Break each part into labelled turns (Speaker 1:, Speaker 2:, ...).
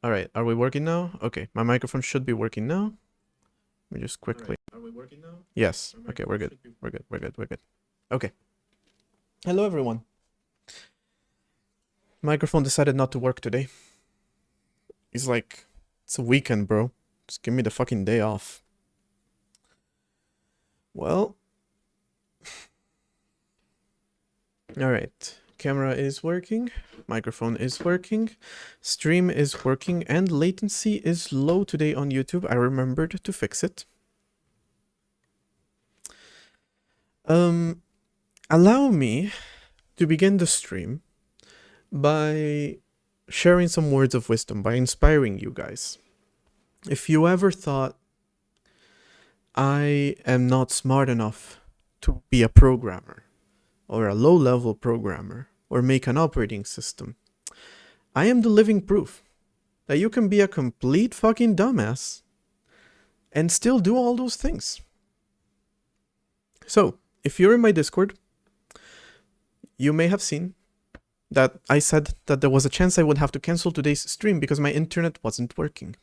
Speaker 1: All right, are we working now? Okay, my microphone should be working now. Let me just quickly.
Speaker 2: Are we working now?
Speaker 1: Yes. Okay, we're good. We're good. Okay. Hello, everyone. Microphone decided not to work today. He's like, it's a weekend, bro. Just give me the fucking day off. Well. All right. Camera is working. Microphone is working. Stream is working. And latency is low today on YouTube. I remembered to fix it. Allow me to begin the stream by sharing some words of wisdom, by inspiring you guys. If you ever thought I am not smart enough to be a programmer, or a low-level programmer, or make an operating system, I am the living proof that you can be a complete fucking dumbass and still do all those things. So, if you're in my Discord, you may have seen that I said that there was a chance I would have to cancel today's stream because my internet wasn't working.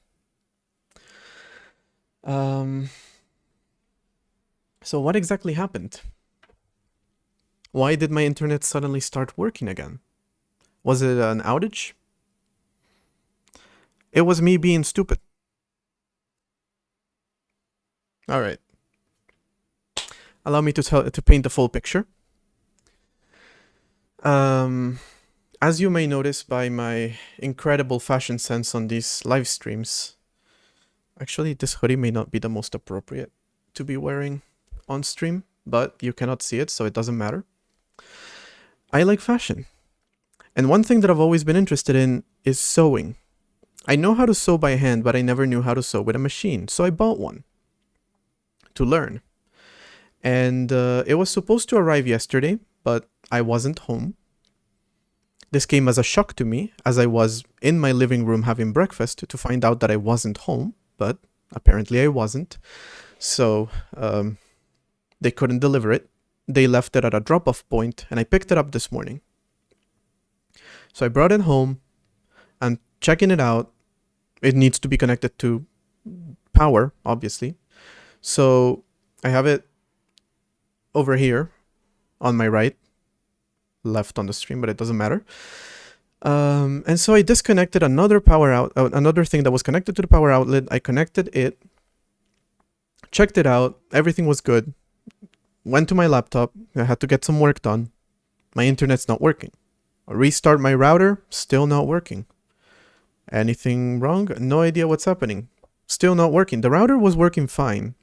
Speaker 1: So what exactly happened? Why did my internet suddenly start working again? Was it an outage? It was me being stupid. All right. Allow me to paint the full picture. As you may notice by my incredible fashion sense on these live streams, actually this hoodie may not be the most appropriate to be wearing on stream, but you cannot see it, so it doesn't matter. I like fashion. And one thing that I've always been interested in is sewing. I know how to sew by hand, but I never knew how to sew with a machine, so I bought one to learn. And it was supposed to arrive yesterday, but I wasn't home. This came as a shock to me, as I was in my living room having breakfast to find out that I wasn't home, but apparently I wasn't. So they couldn't deliver it. They left it at a drop-off point, and I picked it up this morning. So I brought it home. I'm checking it out. It needs to be connected to power, obviously. So I have it over here on my right, left on the stream, but it doesn't matter. And so I disconnected another another thing that was connected to the power outlet. I connected it, checked it out. Everything was good. Went to my laptop. I had to get some work done. My internet's not working. I restart my router, still not working. Anything wrong? No idea what's happening. Still not working. The router was working fine.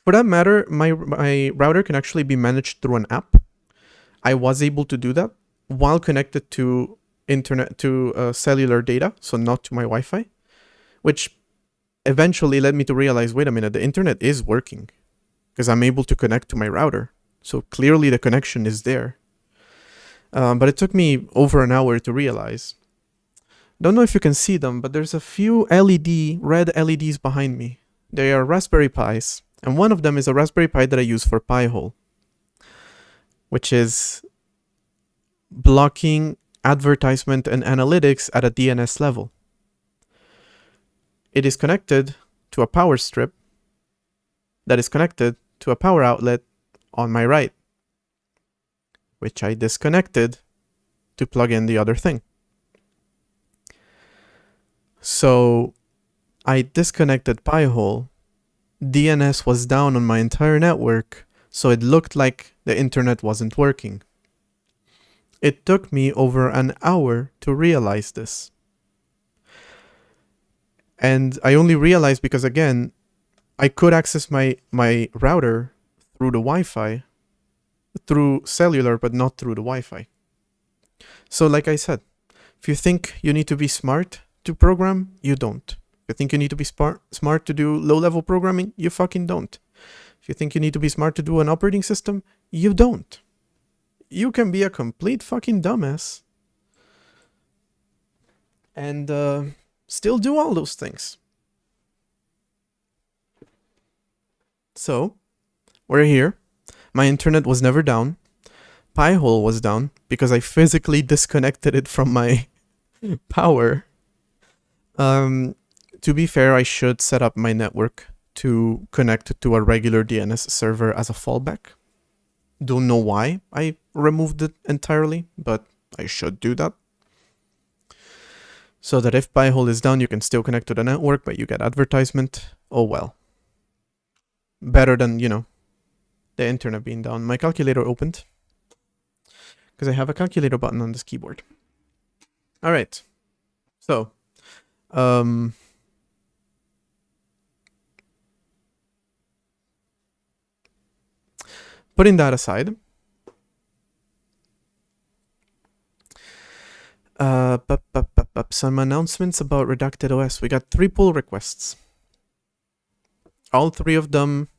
Speaker 1: For that matter, my router can actually be managed through an app. I was able to do that while connected to cellular data, so not to my Wi-Fi, which eventually led me to realize, wait a minute, the internet is working because I'm able to connect to my router. So clearly the connection is there. But it took me over an hour to realize. Don't know if you can see them, but there's a few red LEDs behind me. They are Raspberry Pis, and one of them is a Raspberry Pi that I use for Pi-hole, which is blocking advertisement and analytics at a DNS level. It is connected to a power strip that is connected to a power outlet on my right, which I disconnected to plug in the other thing. So I disconnected Pi-hole. DNS was down on my entire network, so it looked like the internet wasn't working. It took me over an hour to realize this. And I only realized because, again, I could access my router through the Wi-Fi, through cellular, but not through the Wi-Fi. So like I said, if you think you need to be smart to program, you don't. If you think you need to be smart to do low-level programming, you fucking don't. If you think you need to be smart to do an operating system, you don't. You can be a complete fucking dumbass and still do all those things. So, we're here. My internet was never down. Pi-hole was down because I physically disconnected it from my power To be fair, I should set up my network to connect to a regular DNS server as a fallback. Don't know why I removed it entirely, but I should do that. So that if Pi-hole is down, you can still connect to the network, but you get advertisement. Oh well. Better than, you know, the internet being down. My calculator opened because I have a calculator button on this keyboard. All right. So, putting that aside, some announcements about Redacted OS. We got 3 pull requests. All 3 of them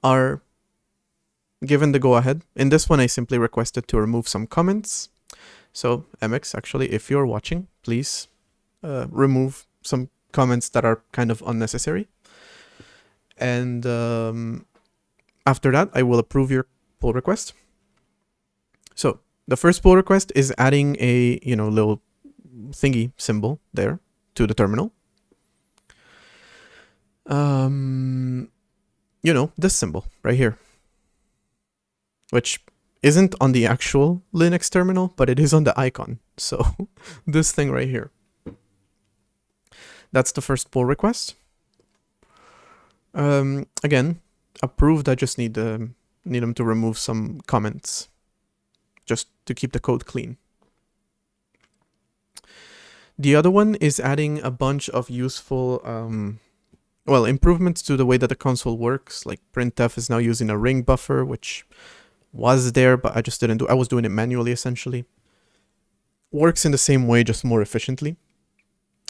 Speaker 1: are given the go-ahead. In this one, I simply requested to remove some comments. So, MX, actually, if you're watching, please remove some comments that are kind of unnecessary. And after that, I will approve your pull request. So, the first pull request is adding a, you know, little thingy symbol there to the terminal. You know, this symbol right here, which isn't on the actual Linux terminal, but it is on the icon. So this thing right here. That's the first pull request. Again, approved. I just need them to remove some comments just to keep the code clean. The other one is adding a bunch of useful improvements to the way that the console works. Like printf is now using a ring buffer, which was there, but I just didn't do. I was doing it manually essentially. Works in the same way, just more efficiently.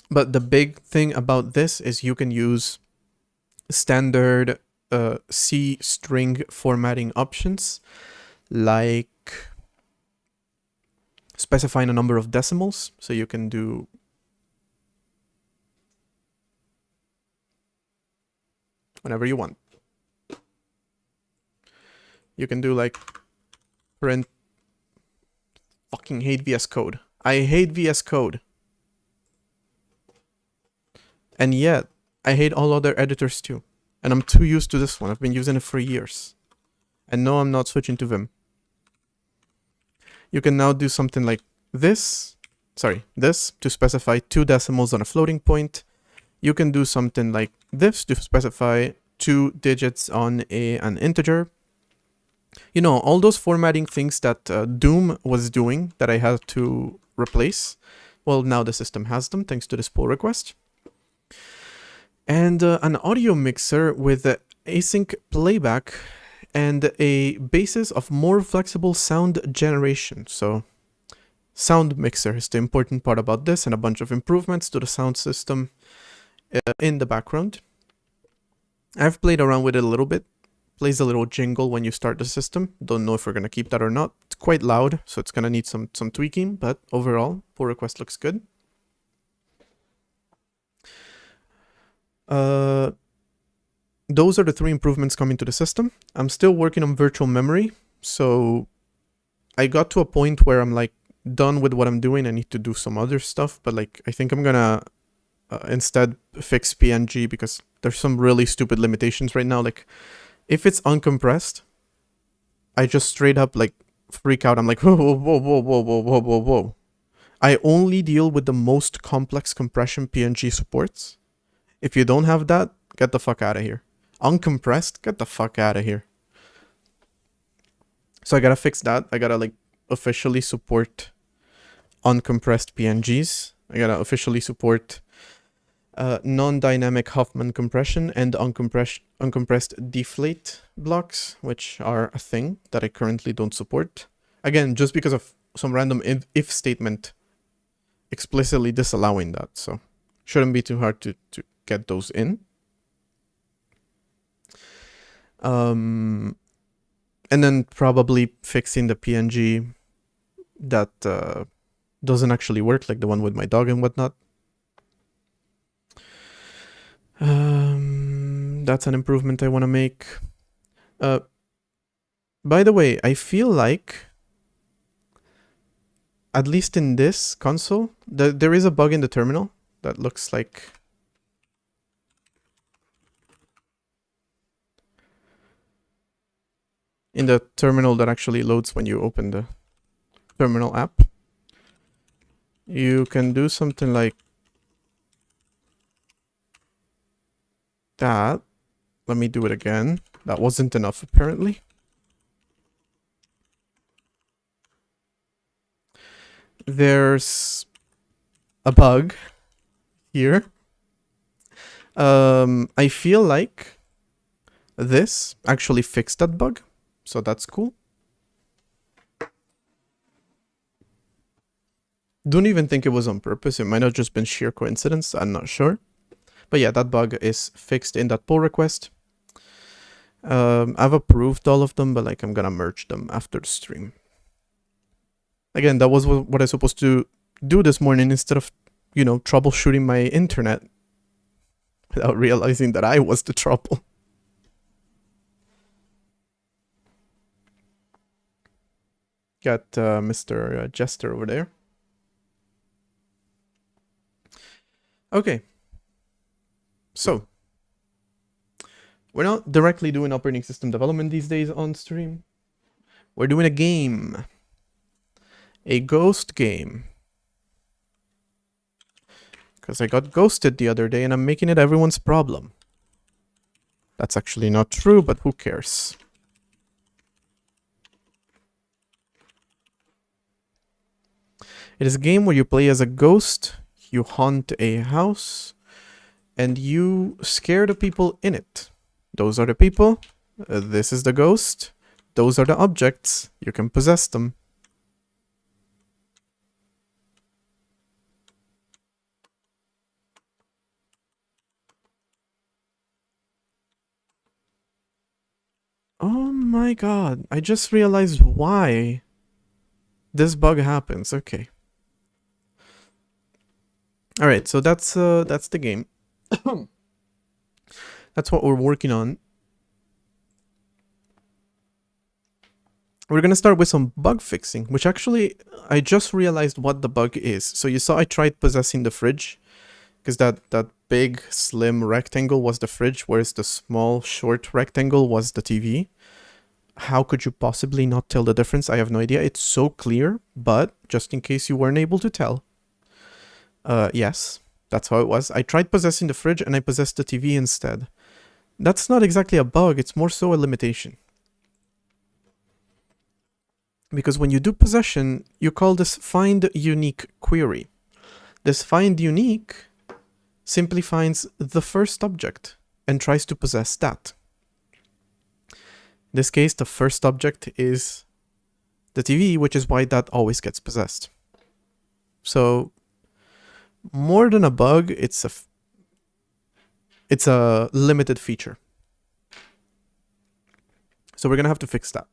Speaker 1: But the big thing about this is you can use standard C string formatting options, like specifying a number of decimals. So you can do whenever you want. You can do like print. Fucking hate VS Code. I hate VS Code. And yet, I hate all other editors too. And I'm too used to this one. I've been using it for years. And no, I'm not switching to Vim. You can now do something like this. This to specify 2 decimals on a floating point. You can do something like this to specify 2 digits on an integer. You know, all those formatting things that Doom was doing that I had to replace. Well, now the system has them thanks to this pull request. And an audio mixer with async playback and a basis of more flexible sound generation. So sound mixer is the important part about this, and a bunch of improvements to the sound system in the background. I've played around with it a little bit. Plays a little jingle when you start the system. Don't know if we're going to keep that or not. It's quite loud, so it's going to need some tweaking, but overall, pull request looks good. Those are the 3 improvements coming to the system. I'm still working on virtual memory, so I got to a point where I'm like done with what I'm doing. I need to do some other stuff, but like I think I'm gonna instead fix PNG because there's some really stupid limitations right now. Like if it's uncompressed, I just straight up like freak out. I'm like, whoa. I only deal with the most complex compression PNG supports. If you don't have that, get the fuck out of here. Uncompressed, get the fuck out of here. So I gotta fix that. I gotta like officially support uncompressed PNGs. I gotta officially support non-dynamic Huffman compression and uncompressed deflate blocks, which are a thing that I currently don't support. Again, just because of some random if statement explicitly disallowing that. So shouldn't be too hard to get those in. And then probably fixing the PNG that doesn't actually work, like the one with my dog and whatnot. That's an improvement I want to make. By the way, I feel like, at least in this console, there is a bug in the terminal that looks like in the terminal that actually loads when you open the terminal app, you can do something like that. Let me do it again. That wasn't enough, apparently. There's a bug here. I feel like this actually fixed that bug, so that's cool. Don't even think it was on purpose. It might have just been sheer coincidence. I'm not sure. But yeah, that bug is fixed in that pull request. I've approved all of them, but like I'm gonna merge them after the stream. Again, that was what I was supposed to do this morning instead of, you know, troubleshooting my internet without realizing that I was the trouble. Got Mr. Jester over there. Okay. So, we're not directly doing operating system development these days on stream. We're doing a game. A ghost game. Because I got ghosted the other day and I'm making it everyone's problem. That's actually not true, but who cares? It is a game where you play as a ghost, you haunt a house, and you scare the people in it. Those are the people. This is the ghost. Those are the objects. You can possess them. Oh my god. I just realized why this bug happens. Okay. Alright, so that's the game. That's what we're working on. We're gonna start with some bug fixing, which actually, I just realized what the bug is. So you saw I tried possessing the fridge, because that big, slim rectangle was the fridge, whereas the small, short rectangle was the TV. How could you possibly not tell the difference? I have no idea. It's so clear, but just in case you weren't able to tell. Yes, that's how it was. I tried possessing the fridge and I possessed the TV instead. That's not exactly a bug, it's more so a limitation. Because when you do possession, you call this find unique query. This find unique simply finds the first object and tries to possess that. In this case, the first object is the TV, which is why that always gets possessed. So, more than a bug, it's a limited feature. So we're gonna have to fix that.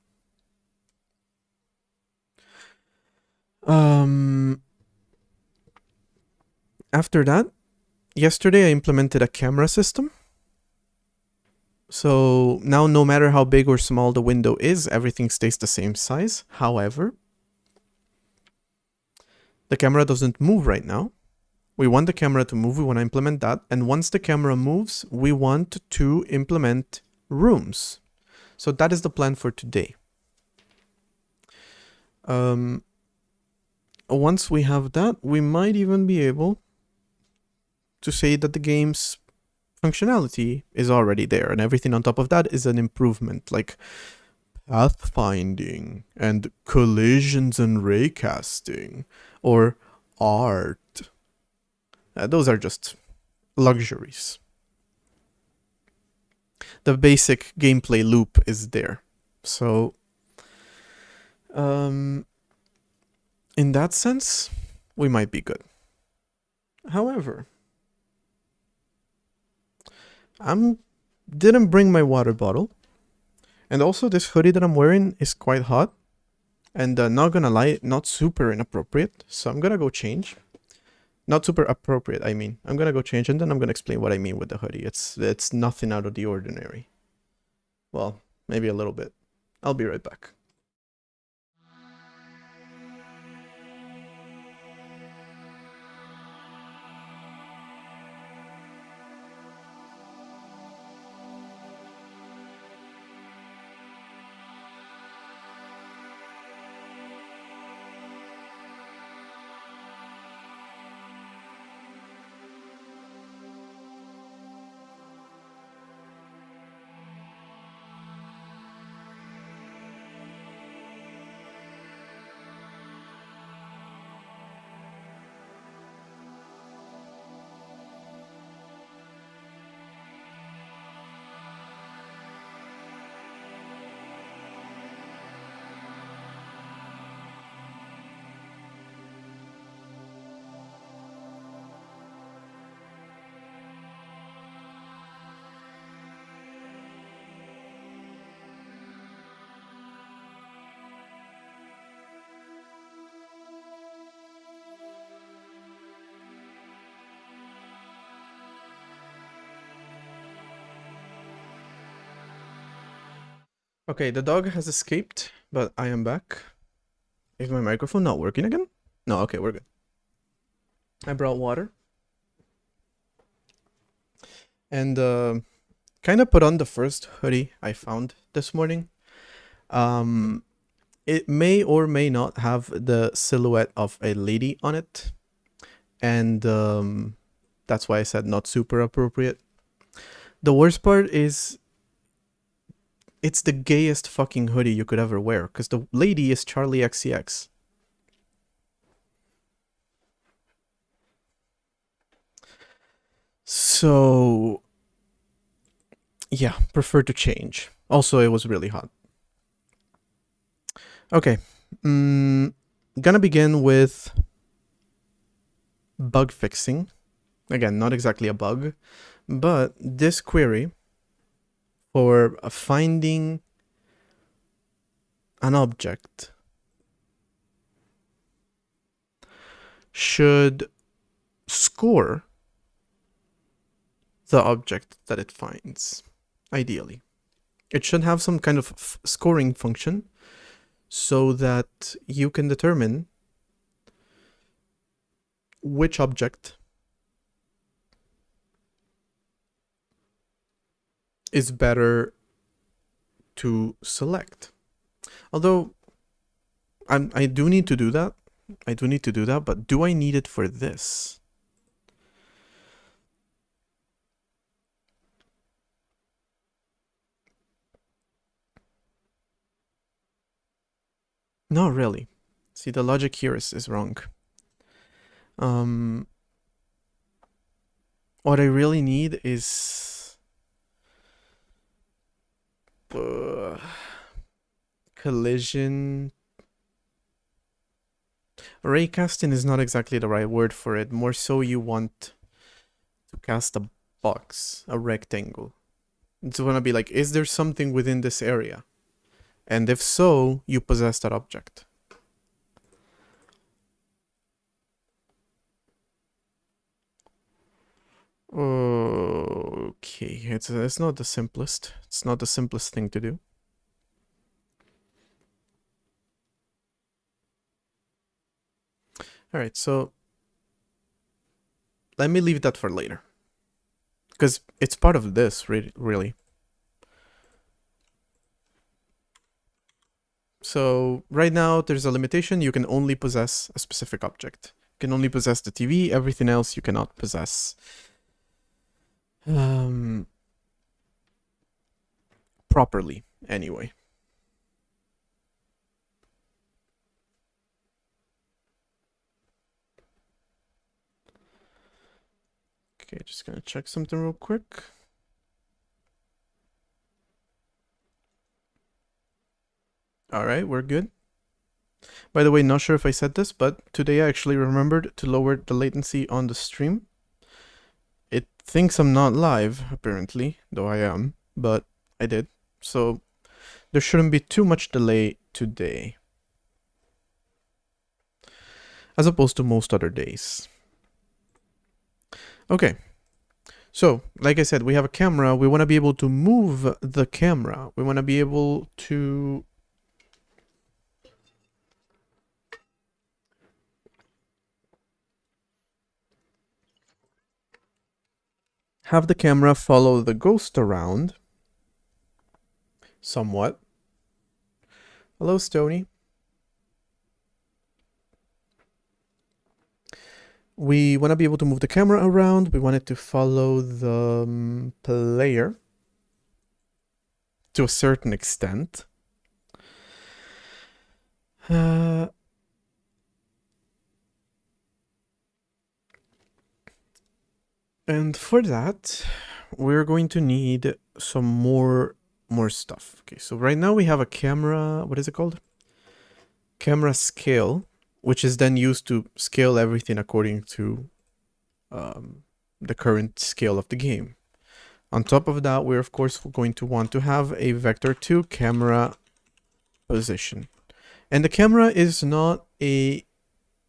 Speaker 1: After that, yesterday I implemented a camera system. So now no matter how big or small the window is, everything stays the same size. However, the camera doesn't move right now. We want the camera to move, we want to implement that. And once the camera moves, we want to implement rooms. So that is the plan for today. Once we have that, we might even be able to say that the game's functionality is already there, and everything on top of that is an improvement, like pathfinding and collisions and raycasting, or art. Those are just luxuries. The basic gameplay loop is there. So, in that sense, we might be good. However, didn't bring my water bottle. And also this hoodie that I'm wearing is quite hot. And not gonna lie, not super inappropriate. So I'm gonna go change. Not super appropriate, I mean. I'm gonna go change and then I'm gonna explain what I mean with the hoodie. It's nothing out of the ordinary. Well, maybe a little bit. I'll be right back. Okay, the dog has escaped, but I am back. Is my microphone not working again? No, okay, we're good. I brought water. And kind of put on the first hoodie I found this morning. It may or may not have the silhouette of a lady on it. And that's why I said not super appropriate. The worst part is it's the gayest fucking hoodie you could ever wear, because the lady is Charlie XCX. So, yeah, prefer to change. Also, it was really hot. Okay, gonna begin with bug fixing. Again, not exactly a bug, but this query for finding an object should score the object that it finds, ideally. It should have some kind of scoring function so that you can determine which object is better to select. Although I do need to do that. But do I need it for this? Not really. See, the logic here is wrong. What I really need is collision. Raycasting is not exactly the right word for it. More so, you want to cast a box, a rectangle. It's want to be like, is there something within this area? And if so, you possess that object. Okay, it's not the simplest. It's not the simplest thing to do. All right, so let me leave that for later, because it's part of this, really. So right now there's a limitation. You can only possess a specific object. You can only possess the TV. Everything else you cannot possess. Properly, anyway. Okay, just gonna check something real quick. All right, we're good. By the way, not sure if I said this, but today I actually remembered to lower the latency on the stream. It thinks I'm not live, apparently, though I am, but I did. So there shouldn't be too much delay today, as opposed to most other days. Okay. So, like I said, we have a camera. We want to be able to move the camera. We want to be able to have the camera follow the ghost around somewhat. Hello, Stony. We want to be able to move the camera around. We want it to follow the player to a certain extent. And for that, we're going to need some more stuff. Okay, so right now we have a camera, what is it called? Camera scale, which is then used to scale everything according to the current scale of the game. On top of that, we're of course going to want to have a vector 2 camera position. And the camera is not an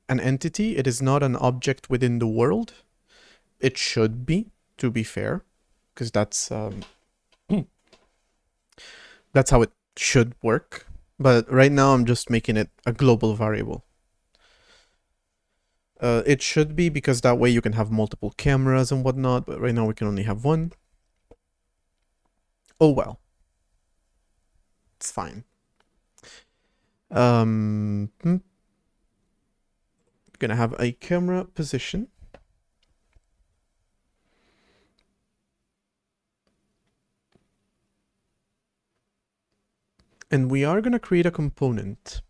Speaker 1: entity, it is not an object within the world. It should be, to be fair, because that's how it should work. But right now I'm just making it a global variable. It should be, because that way you can have multiple cameras and whatnot, but right now we can only have one. Oh well. It's fine. Gonna have a camera position. And we are gonna create a component.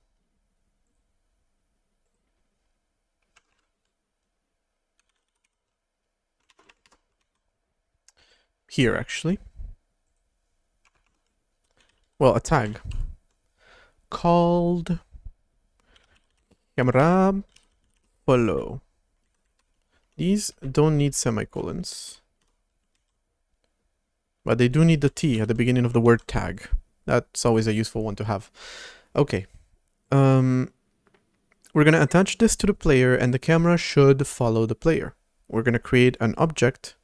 Speaker 1: Here, actually. Well, a tag called camera follow. These don't need semicolons, but they do need the T at the beginning of the word tag. That's always a useful one to have. Okay. We're gonna attach this to the player, and the camera should follow the player. We're gonna create an object,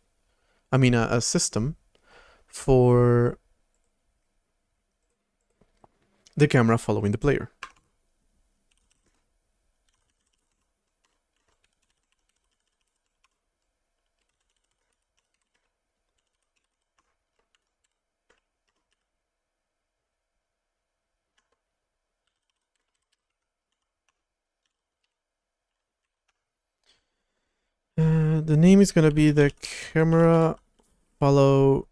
Speaker 1: a system for the camera following the player. The name is gonna be the camera follow.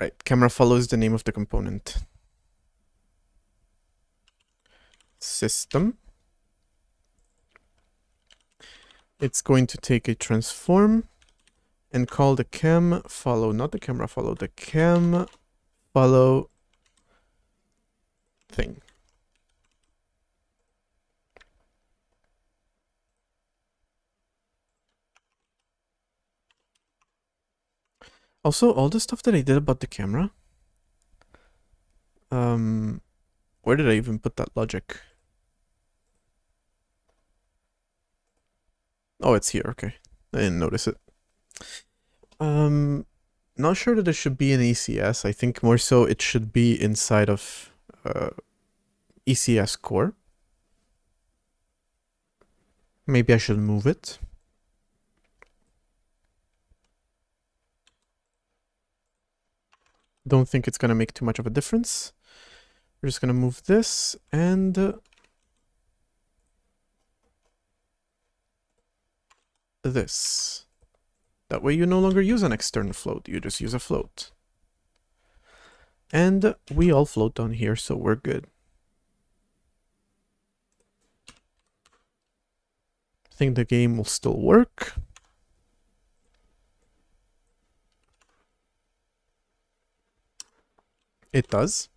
Speaker 1: Right, camera follow is the name of the component. System. It's going to take a transform and call the cam follow, not the camera follow, the cam follow thing. Also, all the stuff that I did about the camera, where did I even put that logic? Oh, it's here, okay. I didn't notice it. Not sure that it should be in ECS. I think more so it should be inside of ECS core. Maybe I should move it. Don't think it's gonna make too much of a difference. We're just gonna move this and this. That way you no longer use an external float, you just use a float. And we all float down here, so we're good. I think the game will still work. It does.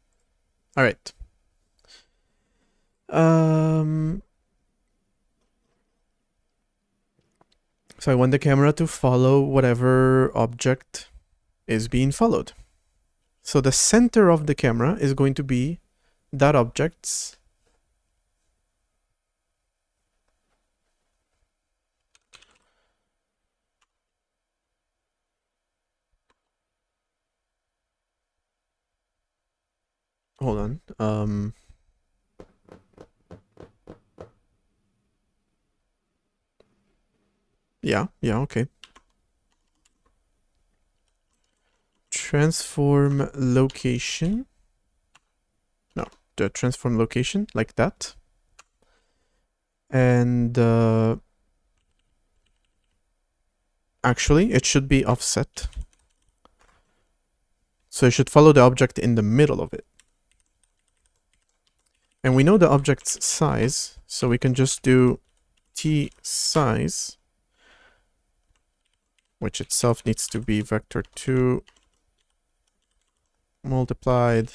Speaker 1: All right. So I want the camera to follow whatever object is being followed. So the center of the camera is going to be that object's hold on. Yeah, okay. Transform location. No, the transform location, like that. And actually, it should be offset. So it should follow the object in the middle of it. And we know the object's size, so we can just do t size, which itself needs to be vector 2 multiplied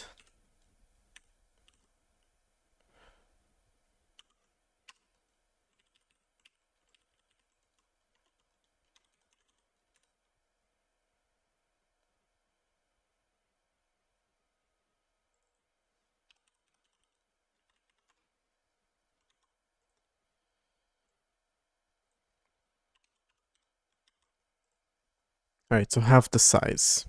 Speaker 1: All right, so half the size.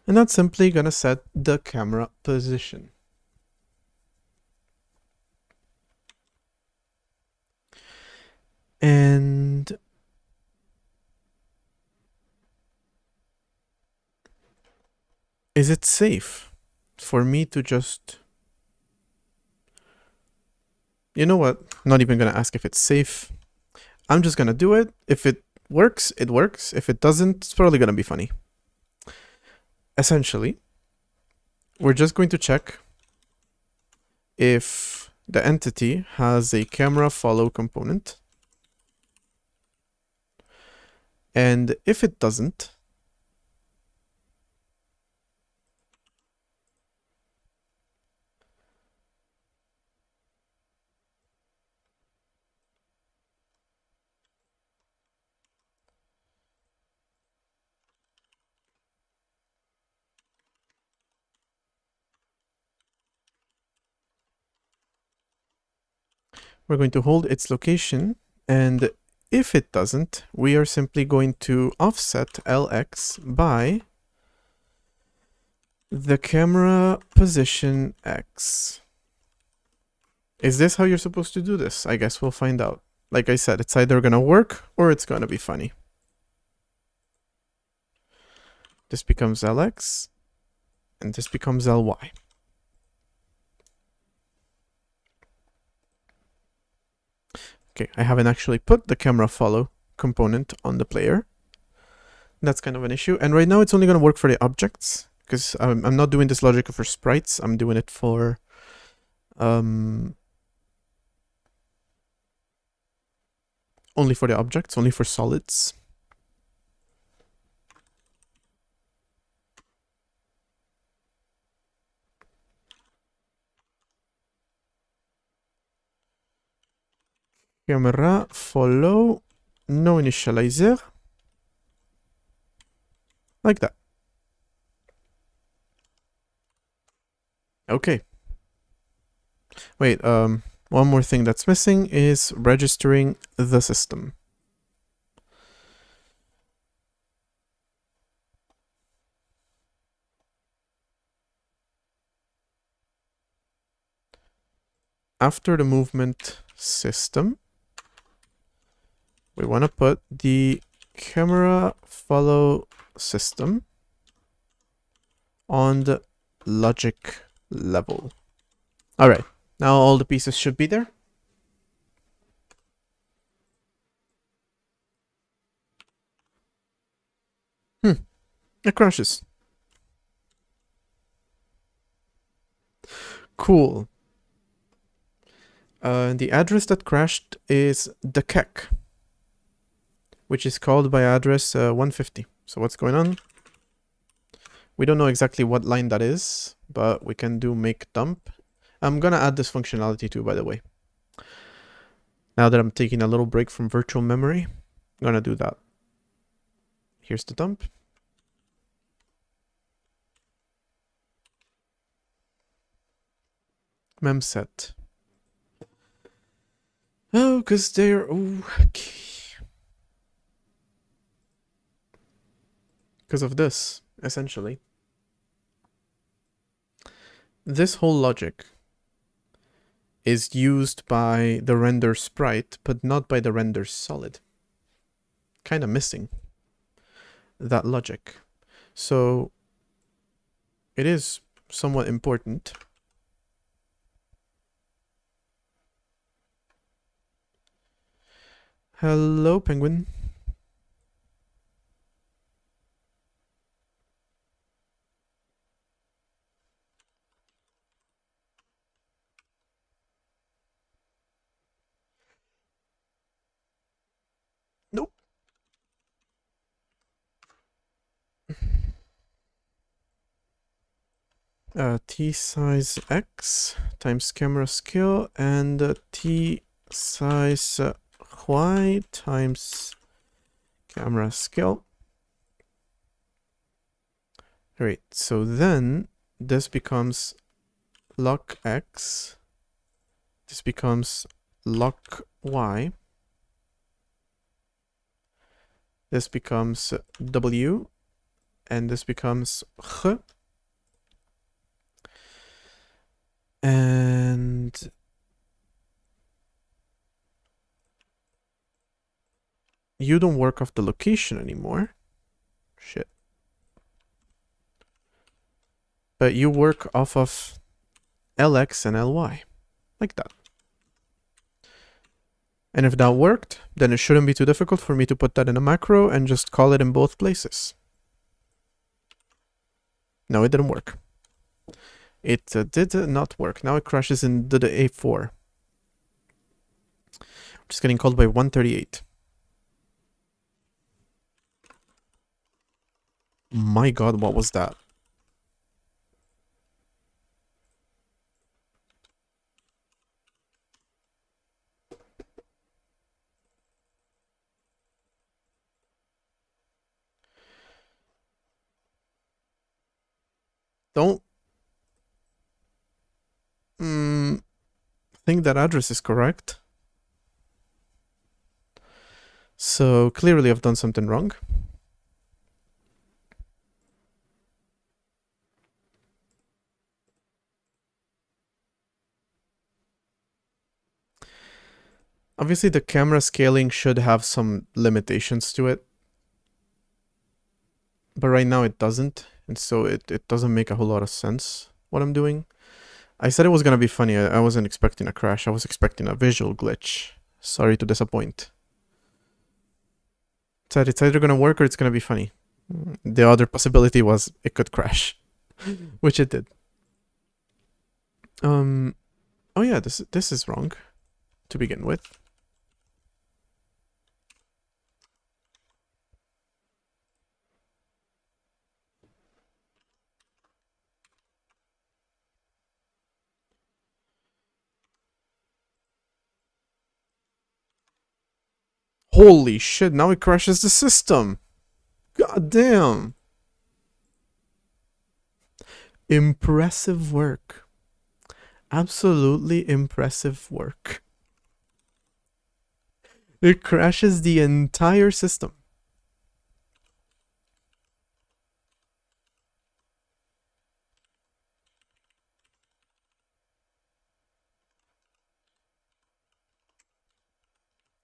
Speaker 1: And that's simply gonna set the camera position. And is it safe for me to just... You know what? I'm not even gonna ask if it's safe. I'm just gonna do it. If it works, it works. If it doesn't, it's probably gonna be funny. Essentially, we're just going to check if the entity has a camera follow component. And if it doesn't, we're going to hold its location, and if it doesn't, we are simply going to offset LX by the camera position X. Is this how you're supposed to do this? I guess we'll find out. Like I said, it's either gonna work or it's gonna be funny. This becomes LX, and this becomes LY. Okay, I haven't actually put the camera follow component on the player. That's kind of an issue. And right now it's only going to work for the objects, because I'm not doing this logic for sprites. I'm doing it for only for the objects, only for solids. Camera follow, no initializer. Like that. Okay. Wait, one more thing that's missing is registering the system. After the movement system, we want to put the camera follow system on the logic level. All right, now all the pieces should be there. It crashes. Cool. The address that crashed is the kek, which is called by address 150. So what's going on? We don't know exactly what line that is, but we can do make dump. I'm gonna add this functionality too, by the way. Now that I'm taking a little break from virtual memory, I'm gonna do that. Here's the dump. Memset. Oh, because they're... okay. Because of this, essentially. This whole logic is used by the render sprite, but not by the render solid. Kind of missing that logic. So it is somewhat important. Hello, penguin. Nope. T size X times camera scale and T size Y times camera scale. Alright, so then this becomes lock X. This becomes lock Y. This becomes W. and this becomes H. And you don't work off the location anymore. Shit. But you work off of LX and LY. Like that. And if that worked, then it shouldn't be too difficult for me to put that in a macro and just call it in both places. No, it didn't work. It did not work. Now it crashes into the A4. Just getting called by 138. My god, what was that? Don't think that address is correct. So clearly I've done something wrong. Obviously the camera scaling should have some limitations to it. But right now it doesn't. And so it doesn't make a whole lot of sense what I'm doing. I said it was gonna be funny. I wasn't expecting a crash. I was expecting a visual glitch. Sorry to disappoint. It's either gonna work or it's gonna be funny. The other possibility was it could crash, which it did. Oh yeah, this is wrong to begin with. Holy shit, now it crashes the system. God damn. Impressive work. Absolutely impressive work. It crashes the entire system.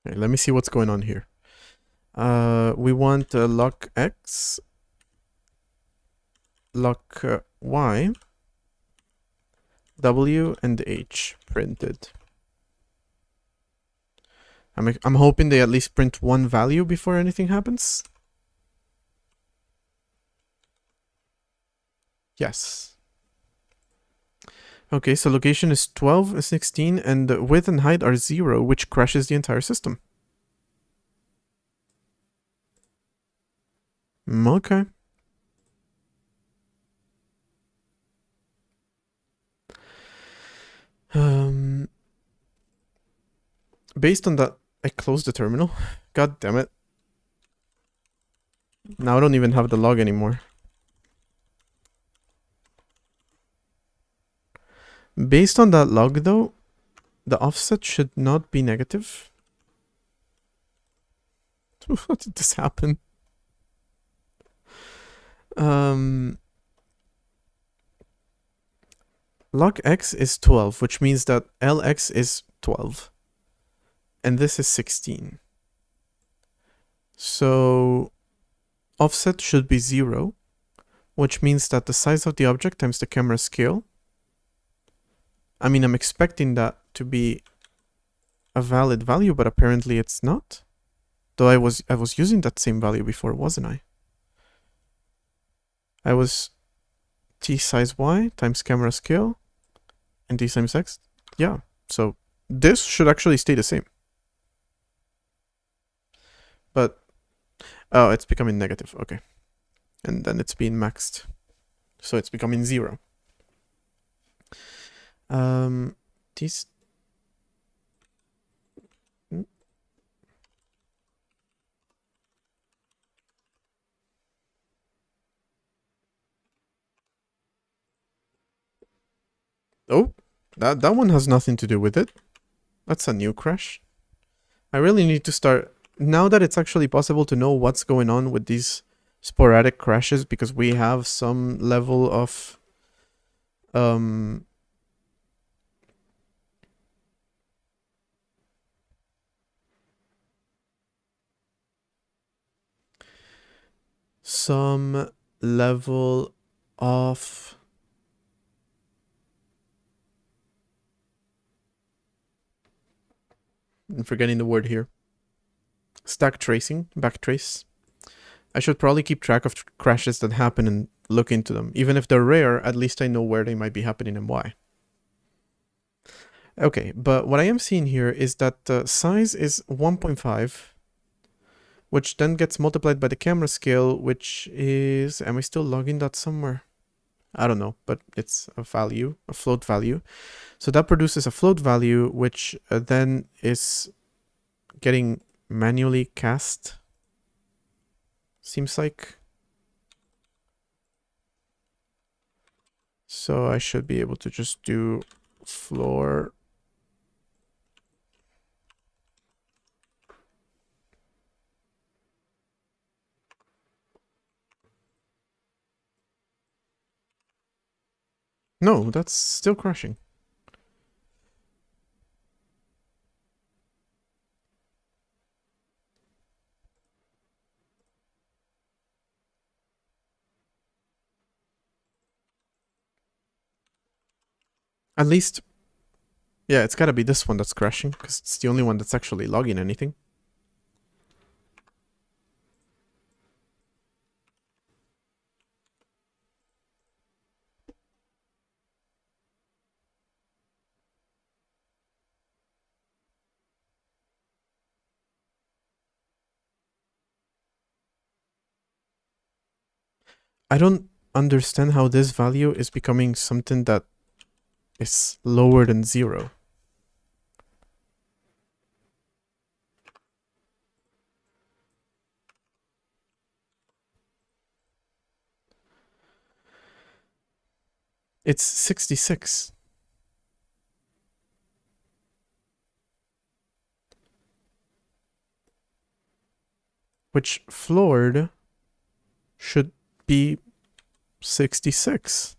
Speaker 1: Okay, let me see what's going on here. We want lock X, lock Y, W, and H printed. I'm hoping they at least print one value before anything happens. Yes. Okay, so location is 12, 16, and width and height are 0, which crashes the entire system. Okay. Based on that, I closed the terminal. God damn it. Now I don't even have the log anymore. Based on that log though, the offset should not be negative. What did this happen? Log X is 12, which means that LX is 12. And this is 16. So offset should be 0, which means that the size of the object times the camera scale. I mean, I'm expecting that to be a valid value, but apparently it's not. Though I was using that same value before, wasn't I? I was t size y times camera scale and t times x. Yeah, so this should actually stay the same. But, oh, it's becoming negative, okay. And then it's being maxed. So it's becoming 0. These... Oh, that one has nothing to do with it. That's a new crash. I really need to start... Now that it's actually possible to know what's going on with these sporadic crashes because we have some level of um some level of I'm forgetting the word here. Stack tracing, backtrace. I should probably keep track of crashes that happen and look into them. Even if they're rare, at least I know where they might be happening and why. Okay, but what I am seeing here is that the size is 1.5, which then gets multiplied by the camera scale, which is... Am I still logging that somewhere? I don't know, but it's a value, a float value. So that produces a float value, which then is getting manually cast. Seems like. So I should be able to just do floor. No, that's still crashing. At least, yeah, it's gotta be this one that's crashing, because it's the only one that's actually logging anything. I don't understand how this value is becoming something that is lower than 0. It's 66. Which floored should be 66.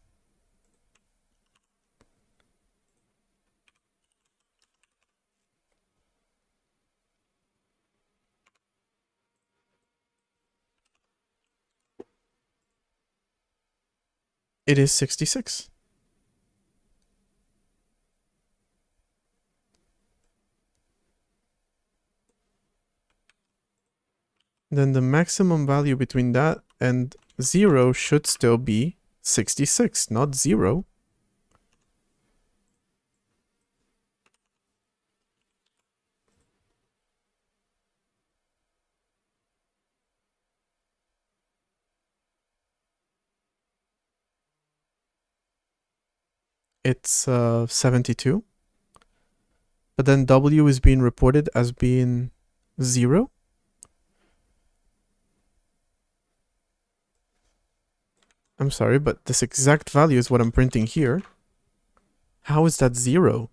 Speaker 1: It is 66. Then the maximum value between that and 0 should still be 66, not 0. It's 72. But then W is being reported as being 0. I'm sorry, but this exact value is what I'm printing here. How is that 0?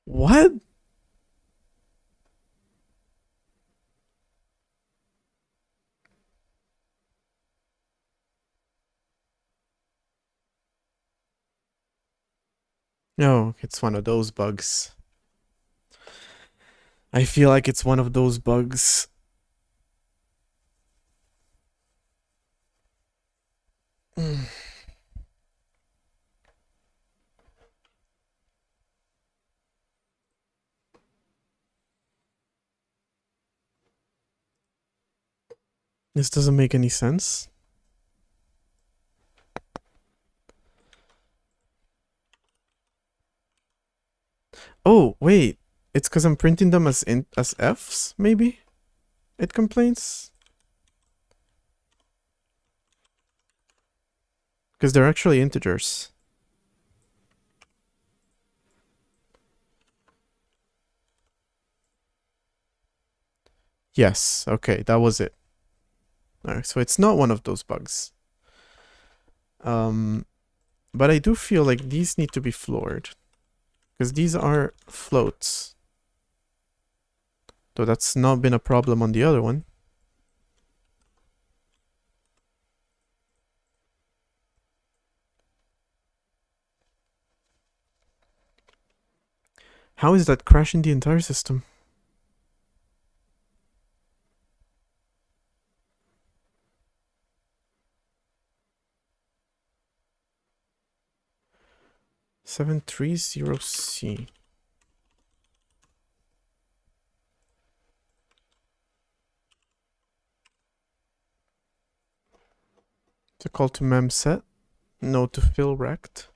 Speaker 1: What? No, it's one of those bugs. I feel like it's one of those bugs. This doesn't make any sense. Oh, wait. It's because I'm printing them as Fs, maybe? It complains? Because they're actually integers. Yes, okay, that was it. Alright, so it's not one of those bugs. But I do feel like these need to be floored. Because these are floats. Though that's not been a problem on the other one. How is that crashing the entire system? $730C. To call to mem set. No to fill rect.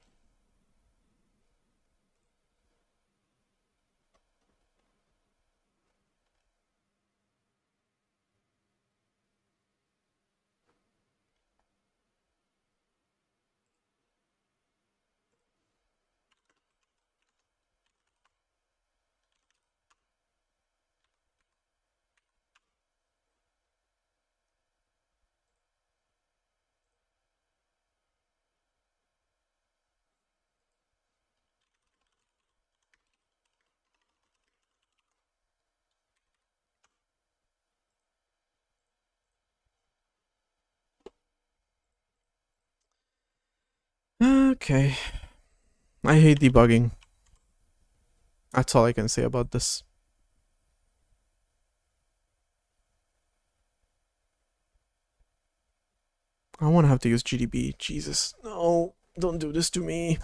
Speaker 1: Okay. I hate debugging. That's all I can say about this. I want to have to use GDB. Jesus. No, don't do this to me.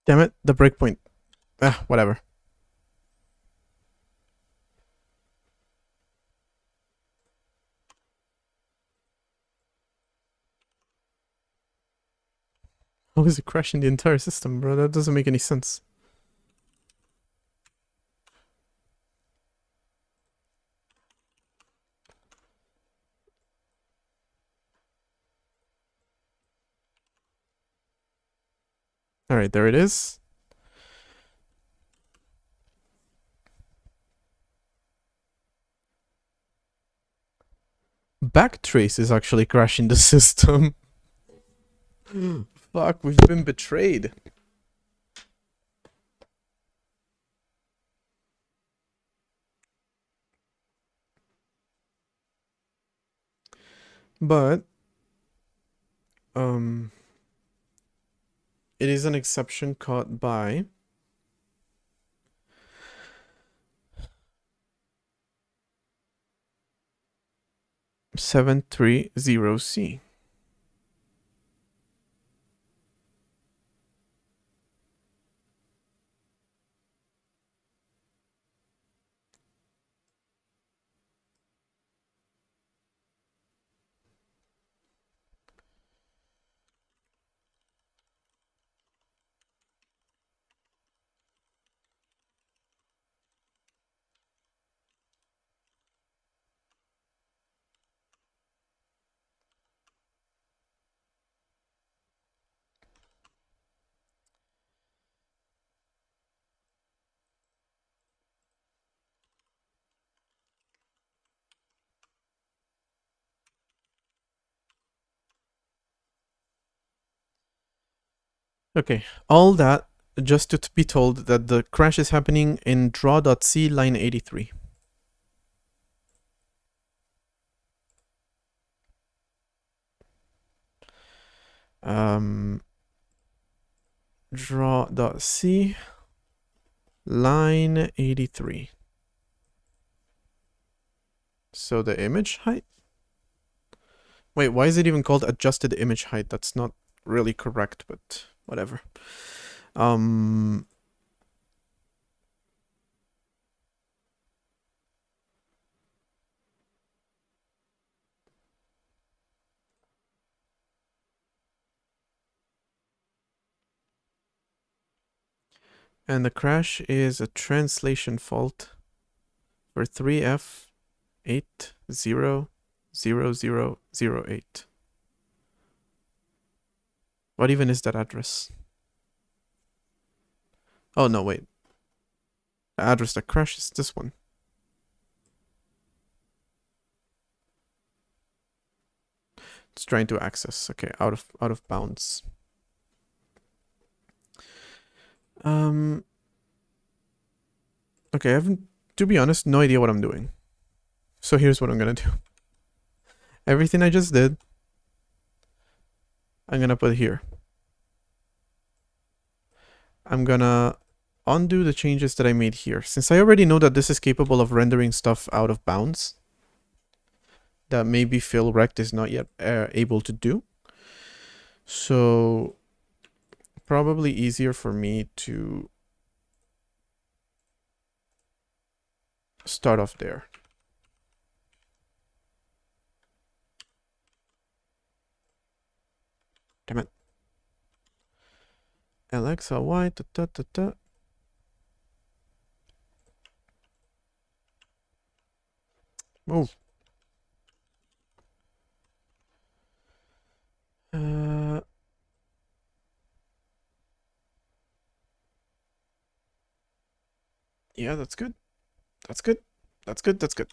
Speaker 1: Damn it, the breakpoint. Ah, whatever. How is it crashing the entire system, bro? That doesn't make any sense. Alright, there it is. Backtrace is actually crashing the system. Fuck, we've been betrayed. But it is an exception caught by $730C. Okay, all that just to be told that the crash is happening in draw.c line 83. Draw.c line 83. So the image height? Wait, why is it even called adjusted image height? That's not really correct, but whatever. Um, and the crash is a translation fault for 3F800008. What even is that address? Oh, no, wait. The address that crashed is this one. It's trying to access. Okay, out of bounds. Okay, I haven't, to be honest, no idea what I'm doing. So here's what I'm gonna do. Everything I just did, I'm gonna put here. I'm gonna undo the changes that I made here. Since I already know that this is capable of rendering stuff out of bounds, that maybe FillRect is not yet able to do. So probably easier for me to start off there. Damn it. LXLY, Move. Yeah, that's good. That's good. That's good. That's good.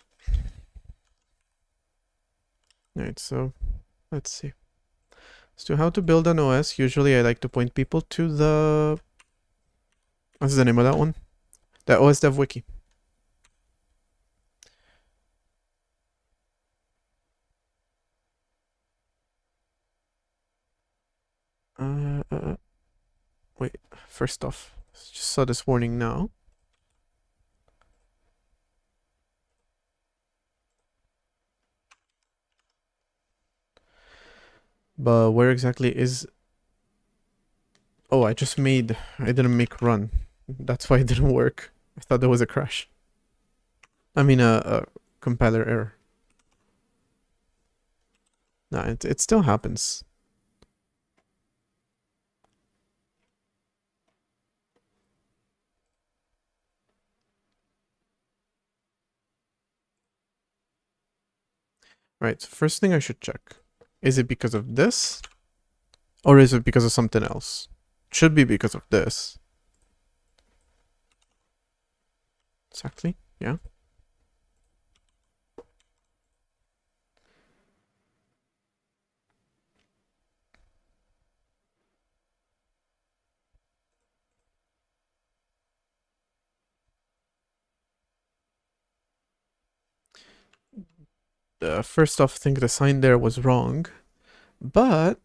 Speaker 1: Alright, so let's see. So how to build an OS. Usually I like to point people to the... What's the name of that one? The OS Dev Wiki. Wait, first off, just saw this warning now. But where exactly is... Oh, I didn't make run. That's why it didn't work. I thought there was a crash. I mean, a compiler error. Nah, it still happens. Right, so first thing I should check. Is it because of this? Or is it because of something else? It should be because of this. Exactly, yeah. First off, I think the sign there was wrong. But...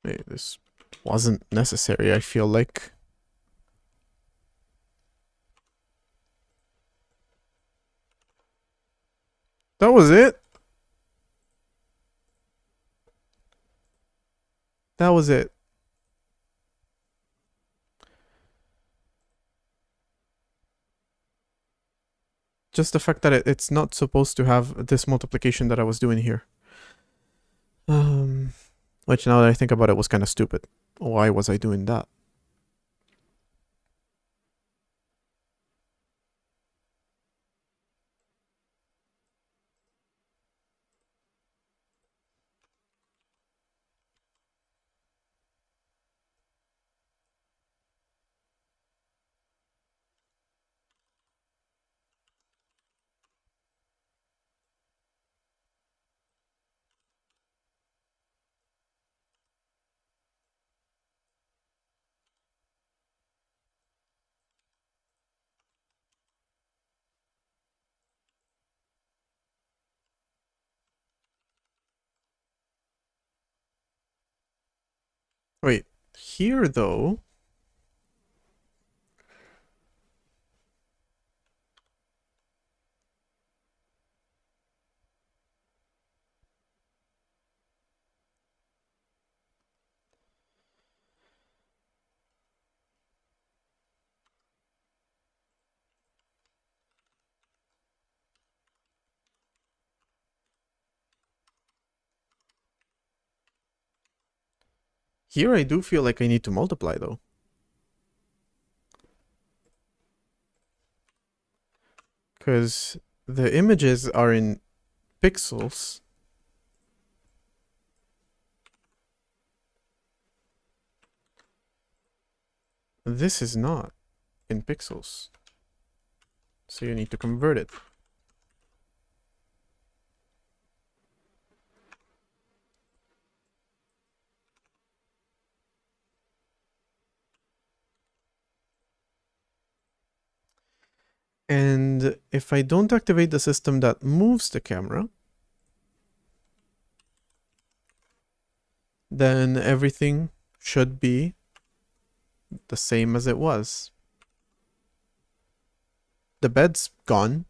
Speaker 1: Wait, this wasn't necessary, I feel like. That was it? That was it. Just the fact that it's not supposed to have this multiplication that I was doing here. Which now that I think about it was kind of stupid. Why was I doing that? Here, though, here I do feel like I need to multiply, though. Because the images are in pixels. This is not in pixels. So you need to convert it. And if I don't activate the system that moves the camera, then everything should be the same as it was. The bed's gone,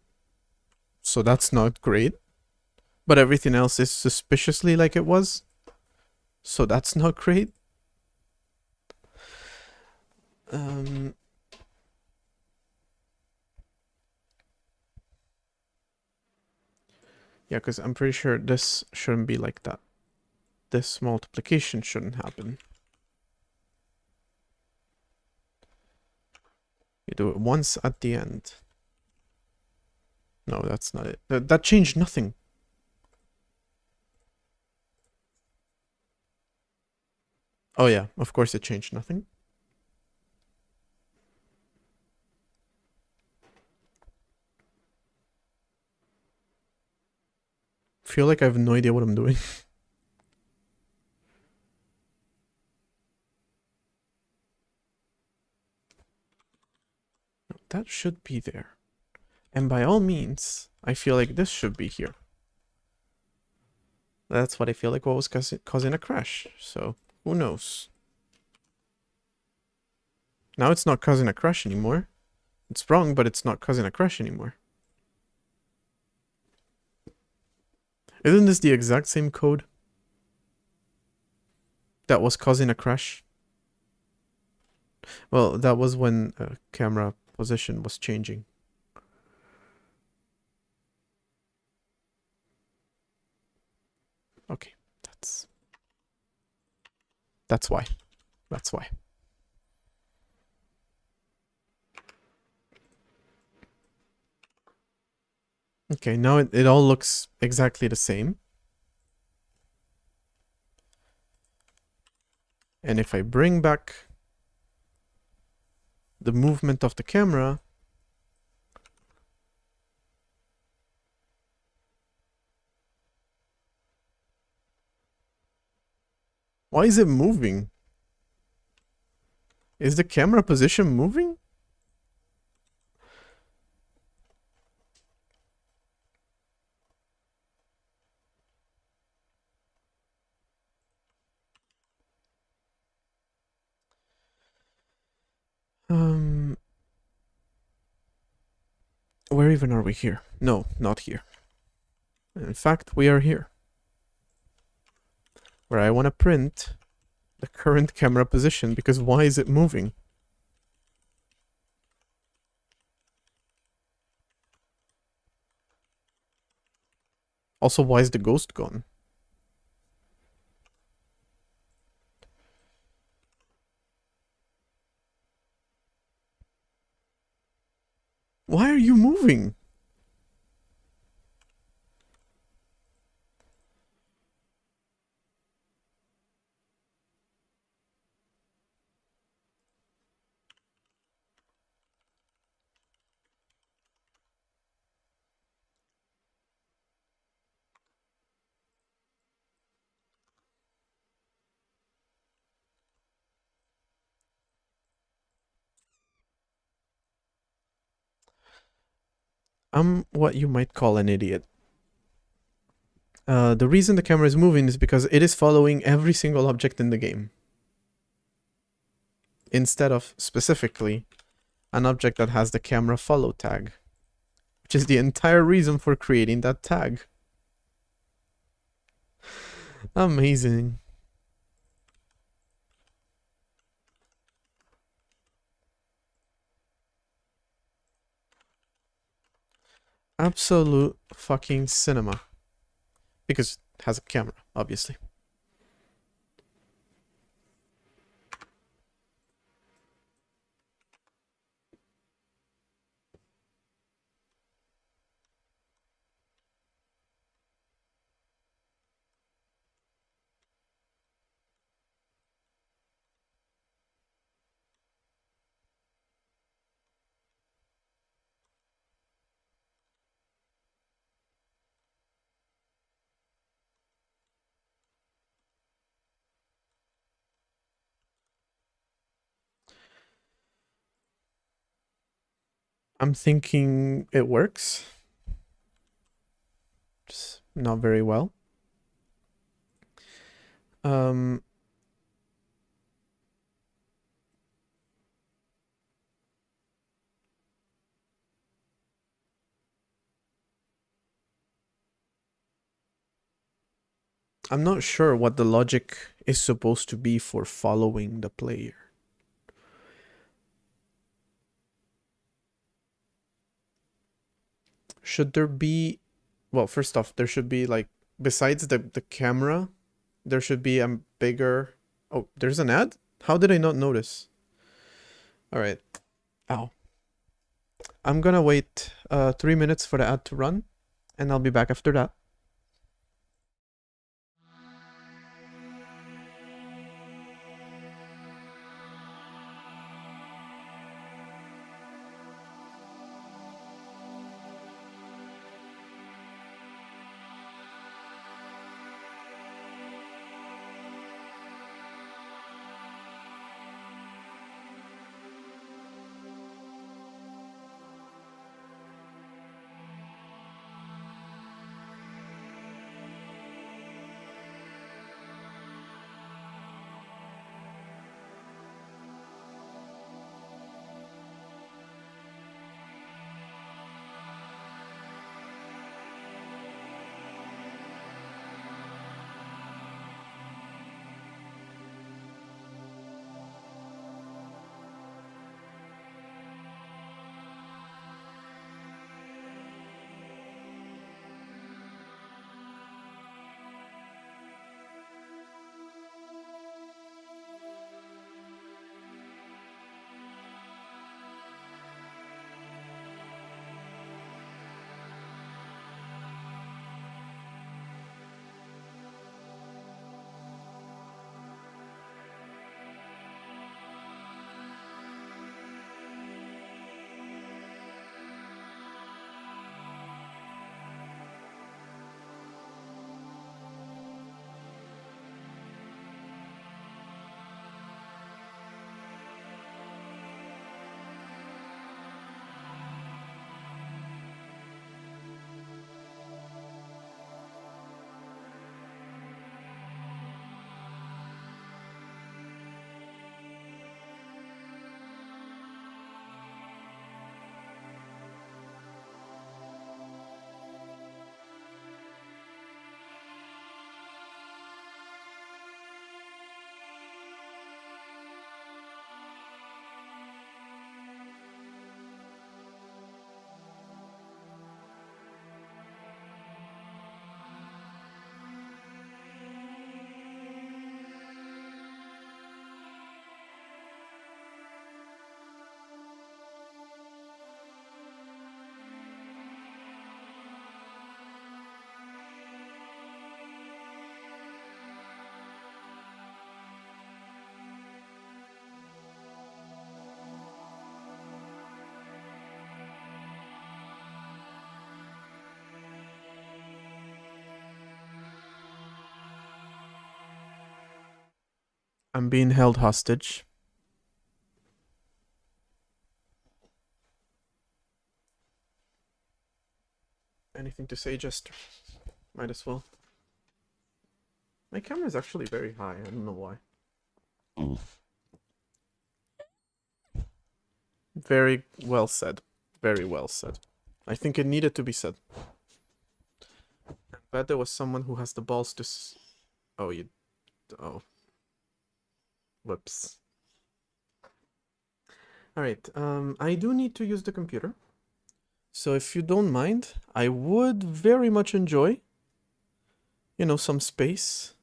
Speaker 1: so that's not great. But everything else is suspiciously like it was, so that's not great. Yeah, because I'm pretty sure this shouldn't be like that. This multiplication shouldn't happen. You do it once at the end. No, that's not it. That changed nothing. Oh yeah, of course it changed nothing. Feel like I have no idea what I'm doing. That should be there. And by all means, I feel like this should be here. That's what I feel like what was causing a crash. So, who knows? Now it's not causing a crash anymore. It's wrong, but it's not causing a crash anymore. Isn't this the exact same code that was causing a crash? Well, that was when camera position was changing. Okay, that's why. That's why. Okay, now it all looks exactly the same. And if I bring back the movement of the camera, why is it moving? Is the camera position moving? Where even are we here? No, not here. In fact, we are here. Where I want to print the current camera position, because why is it moving? Also, why is the ghost gone? Why are you moving? I'm what you might call an idiot. The reason the camera is moving is because it is following every single object in the game. instead of specifically an object that has the camera follow tag, which is the entire reason for creating that tag. Amazing. Absolute fucking cinema. Because it has a camera, obviously. I'm thinking it works. Just not very well. I'm not sure what the logic is supposed to be for following the player. Should there be, well, first off, there should be like, besides the camera, there should be a bigger, oh, there's an ad? How did I not notice? All right. Ow. I'm gonna wait 3 minutes for the ad to run, and I'll be back after that. I'm being held hostage. Anything to say, Jester? Might as well. My camera is actually very high. I don't know why. Very well said. Very well said. I think it needed to be said. Glad there was someone who has the balls to oh, you... Oh. Whoops. Alright, I do need to use the computer. So if you don't mind, I would very much enjoy, you know, some space.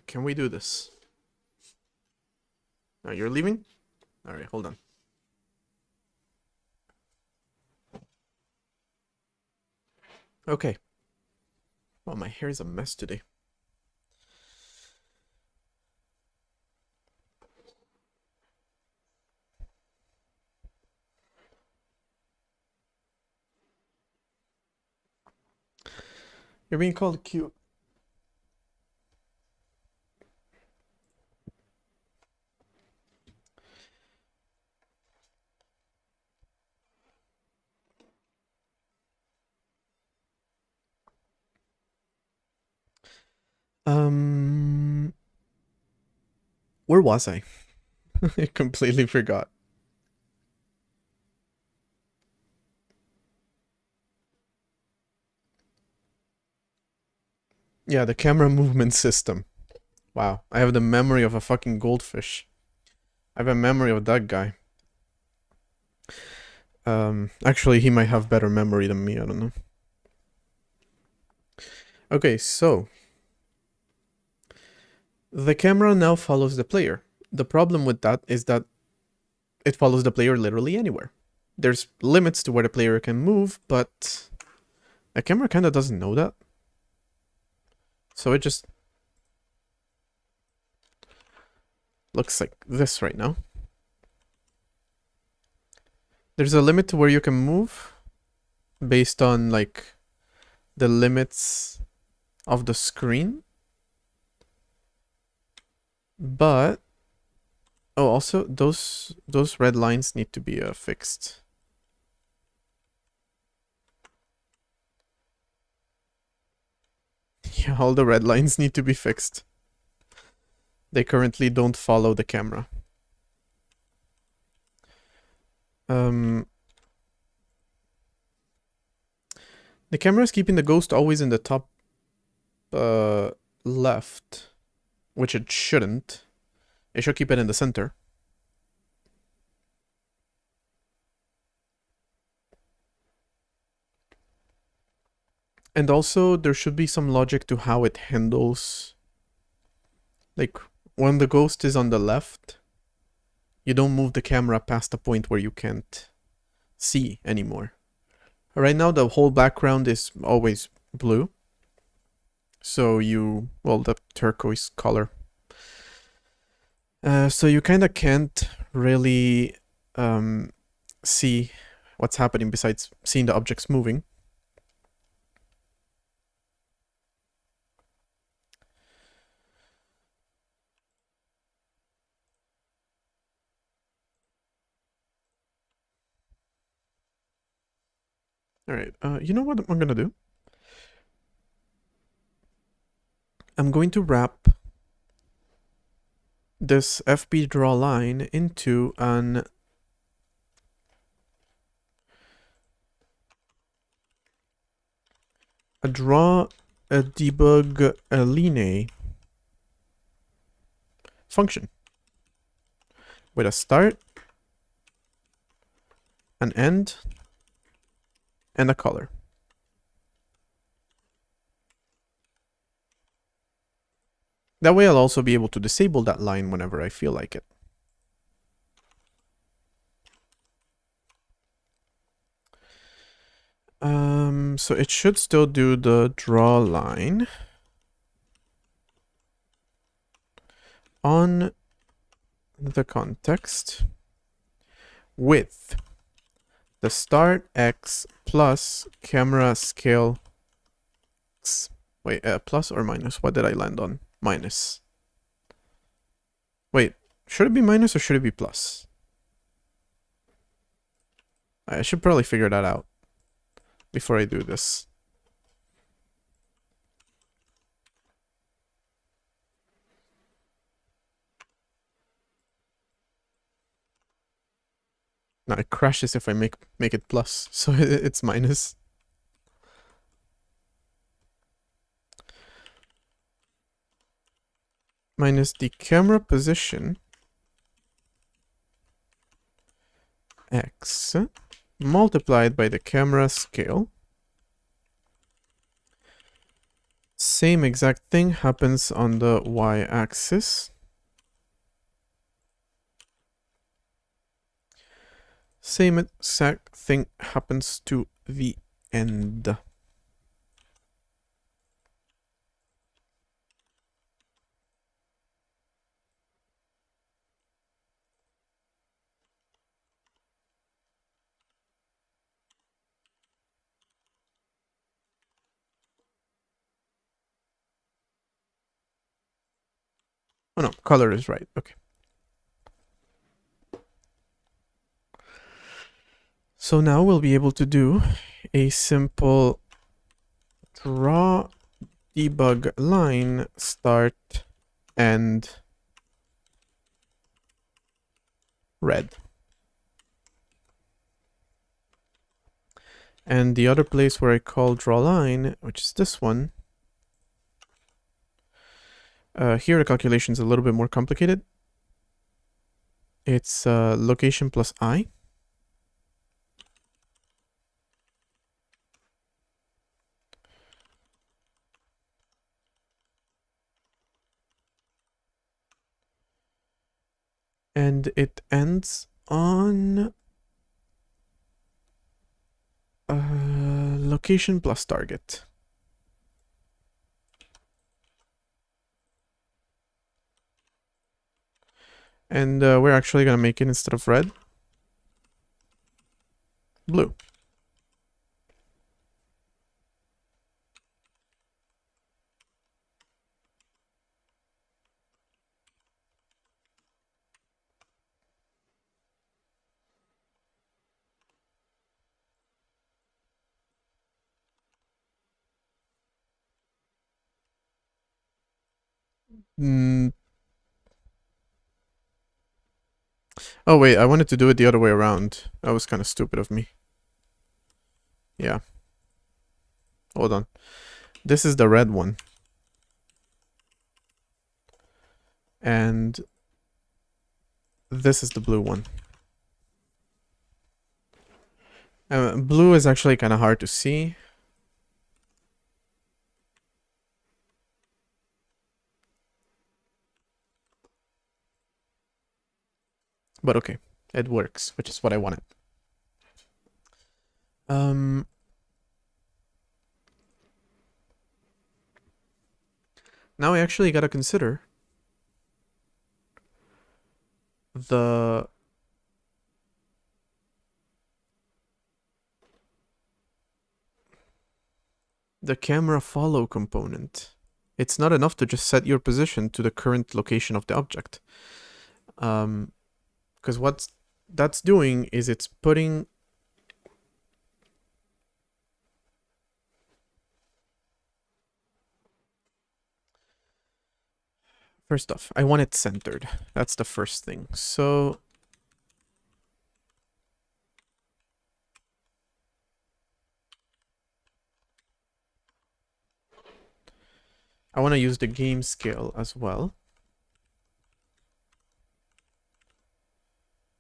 Speaker 1: Can we do this? Oh, you're leaving? Alright, hold on. Okay. Well, my hair is a mess today. You're being called cute. Where was I? I completely forgot. Yeah, the camera movement system. Wow, I have the memory of a fucking goldfish. I have a memory of that guy. Actually, he might have better memory than me, I don't know. Okay, so the camera now follows the player. The problem with that is that it follows the player literally anywhere. There's limits to where the player can move, but the camera kind of doesn't know that. So it just looks like this right now. There's a limit to where you can move based on like the limits of the screen. But oh, also those red lines need to be fixed. Yeah, all the red lines need to be fixed. They currently don't follow the camera. The camera is keeping the ghost always in the top left, which it shouldn't. It should keep it in the center. And also, there should be some logic to how it handles... Like, when the ghost is on the left, you don't move the camera past the point where you can't see anymore. Right now, the whole background is always blue. So you... Well, the turquoise color. So you kind of can't really see what's happening besides seeing the objects moving. Alright, you know what I'm gonna do? I'm going to wrap this FB draw line into an draw a debug align function with a start, an end, and a color. That way I'll also be able to disable that line whenever I feel like it. So it should still do the draw line on the context with the start X plus camera scale X. Wait, plus or minus? What did I land on? Minus. Wait, should it be minus or should it be plus? I should probably figure that out before I do this. Now it crashes if I make it plus, so it's minus. Minus the camera position x multiplied by the camera scale. Same exact thing happens on the y-axis. Same exact thing happens to the end. Oh no, color is right. Okay. So now we'll be able to do a simple draw debug line start and red. And the other place where I call draw line, which is this one, here the calculation is a little bit more complicated. It's location plus I. And it ends on location plus target. And we're actually going to make it, instead of red, blue. Oh wait, I wanted to do it the other way around. That was kind of stupid of me. Yeah. Hold on. This is the red one. And this is the blue one. Blue is actually kind of hard to see. But okay, it works, which is what I wanted. Now I actually gotta consider the camera follow component. It's not enough to just set your position to the current location of the object. Because what that's doing is it's putting first off, I want it centered. That's the first thing. So I want to use the game scale as well.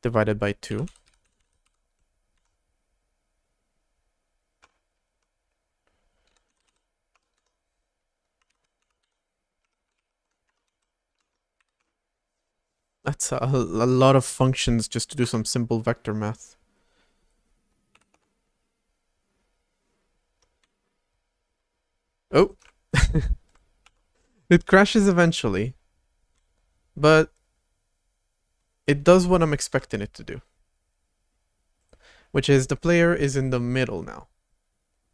Speaker 1: Divided by 2. That's a lot of functions just to do some simple vector math. Oh. It crashes eventually. But it does what I'm expecting it to do. Which is the player is in the middle now.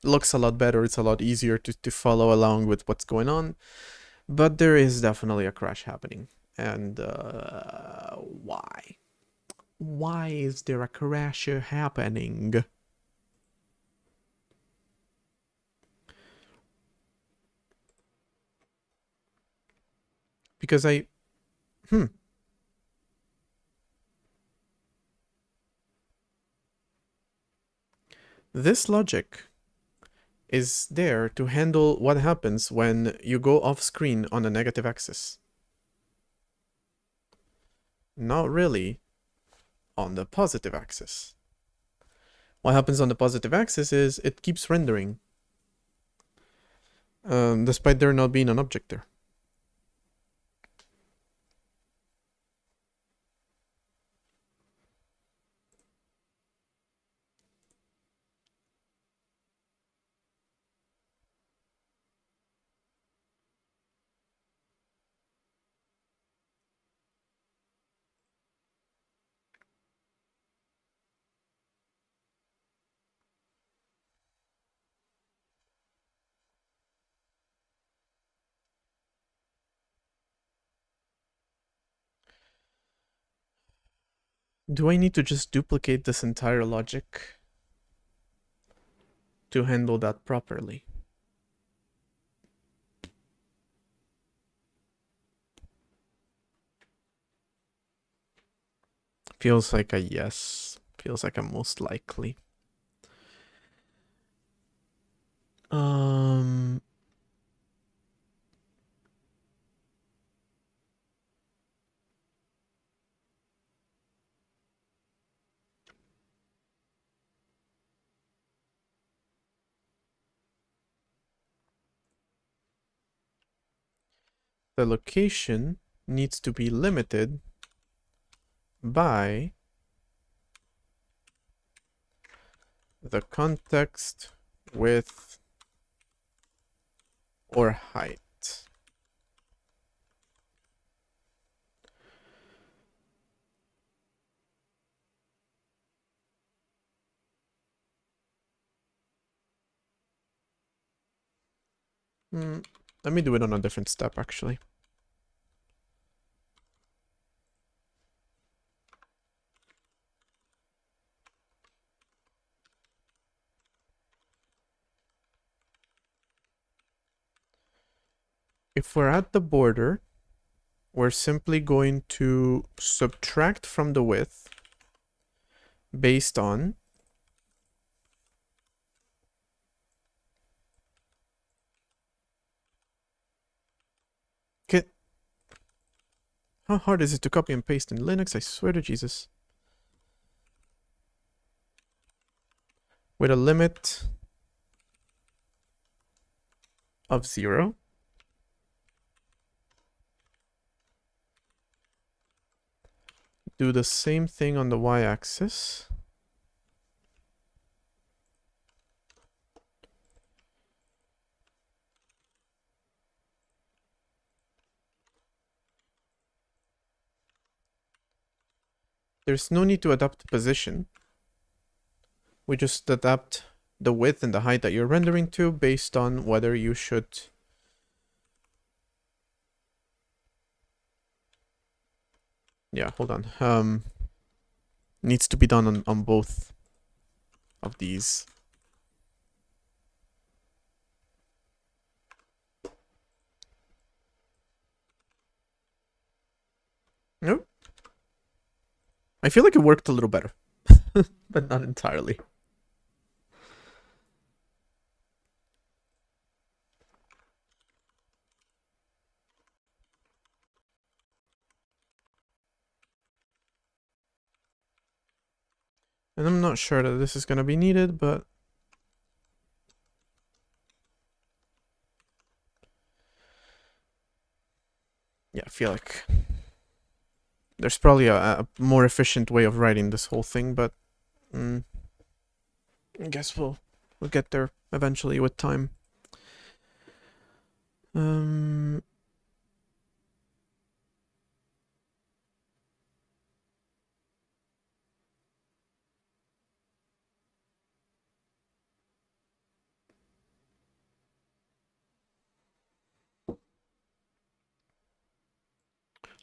Speaker 1: Looks a lot better, it's a lot easier to follow along with what's going on. But there is definitely a crash happening. And why? Why is there a crash happening? Because This logic is there to handle what happens when you go off screen on the negative axis. Not really on the positive axis. What happens on the positive axis is it keeps rendering, despite there not being an object there. Do I need to just duplicate this entire logic to handle that properly? Feels like a yes. Feels like a most likely. The location needs to be limited by the context, width, or height. Let me do it on a different step, actually. If we're at the border, we're simply going to subtract from the width based on how hard is it to copy and paste in Linux? I swear to Jesus. With a limit of 0. Do the same thing on the y-axis. There's no need to adapt the position. We just adapt the width and the height that you're rendering to based on whether you should hold on. Needs to be done on both of these. Nope. I feel like it worked a little better, but not entirely. And I'm not sure that this is going to be needed, but yeah, I feel like there's probably a more efficient way of writing this whole thing, but I guess we'll get there eventually with time.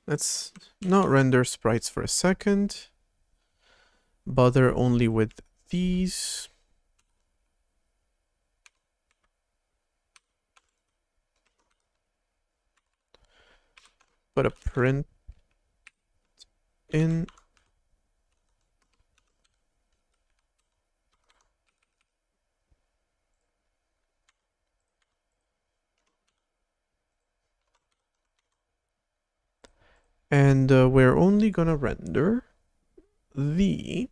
Speaker 1: Let's not render sprites for a second. Bother only with these. Put a print in. And we're only gonna render the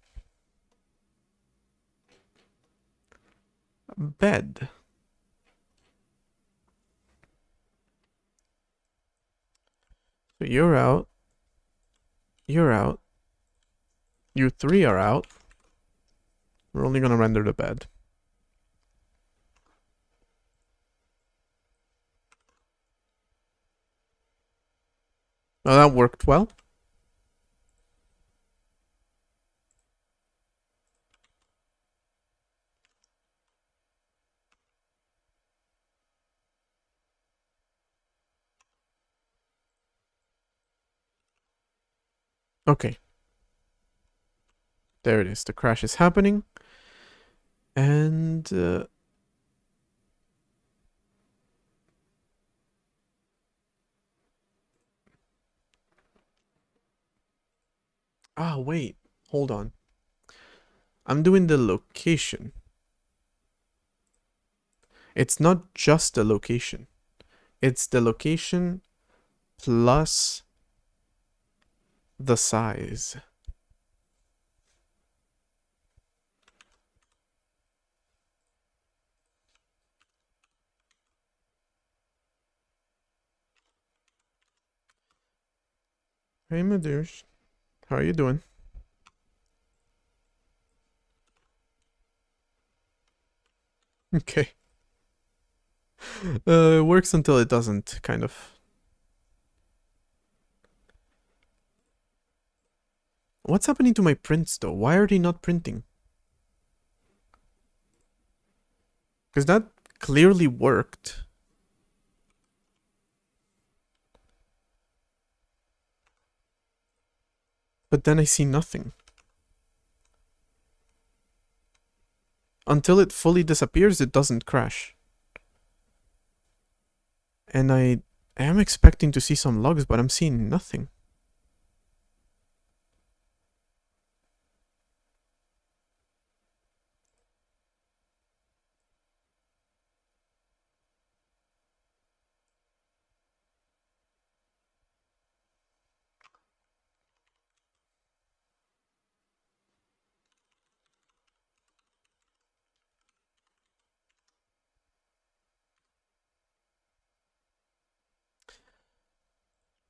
Speaker 1: bed. So you're out. You're out. You three are out. We're only gonna render the bed. Well, that worked well. Okay. There it is. The crash is happening. And wait. Hold on. I'm doing the location. It's not just the location. It's the location plus the size. Hey, Madouche. How are you doing? Okay. It works until it doesn't, kind of. What's happening to my prints, though? Why are they not printing? Because that clearly worked. But then I see nothing. Until it fully disappears, it doesn't crash. And I am expecting to see some logs, but I'm seeing nothing.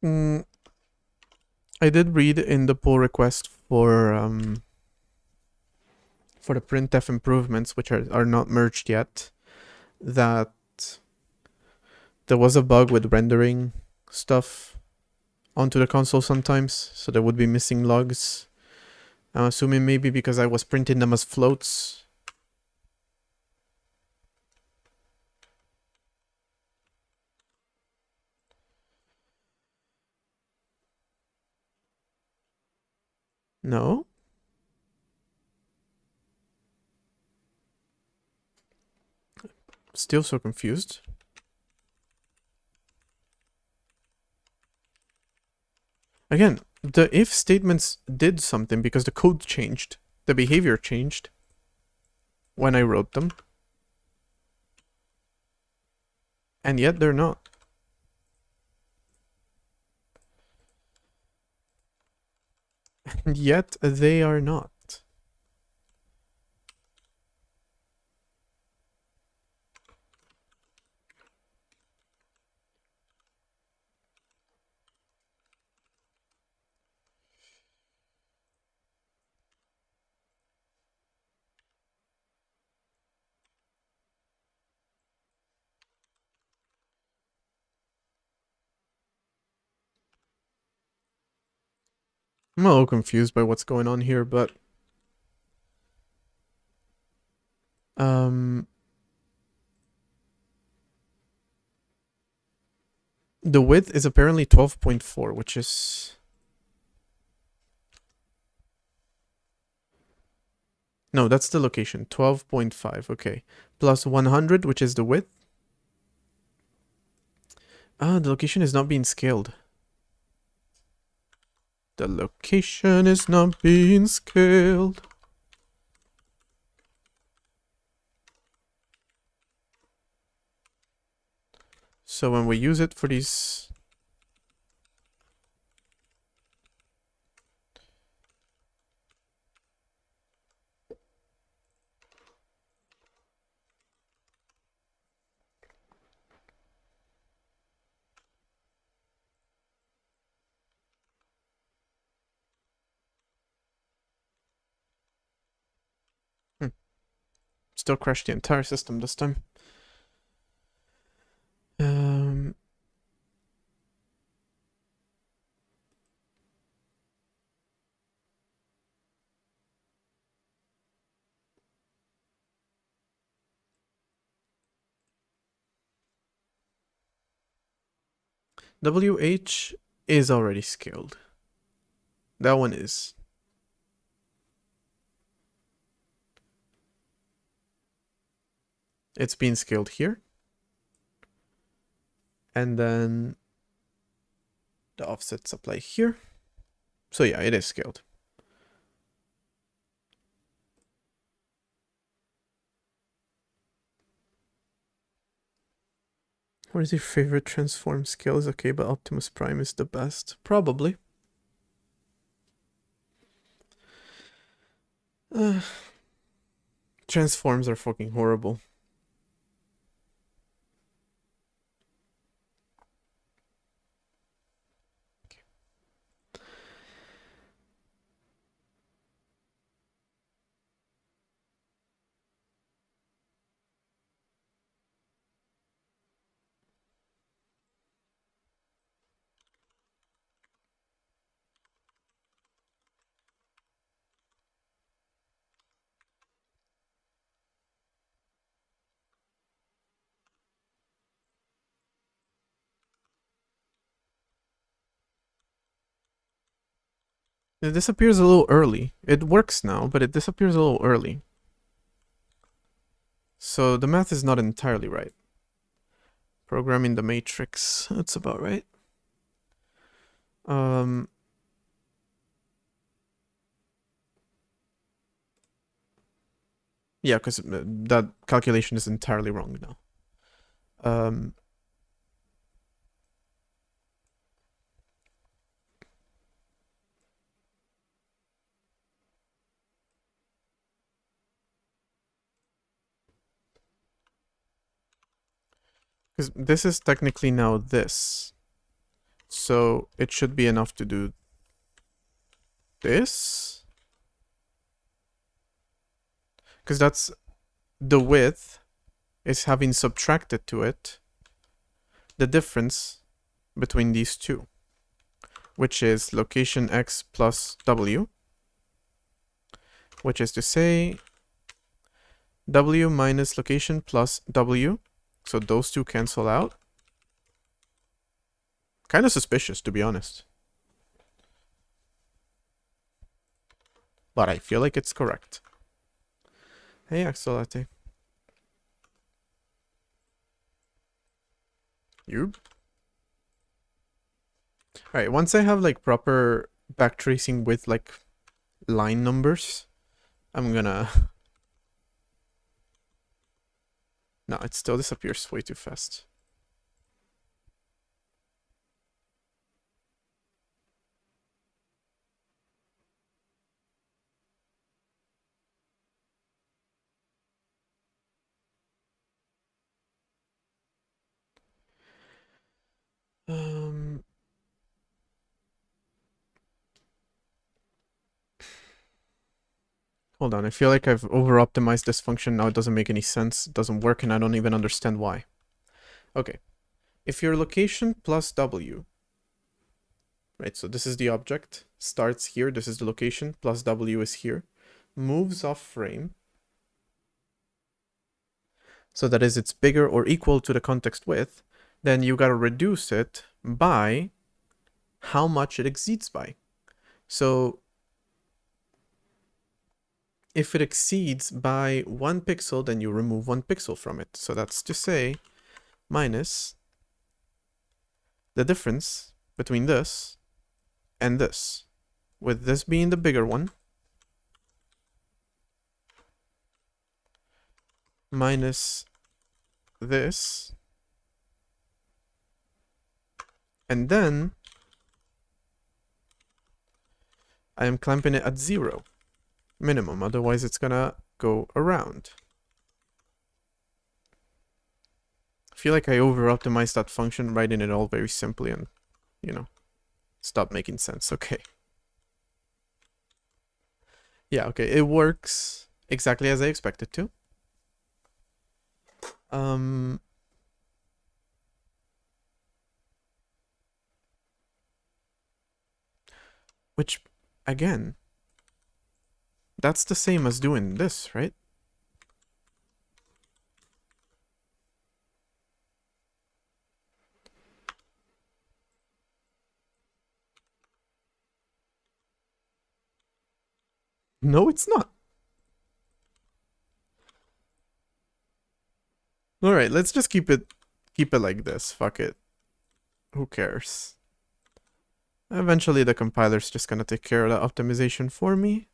Speaker 1: Mm, I did read in the pull request for the printf improvements, which are not merged yet, that there was a bug with rendering stuff onto the console sometimes, so there would be missing logs. I'm assuming maybe because I was printing them as floats. No? Still so confused. Again, the if statements did something because the code changed. The behavior changed when I wrote them. And yet they're not. And yet they are not. I'm a little confused by what's going on here, but the width is apparently 12.4, which is... No, that's the location. 12.5, okay. Plus 100, which is the width. Ah, the location is not being scaled. The location is not being scaled. So when we use it for these... Still crashed the entire system this time. WH is already scaled. That one is. It's being scaled here. And then the offsets apply here. So yeah, it is scaled. What is your favorite transform scale? Is okay, but Optimus Prime is the best. Probably. Transforms are fucking horrible. It disappears a little early. It works now, but it disappears a little early. So the math is not entirely right. Programming the matrix, that's about right. Yeah, because that calculation is entirely wrong now. Because this is technically now this. So it should be enough to do this. Because that's the width is having subtracted to it the difference between these two, which is location x plus w, which is to say w minus location plus w. So those two cancel out. Kind of suspicious, to be honest. But I feel like it's correct. Hey, Axolate. You? Alright, once I have like proper backtracing with like line numbers, I'm gonna... No, it still disappears way too fast. Hold on, I feel like I've over-optimized this function. Now it doesn't make any sense. It doesn't work, and I don't even understand why. Okay. If your location plus W, right, so this is the object, starts here, this is the location, plus W is here, moves off frame, so that is it's bigger or equal to the context width, then you gotta reduce it by how much it exceeds by. So if it exceeds by 1 pixel, then you remove 1 pixel from it. So that's to say, minus the difference between this and this, with this being the bigger one, minus this, and then I am clamping it at 0 minimum, otherwise it's gonna go around. I feel like I over-optimized that function, writing it all very simply and, you know, stop making sense. Okay. Yeah, okay, it works exactly as I expected to. Um, which, again, that's the same as doing this, right? No, it's not. All right, let's just keep it like this. Fuck it. Who cares? Eventually the compiler's just gonna take care of the optimization for me.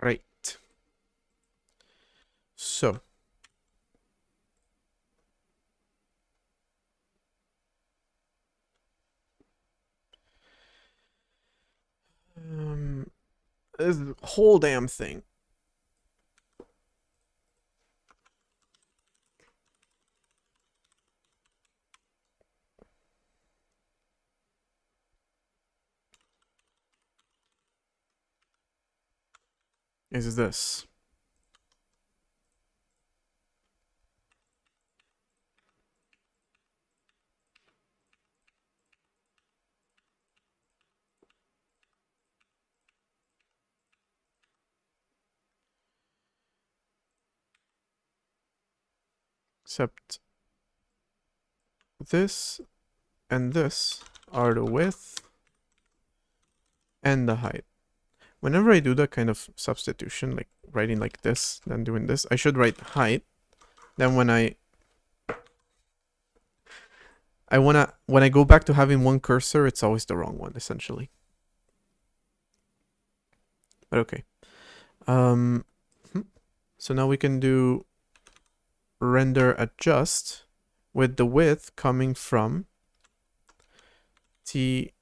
Speaker 1: Right. So, this whole damn thing. Is this. Except this and this are the width and the height. Whenever I do that kind of substitution, like writing like this, then doing this, I should write height. Then when when I go back to having one cursor, it's always the wrong one, essentially. But okay. So now we can do render adjust with the width coming from t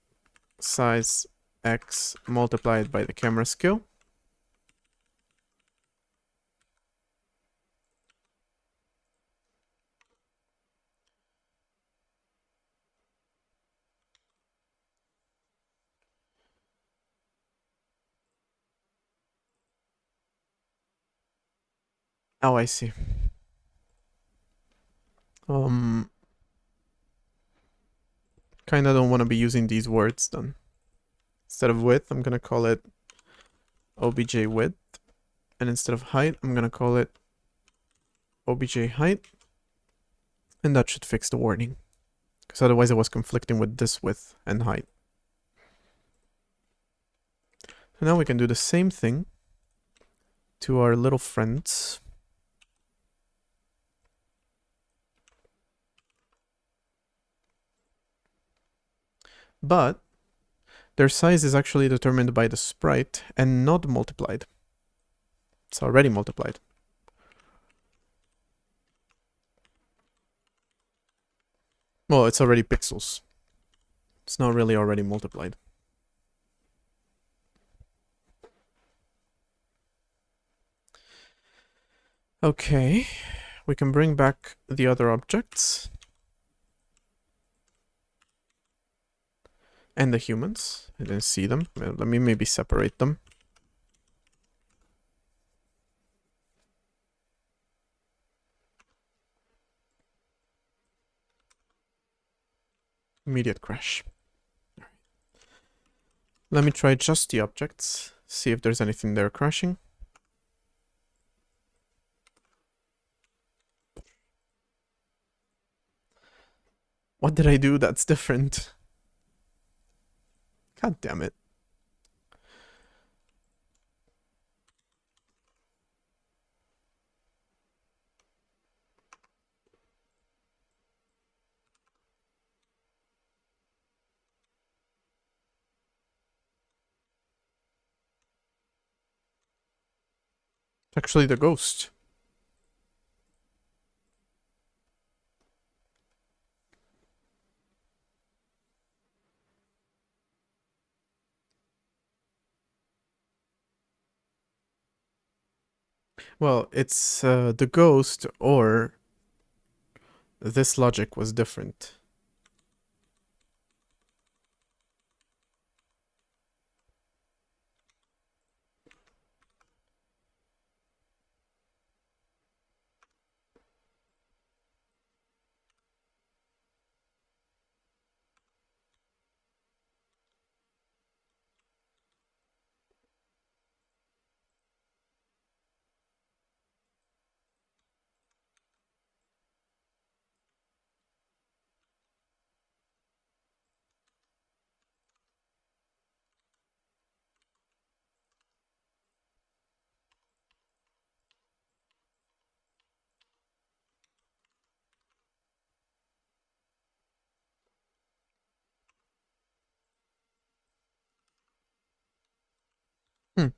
Speaker 1: size x multiplied by the camera scale. Oh, I see. Kinda don't want to be using these words then. Instead of width, I'm gonna call it obj width. And instead of height, I'm gonna call it obj height. And that should fix the wording. Because otherwise it was conflicting with this width and height. So now we can do the same thing to our little friends. But their size is actually determined by the sprite and not multiplied. It's already multiplied. Well, it's already pixels. It's not really already multiplied. Okay, we can bring back the other objects. And the humans. I didn't see them. Let me maybe separate them. Immediate crash. Let me try just the objects. See if there's anything there crashing. What did I do that's different? God damn it. Actually, the ghost. Well, it's the ghost, or this logic was different. Hmm.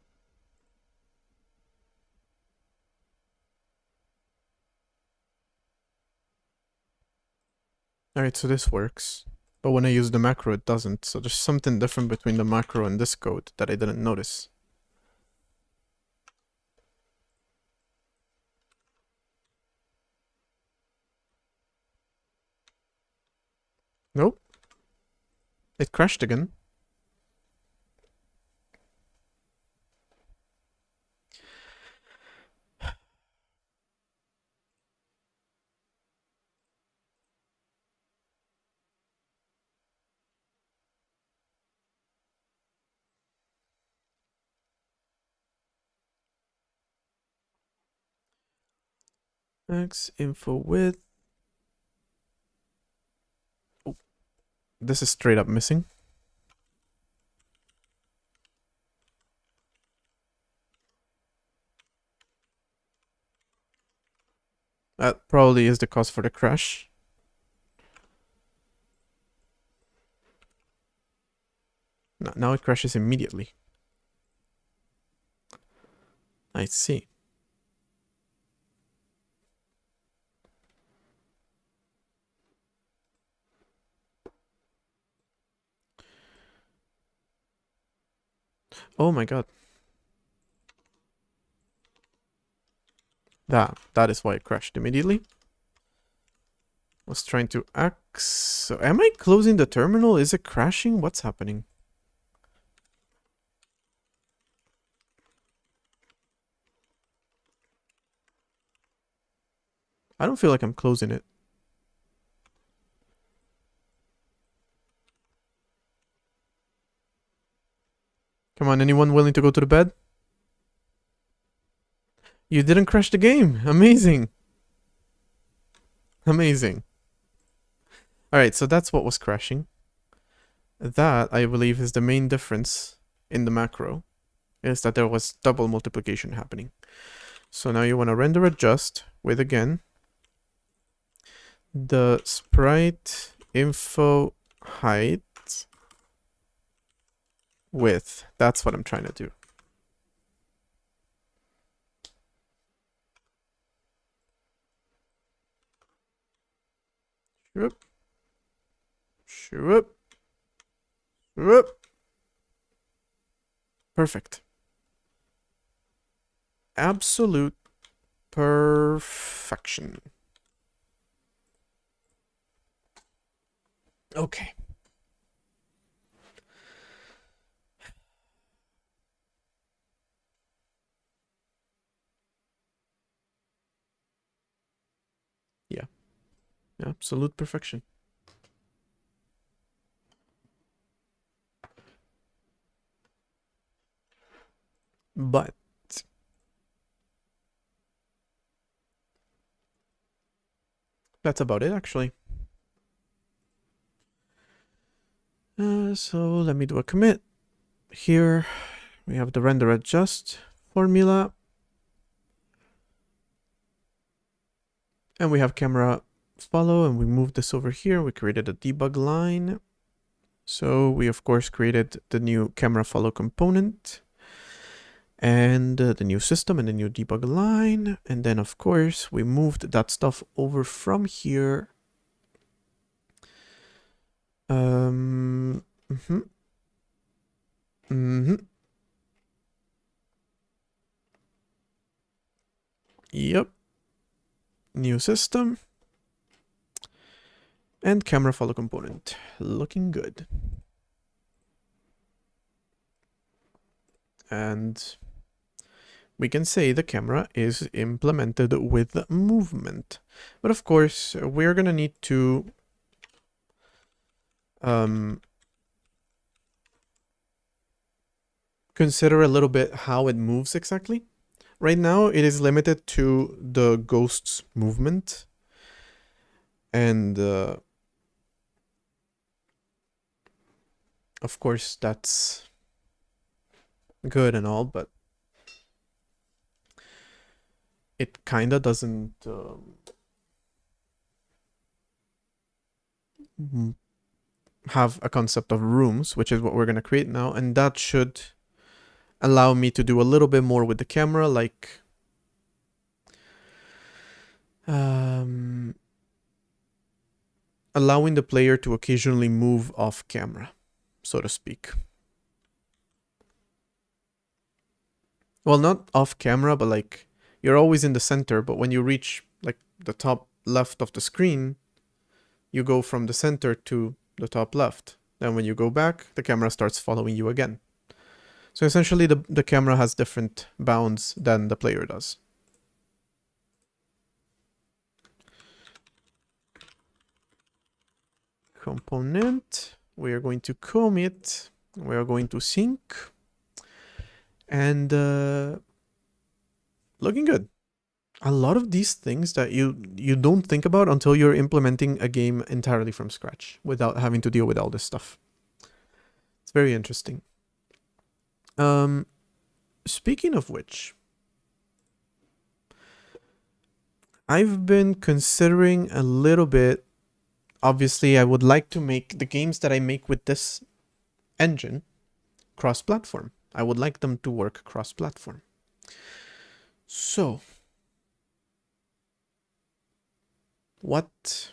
Speaker 1: Alright, so this works. But when I use the macro, it doesn't. So there's something different between the macro and this code that I didn't notice. Nope. It crashed again. X info width. Oh, this is straight up missing. That probably is the cause for the crash. No, now it crashes immediately. I see. Oh my god. That is why it crashed immediately. Was trying to X. So am I closing the terminal? Is it crashing? What's happening? I don't feel like I'm closing it. Come on, anyone willing to go to the bed? You didn't crash the game. Amazing. Amazing. Alright, so that's what was crashing. That, I believe, is the main difference in the macro, is that there was double multiplication happening. So now you want to render adjust with, again, the sprite info height width. That's what I'm trying to do. Shoop. Shoop. Shoop. Perfect. Absolute perfection. Okay. Yeah. Absolute perfection. But that's about it, actually. So let me do a commit. Here we have the render adjust formula. And we have camera follow, and we moved this over here. We created a debug line. So we, of course, created the new camera follow component and the new system and the new debug line. And then, of course, we moved that stuff over from here. Mm-hmm. Yep. New system. And camera follow component. Looking good. And we can say the camera is implemented with movement. But of course, we're gonna need to consider a little bit how it moves exactly. Right now, it is limited to the ghost's movement. And of course, that's good and all, but it kinda doesn't have a concept of rooms, which is what we're gonna create now, and that should allow me to do a little bit more with the camera, like allowing the player to occasionally move off camera, so to speak. Well, not off camera, but like you're always in the center, but when you reach like the top left of the screen, you go from the center to the top left. Then when you go back, the camera starts following you again. So essentially the camera has different bounds than the player does. Component, we are going to commit, we are going to sync, and looking good. A lot of these things that you don't think about until you're implementing a game entirely from scratch without having to deal with all this stuff. It's very interesting. Speaking of which, I've been considering a little bit. Obviously, I would like to make the games that I make with this engine cross-platform. I would like them to work cross-platform. So, what?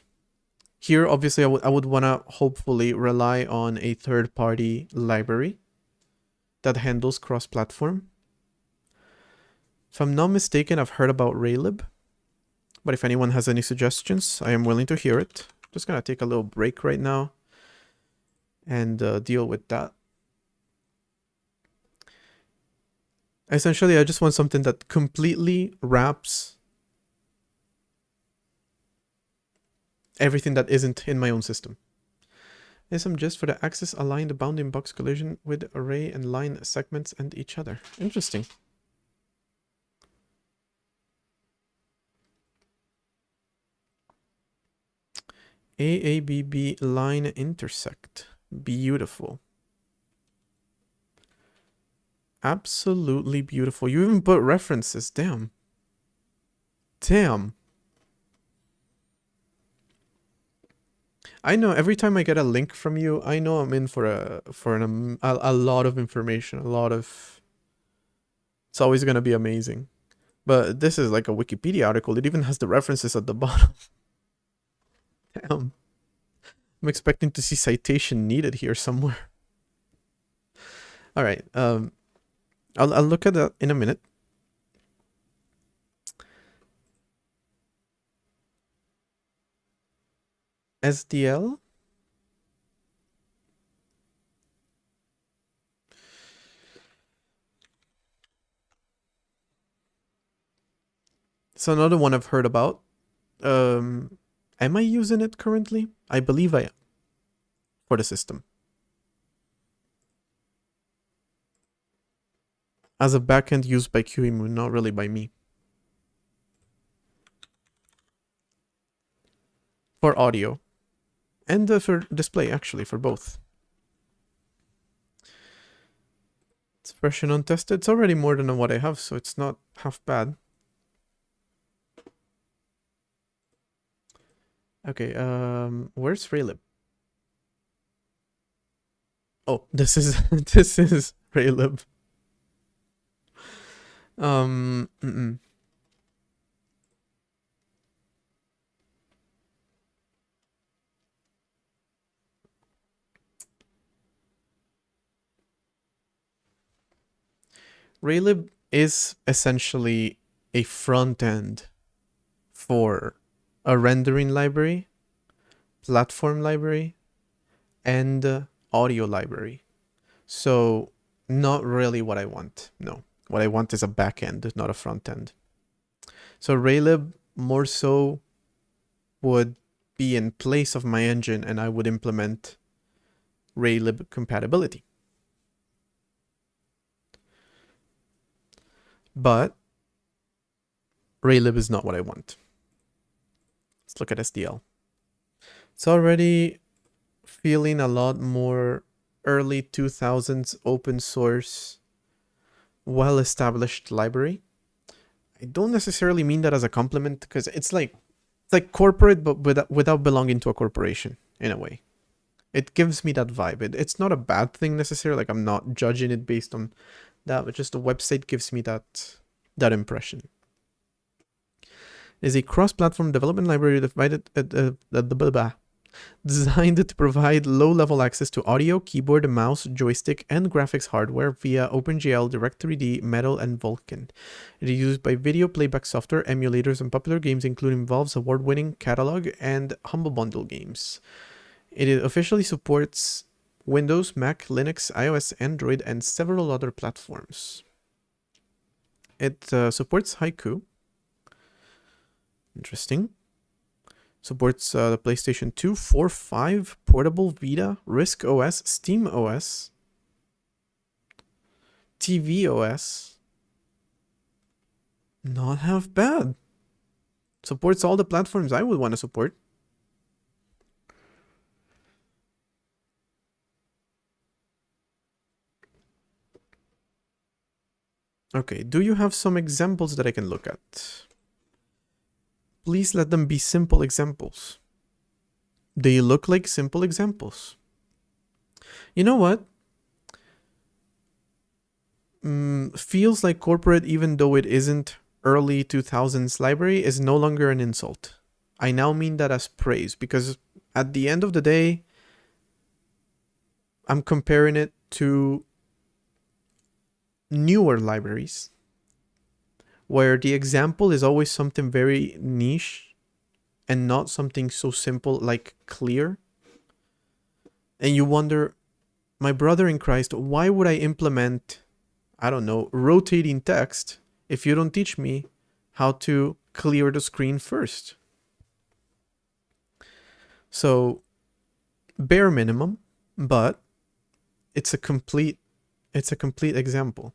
Speaker 1: Here, obviously, I would want to hopefully rely on a third-party library that handles cross-platform. If I'm not mistaken, I've heard about Raylib. But if anyone has any suggestions, I am willing to hear it. Just gonna take a little break right now and deal with that. Essentially, I just want something that completely wraps everything that isn't in my own system. There's some gist for the axis align the bounding box collision with array and line segments and each other. Interesting. AABB line intersect. Beautiful. Absolutely beautiful. You even put references. Damn. Damn. I know every time I get a link from you, I know I'm in for a lot of information, a lot of. It's always gonna be amazing. But this is like a Wikipedia article. It even has the references at the bottom. Damn. I'm expecting to see citation needed here somewhere. All right. I'll look at that in a minute. SDL. It's another one I've heard about. Am I using it currently? I believe I am. For the system. As a backend used by QEMU, not really by me. For audio. And for display, actually, for both. It's fresh and untested. It's already more than what I have, so it's not half bad. Okay, where's Raylib? Oh, this is this is Raylib. Raylib is essentially a front end for a rendering library, platform library, and audio library. So not really what I want. No, what I want is a back end, not a front end. So Raylib more so would be in place of my engine, and I would implement Raylib compatibility. But Raylib is not what I want. Let's look at SDL. It's already feeling a lot more early 2000s open source, well-established library. I don't necessarily mean that as a compliment, because it's like corporate, but without belonging to a corporation in a way. It gives me that vibe. It's not a bad thing necessarily. Like, I'm not judging it based on that, but just the website gives me that impression. It is a cross-platform development library designed to provide low-level access to audio, keyboard, mouse, joystick, and graphics hardware via OpenGL, Direct3D, Metal, and Vulkan. It is used by video playback software, emulators, and popular games including Valve's award-winning catalog and Humble Bundle games. It officially supports Windows, Mac, Linux, iOS, Android, and several other platforms. It supports Haiku. Interesting. Supports the PlayStation 2, 4, 5, Portable, Vita, Risk OS, Steam OS, TV OS. Not half bad. Supports all the platforms I would want to support. Okay, do you have some examples that I can look at? Please let them be simple examples. They look like simple examples. You know what? Feels like corporate, even though it isn't early 2000s library, is no longer an insult. I now mean that as praise, because at the end of the day, I'm comparing it to newer libraries where the example is always something very niche and not something so simple like clear. And you wonder, my brother in Christ, why would I implement, I don't know, rotating text if you don't teach me how to clear the screen first? So, bare minimum, but it's a complete example.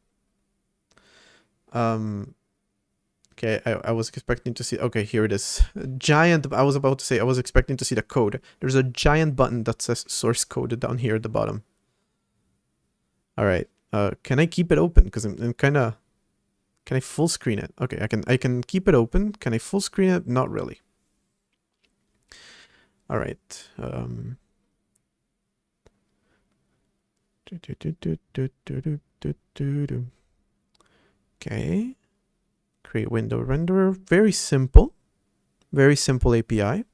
Speaker 1: Okay, I was expecting to see, okay, here it is. I was about to say, I was expecting to see the code. There's a giant button that says source code down here at the bottom. All right, can I keep it open? Because I'm kind of, can I full screen it? Okay, I can keep it open. Can I full screen it? Not really. All right. Okay. Create window renderer. Very simple API.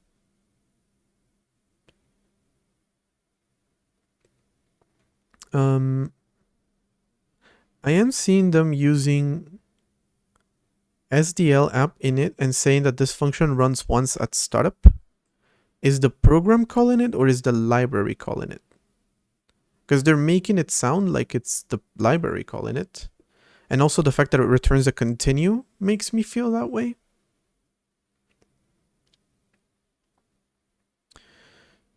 Speaker 1: I am seeing them using SDL app init and saying that this function runs once at startup. Is the program calling it or is the library calling it? Because they're making it sound like it's the library calling it. And also the fact that it returns a continue makes me feel that way.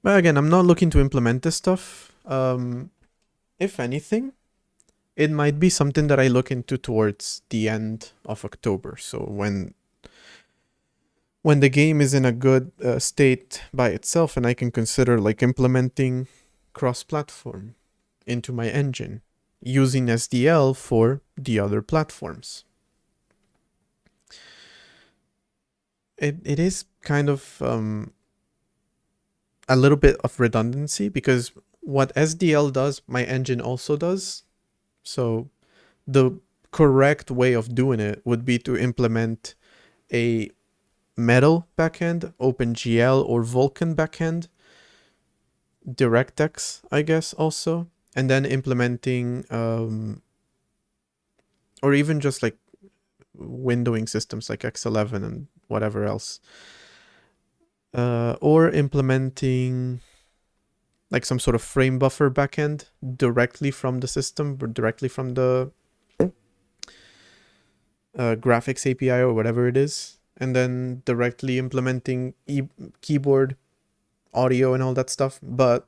Speaker 1: But again, I'm not looking to implement this stuff. If anything, it might be something that I look into towards the end of October. So when the game is in a good state by itself, and I can consider like implementing cross-platform into my engine using SDL for the other platforms. It is kind of a little bit of redundancy, because what SDL does, my engine also does. So the correct way of doing it would be to implement a Metal backend, OpenGL or Vulkan backend, DirectX, I guess, also, and then implementing, or even just like windowing systems like X11 and whatever else. Or implementing like some sort of frame buffer backend directly from the system or directly from the graphics API or whatever it is, and then directly implementing keyboard, audio, and all that stuff. But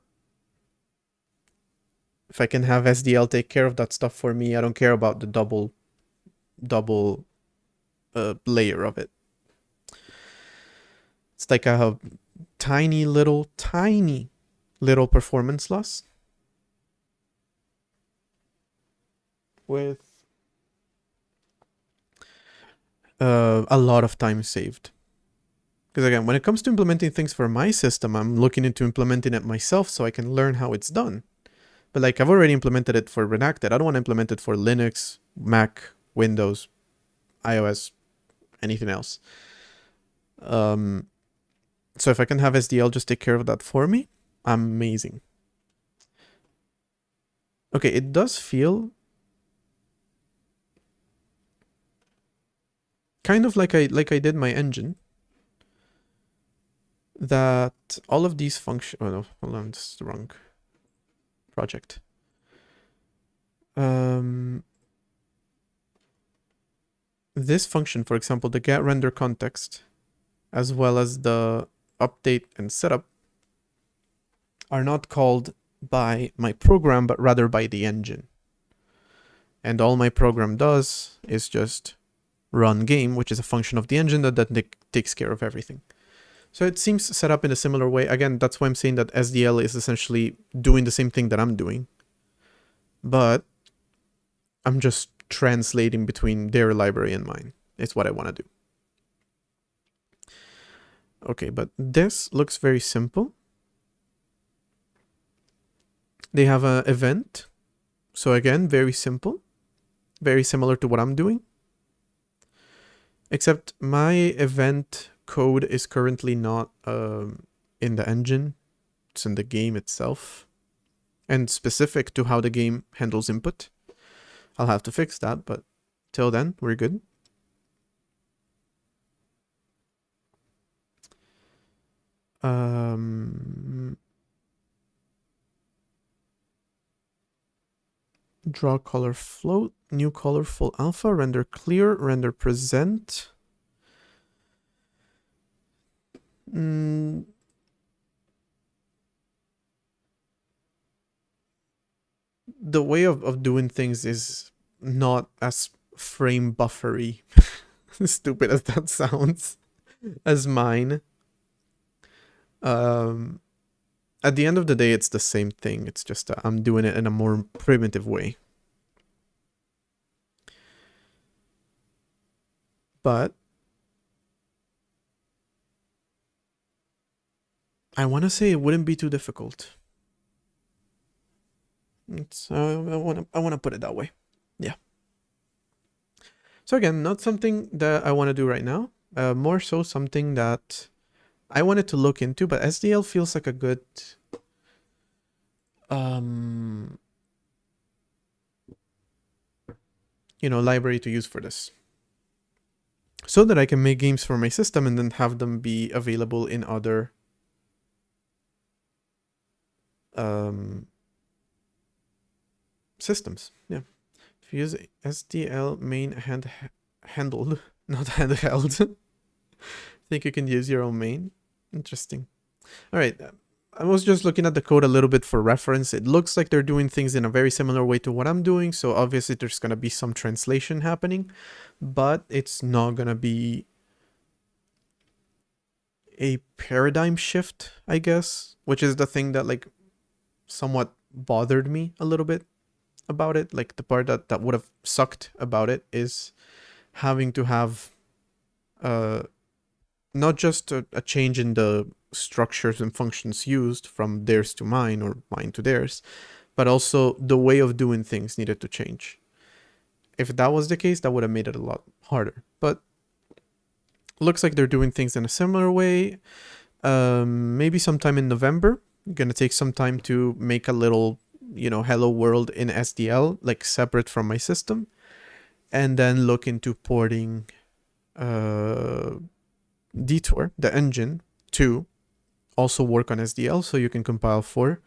Speaker 1: if I can have SDL take care of that stuff for me, I don't care about the double layer of it. It's like I have tiny little performance loss with a lot of time saved. Because again, when it comes to implementing things for my system, I'm looking into implementing it myself so I can learn how it's done. But like, I've already implemented it for Redacted. I don't want to implement it for Linux, Mac, Windows, iOS, anything else. So if I can have SDL just take care of that for me, amazing. Okay, it does feel kind of like I did my engine. That all of these functions. Oh no, hold on, this is the wrong project. This function, for example, the get render context, as well as the update and setup, are not called by my program, but rather by the engine. And all my program does is just run game, which is a function of the engine that takes care of everything. So it seems set up in a similar way. Again, that's why I'm saying that SDL is essentially doing the same thing that I'm doing. But I'm just translating between their library and mine. It's what I want to do. Okay, but this looks very simple. They have an event. So again, very simple. Very similar to what I'm doing. Except my event code is currently not in the engine. It's in the game itself. And specific to how the game handles input. I'll have to fix that, but till then, we're good. Draw color float, new colorful alpha, render clear, render present. The way of doing things is not as frame buffery, stupid as that sounds, as mine. At the end of the day, it's the same thing. It's just I'm doing it in a more primitive way. But I want to say it wouldn't be too difficult. It's I want to put it that way. Yeah. So again, not something that I want to do right now. More so something that I wanted to look into, but SDL feels like a good library to use for this. So that I can make games for my system and then have them be available in other systems. Yeah. If you use SDL main handled, not handheld, think you can use your own main. Interesting. All right. I was just looking at the code a little bit for reference. It looks like they're doing things in a very similar way to what I'm doing. So obviously there's going to be some translation happening, but it's not going to be a paradigm shift, I guess, which is the thing that like somewhat bothered me a little bit about it. Like the part that would have sucked about it is having to have not just a change in the structures and functions used from theirs to mine or mine to theirs, but also the way of doing things needed to change. If that was the case, that would have made it a lot harder. But looks like they're doing things in a similar way. Maybe sometime in November, I'm gonna take some time to make a little, hello world in SDL, like separate from my system. and then look into porting Detour, the engine, to also work on SDL, so you can compile for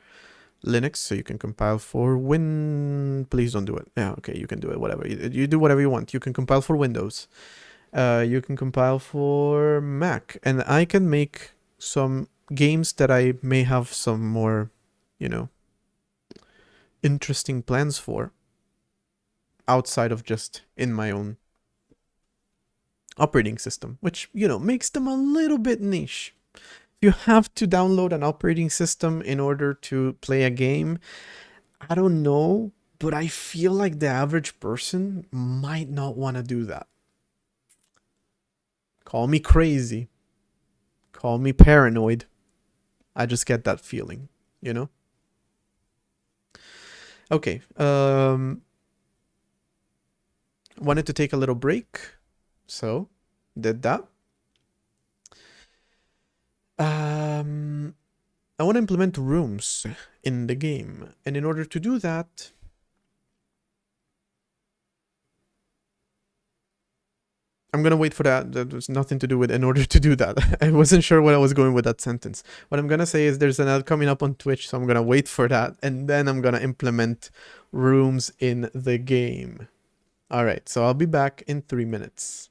Speaker 1: Linux, so you can compile for Please don't do it. Yeah, okay, you can do it, whatever. You do whatever you want. You can compile for Windows. You can compile for Mac. And I can make some games that I may have some more, interesting plans for outside of just in my own operating system, which, makes them a little bit niche. You have to download an operating system in order to play a game. I don't know, but I feel like the average person might not want to do that. Call me crazy. Call me paranoid. I just get that feeling, Okay. Wanted to take a little break, so did that. I want to implement rooms in the game, and in order to do that, I'm gonna wait for that. There's nothing to do with in order to do that. I wasn't sure what I was going with that sentence. What I'm gonna say is there's an ad coming up on Twitch, so I'm gonna wait for that, and then I'm gonna implement rooms in the game. All right, so I'll be back in 3 minutes.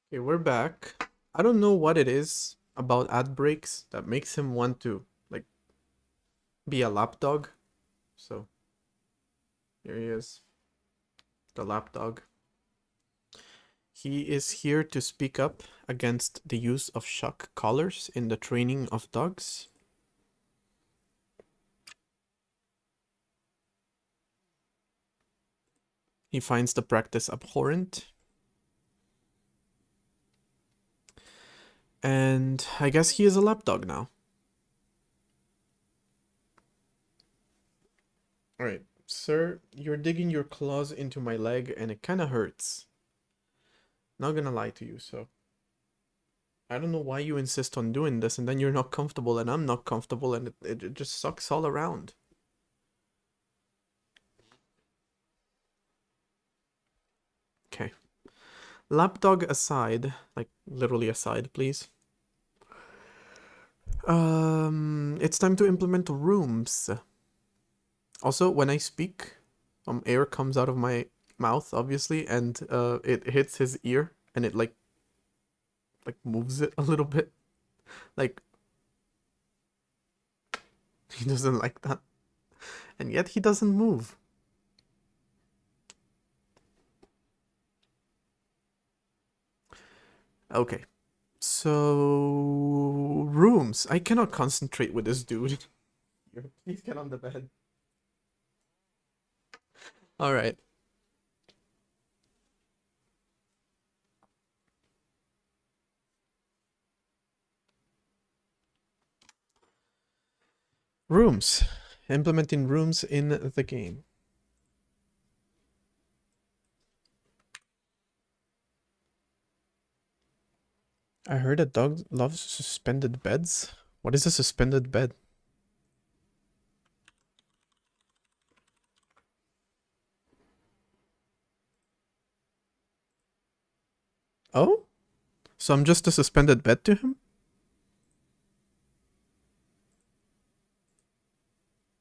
Speaker 1: Okay, we're back. I don't know what it is about ad breaks that makes him want to, like, be a lapdog. So, here he is, the lapdog. He is here to speak up against the use of shock collars in the training of dogs. He finds the practice abhorrent. And I guess he is a lapdog now. Alright, sir, you're digging your claws into my leg and it kinda hurts. Not gonna lie to you, so I don't know why you insist on doing this and then you're not comfortable and I'm not comfortable and it just sucks all around. Okay. Lapdog aside, like literally aside, please. It's time to implement rooms. Also, when I speak, air comes out of my mouth, obviously, and it hits his ear and it like moves it a little bit. Like he doesn't like that. And yet he doesn't move. Okay. So rooms. I cannot concentrate with this dude. Please get on the bed. Alright. Rooms. Implementing rooms in the game. I heard a dog loves suspended beds. What is a suspended bed? Oh? So I'm just a suspended bed to him?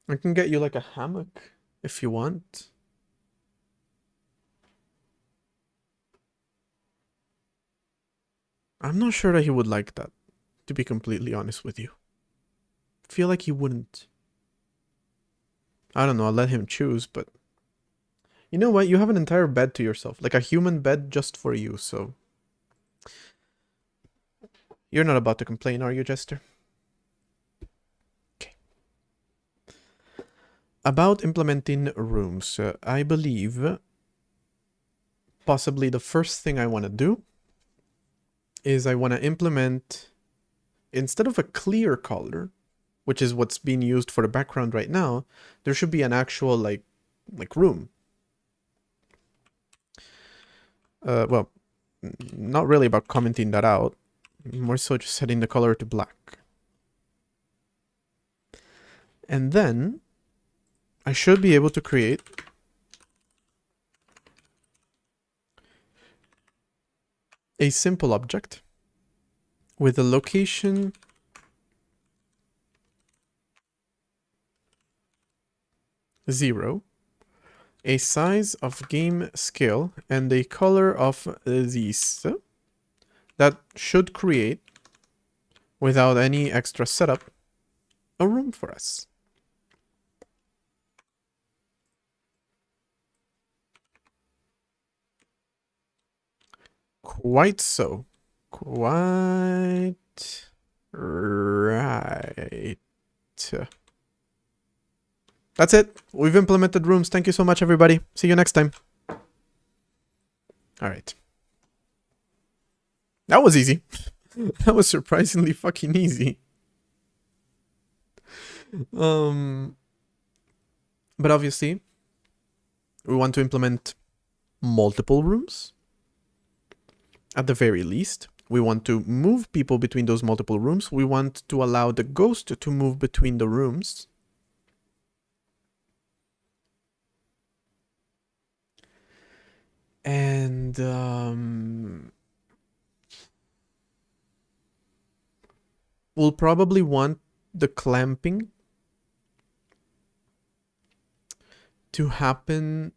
Speaker 1: I can get you like a hammock if you want. I'm not sure that he would like that, to be completely honest with you. I feel like he wouldn't. I don't know, I'll let him choose, but... You know what? You have an entire bed to yourself. Like a human bed just for you, so... You're not about to complain, are you, Jester? Okay. About implementing rooms, I believe... Possibly the first thing I want to do is I want to implement, instead of a clear color, which is what's being used for the background right now, there should be an actual like room. Well, not really about commenting that out, more so just setting the color to black. And then I should be able to create a simple object with a location zero, a size of game scale, and a color of these that should create, without any extra setup, a room for us. Quite so. Quite right. That's it. We've implemented rooms. Thank you so much, everybody. See you next time. All right. That was easy. That was surprisingly fucking easy. But obviously, we want to implement multiple rooms. At the very least, we want to move people between those multiple rooms. We want to allow the ghost to move between the rooms. And we'll probably want the clamping to happen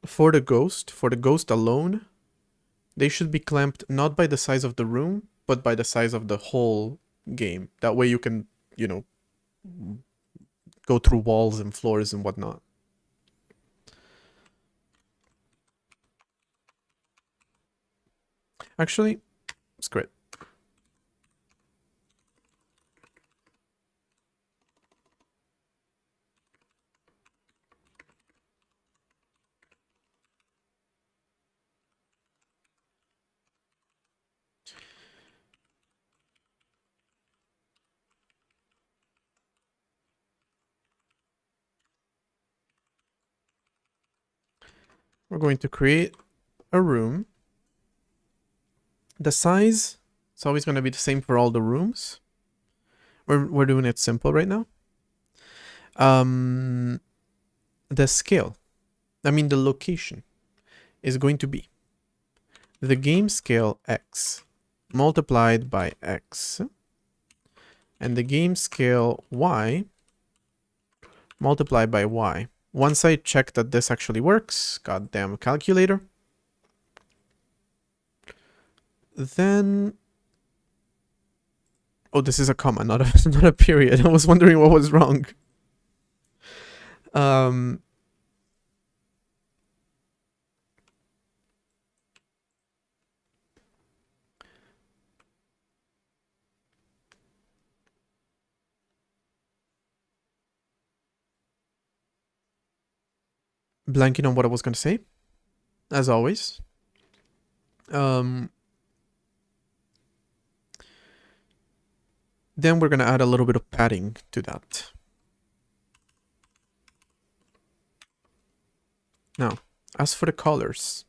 Speaker 1: for the ghost alone. They should be clamped not by the size of the room, but by the size of the whole game. That way you can, you know, go through walls and floors and whatnot. Actually, screw it. we're going to create a room. The size is always going to be the same for all the rooms. We're doing it simple right now. The scale, the location is going to be the game scale x multiplied by x and the game scale y multiplied by y. Once I check that this actually works, goddamn calculator, then... Oh, this is a comma, not a period. I was wondering what was wrong. Blanking on what I was going to say, as always. Then we're going to add a little bit of padding to that. Now, as for the colors,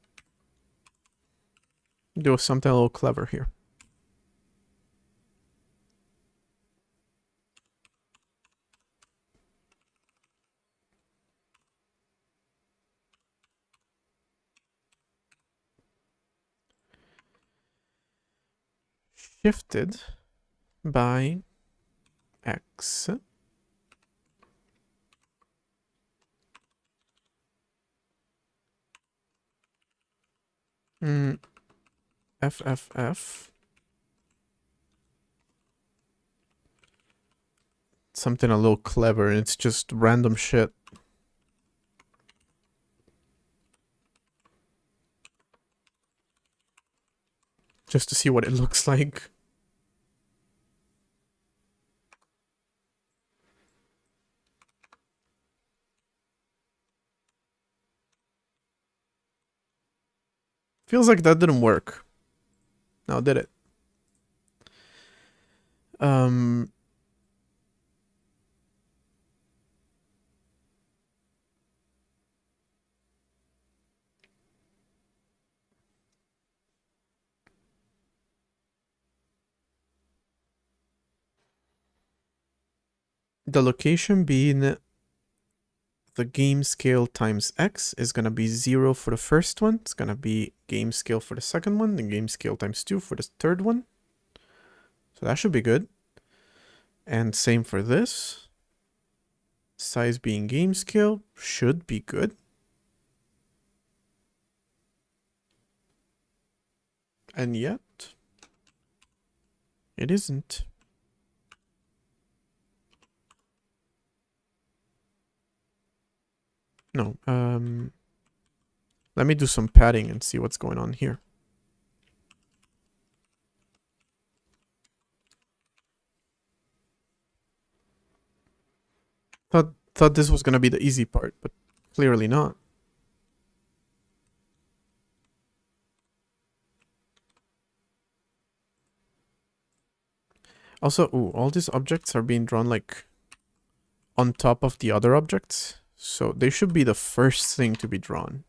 Speaker 1: do something a little clever here. Shifted by x FFF something a little clever, and it's just random shit. Just to see what it looks like. Feels like that didn't work. Now did it? The location being the game scale times x is going to be 0 for the first one. It's going to be game scale for the second one, and game scale times 2 for the third one. So that should be good. And same for this. Size being game scale should be good. And yet, it isn't. No, let me do some padding and see what's going on here. Thought this was gonna be the easy part, but clearly not. Also, ooh, all these objects are being drawn like on top of the other objects, so they should be the first thing to be drawn.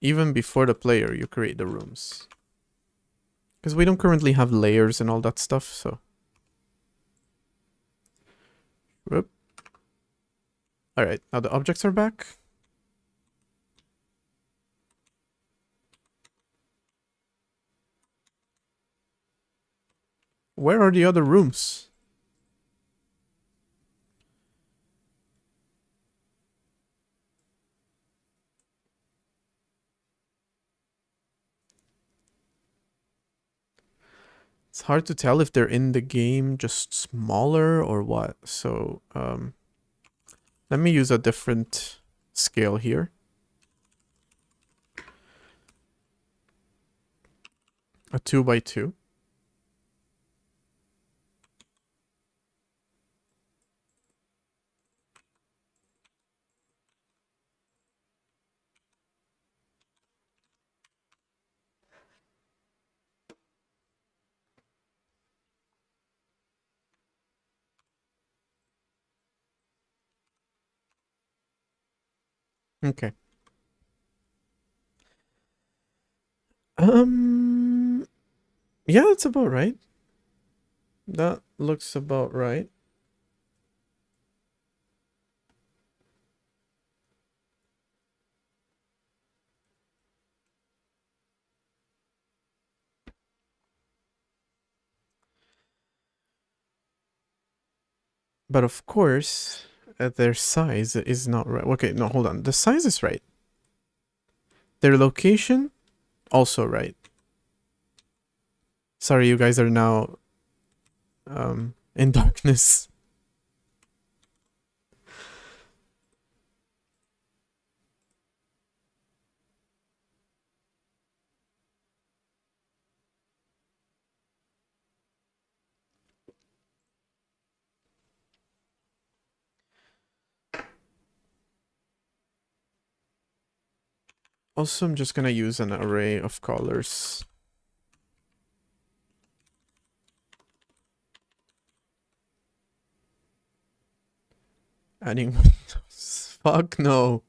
Speaker 1: Even before the player, you create the rooms. Because we don't currently have layers and all that stuff, so... Whoop. Alright, now the objects are back. Where are the other rooms? It's hard to tell if they're in the game just smaller or what. So, let me use a different scale here. A 2x2. Okay. Yeah, that's about right. That looks about right. But of course, their size is not right. Okay, no, hold on. The size is right. Their location, also right. Sorry, you guys are now in darkness. Also, I'm just gonna use an array of colors. Adding windows. Fuck no.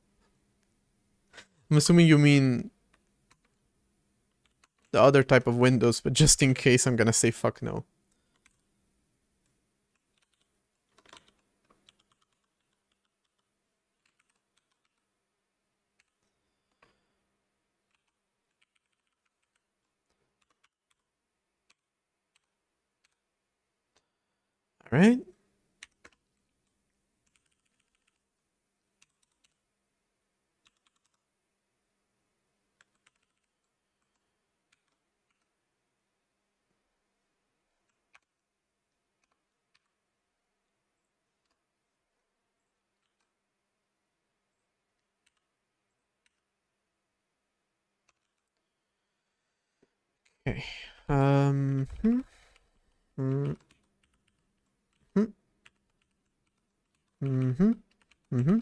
Speaker 1: I'm assuming you mean the other type of windows, but just in case, I'm gonna say fuck no. All right. Okay. Hmm. Hmm. Hmm. Mm-hmm. Mm-hmm.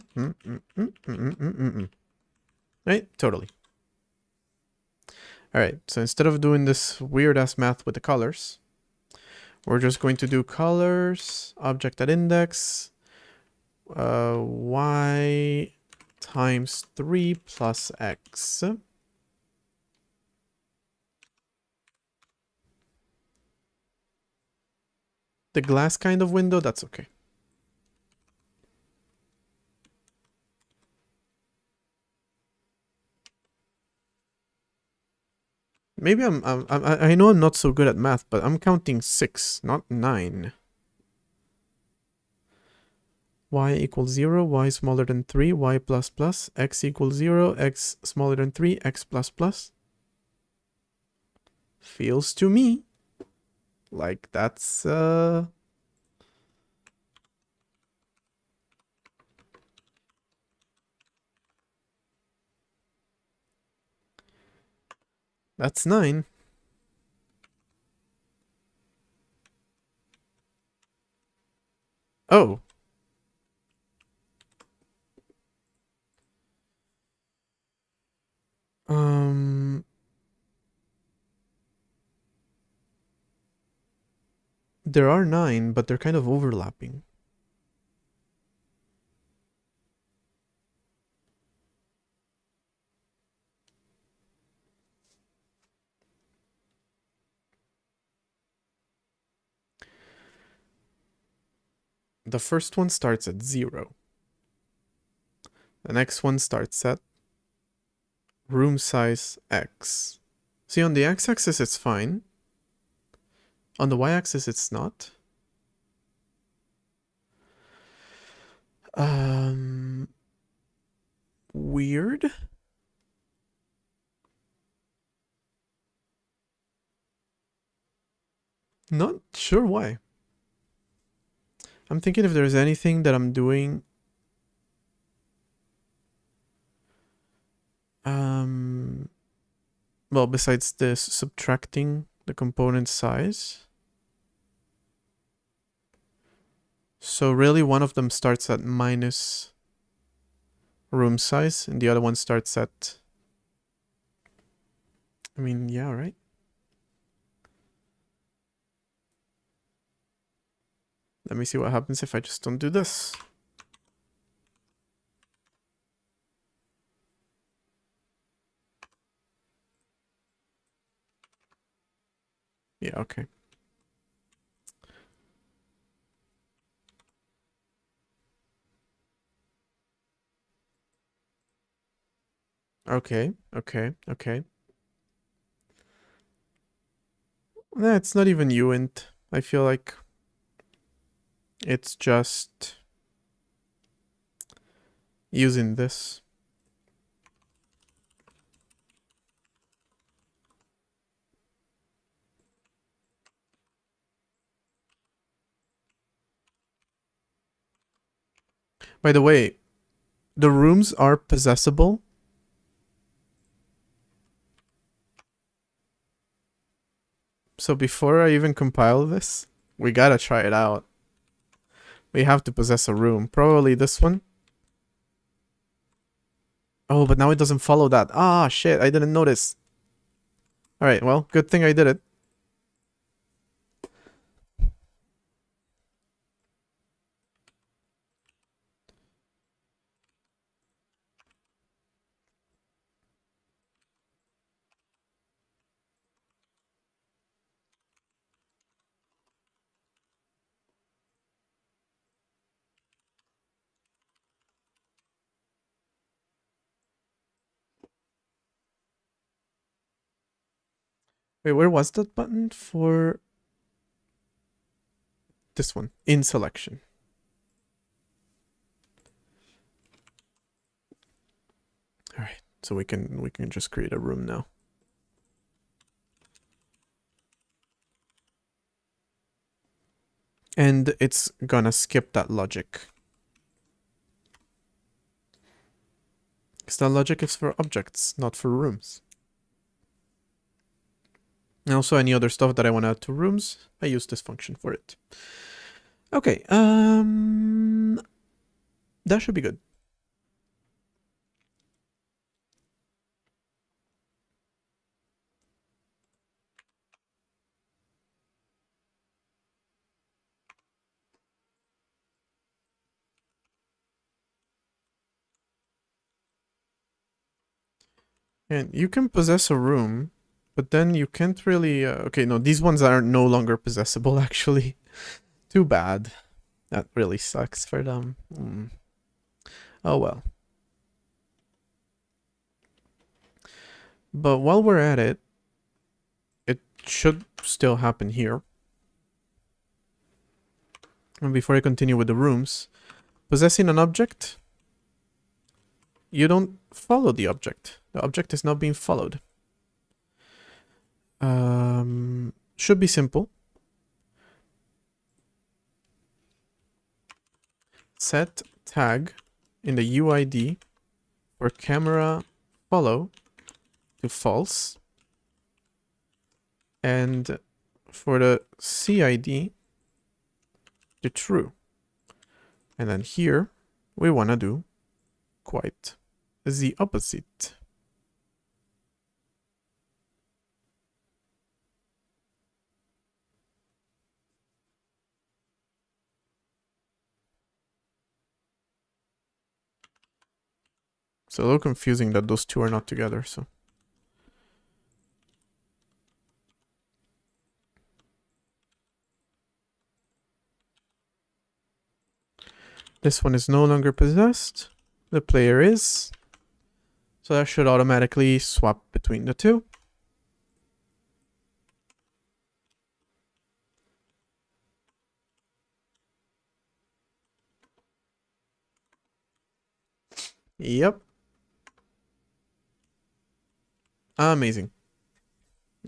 Speaker 1: Mm-hmm. Right? Totally. All right. So instead of doing this weird ass math with the colors, we're just going to do colors, object at index, y times 3 plus x. The glass kind of window, that's okay. Maybe I know I'm not so good at math, but I'm counting 6, not 9. Y equals 0, y smaller than 3, y plus plus, x equals 0, x smaller than 3, x plus plus. Feels to me like that's that's 9. Oh. There are 9, but they're kind of overlapping. The first one starts at 0. The next one starts at room size x. See, on the x-axis it's fine. On the y-axis it's not. Weird. Not sure why. I'm thinking if there's anything that I'm doing. Well, besides this, subtracting the component size. So really one of them starts at minus room size and the other one starts at, I mean, yeah, right? Let me see what happens if I just don't do this. Yeah, okay. Okay, okay, okay. Nah, it's not even uint. I feel like it's just using this. By the way, the rooms are possessable. So before I even compile this, we gotta try it out. We have to possess a room. Probably this one. Oh, but now it doesn't follow that. Ah, shit, I didn't notice. Alright, well, good thing I did it. Wait, where was that button for this one? In selection. Alright, so we can just create a room now. And it's gonna skip that logic. Because that logic is for objects, not for rooms. And also any other stuff that I want to add to rooms, I use this function for it. Okay, that should be good. And you can possess a room, but then you can't really... okay, no, these ones are no longer possessable, actually. Too bad. That really sucks for them. Oh well. But while we're at it, it should still happen here. And before I continue with the rooms, possessing an object, you don't follow the object. The object is not being followed. Should be simple. Set tag in the UID for camera follow to false, and for the CID to true. And then here we want to do quite the opposite. It's a little confusing that those two are not together, so. This one is no longer possessed. The player is. So that should automatically swap between the two. Yep. Amazing.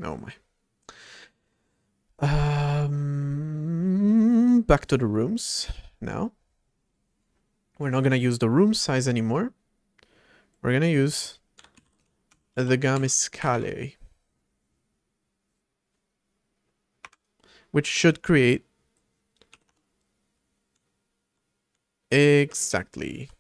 Speaker 1: Oh my. Back to the rooms now. We're not gonna use the room size anymore. We're gonna use the gamma scale, which should create exactly.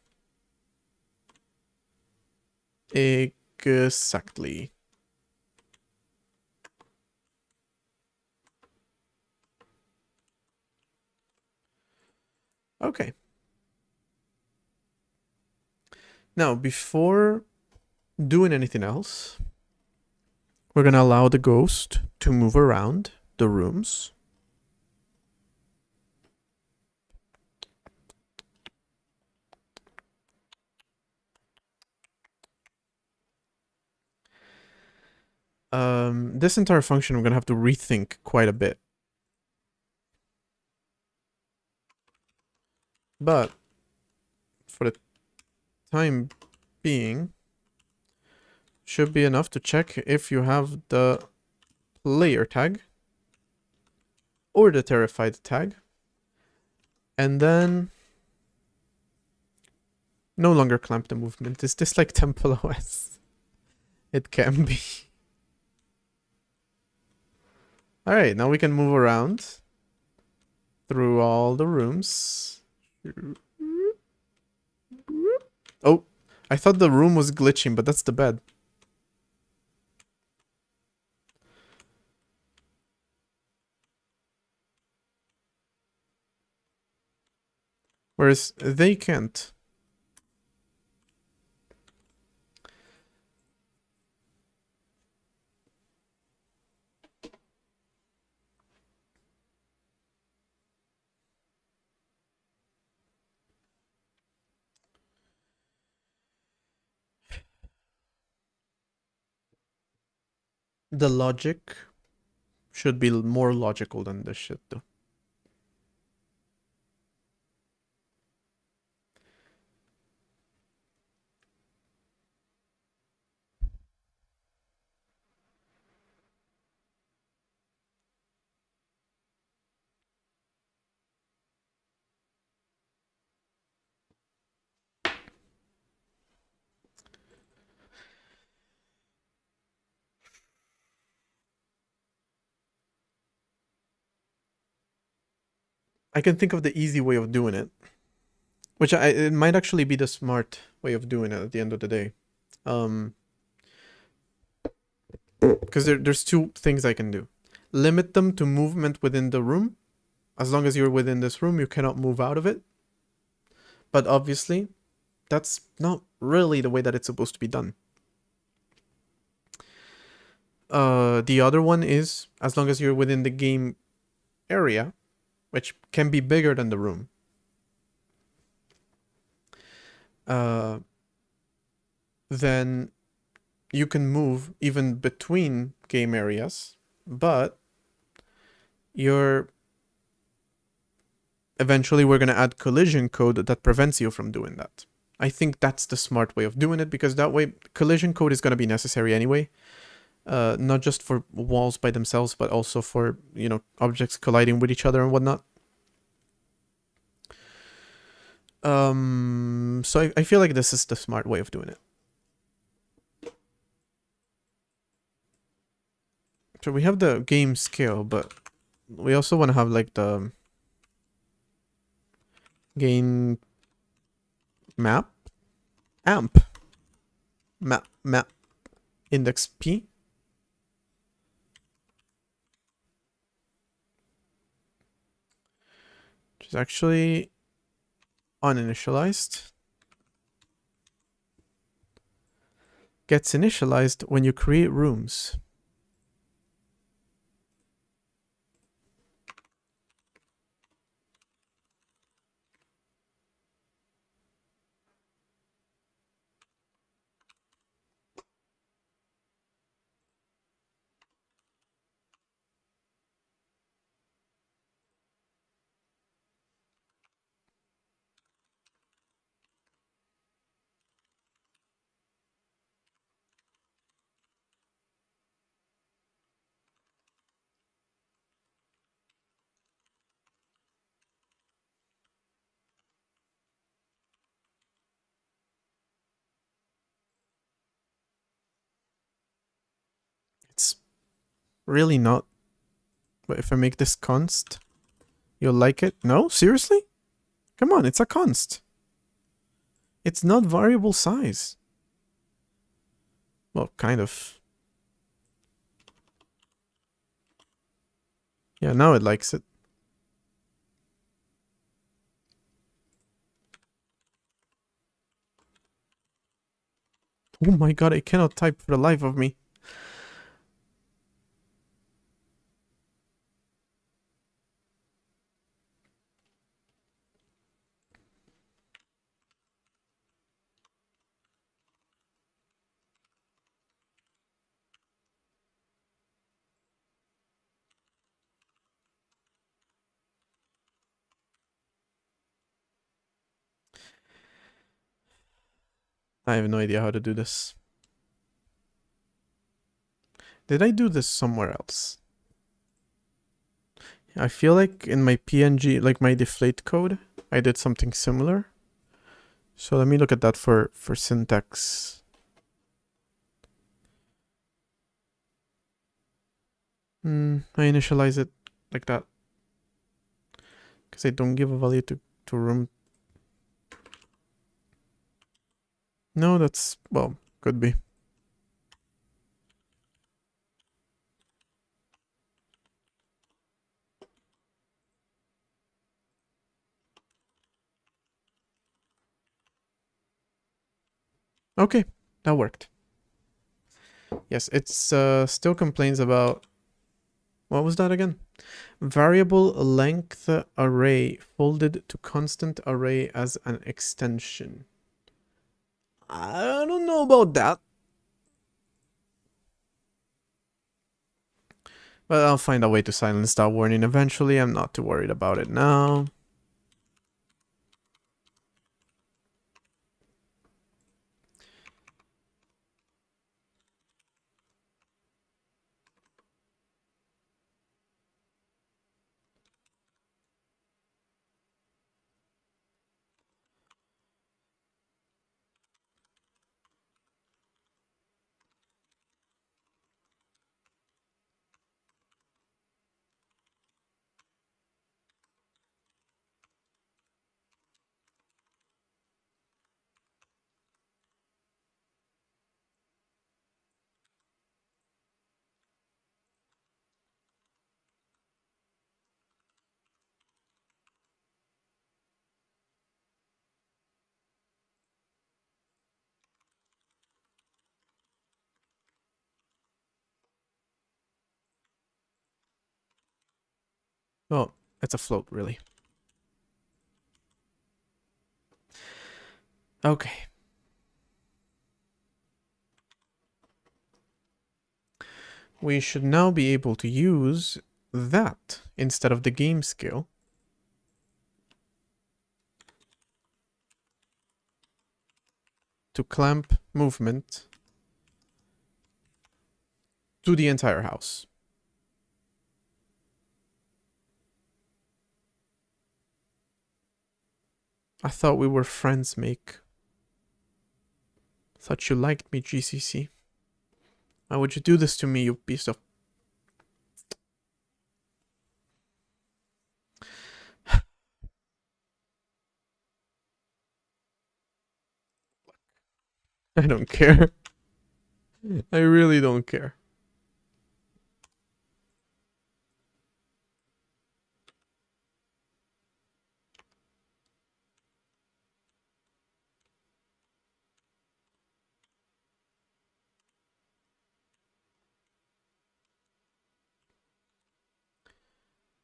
Speaker 1: Okay. Now, before doing anything else, we're gonna allow the ghost to move around the rooms. This entire function I'm gonna have to rethink quite a bit. But for the time being, should be enough to check if you have the player tag or the terrified tag, and then no longer clamp the movement. Is this like Temple OS? It can be. Alright, now we can move around through all the rooms. Oh, I thought the room was glitching, but that's the bed. Whereas they can't. The logic should be more logical than this shit, though. I can think of the easy way of doing it, which it might actually be the smart way of doing it at the end of the day. Because there's two things I can do. Limit them to movement within the room. As long as you're within this room, you cannot move out of it. But obviously, that's not really the way that it's supposed to be done. The other one is, as long as you're within the game area, which can be bigger than the room. Then you can move even between game areas, but eventually we're going to add collision code that prevents you from doing that. I think that's the smart way of doing it, because that way collision code is going to be necessary anyway. Not just for walls by themselves, but also for, you know, objects colliding with each other and whatnot. So I feel like this is the smart way of doing it. So we have the game scale, but we also want to have like the gain map index P. Which is actually uninitialized. Gets initialized when you create rooms. It's really not. But if I make this const, you'll like it? No? Seriously? Come on, it's a const. It's not variable size. Well, kind of. Yeah, now it likes it. Oh my god, I cannot type for the life of me. I have no idea how to do this. Did I do this somewhere else? I feel like in my PNG, like my deflate code, I did something similar. So let me look at that for syntax. I initialize it like that. Because I don't give a value to room. No, that's, well, could be. Okay, that worked. Yes, it's still complains about, what was that again? Variable length array folded to constant array as an extension. I don't know about that. But I'll find a way to silence that warning eventually. I'm not too worried about it now. Oh, it's a float, really. Okay. We should now be able to use that instead of the game scale. To clamp movement to the entire house. I thought we were friends, Make. Thought you liked me, GCC. Why would you do this to me, you piece of... I don't care. I really don't care.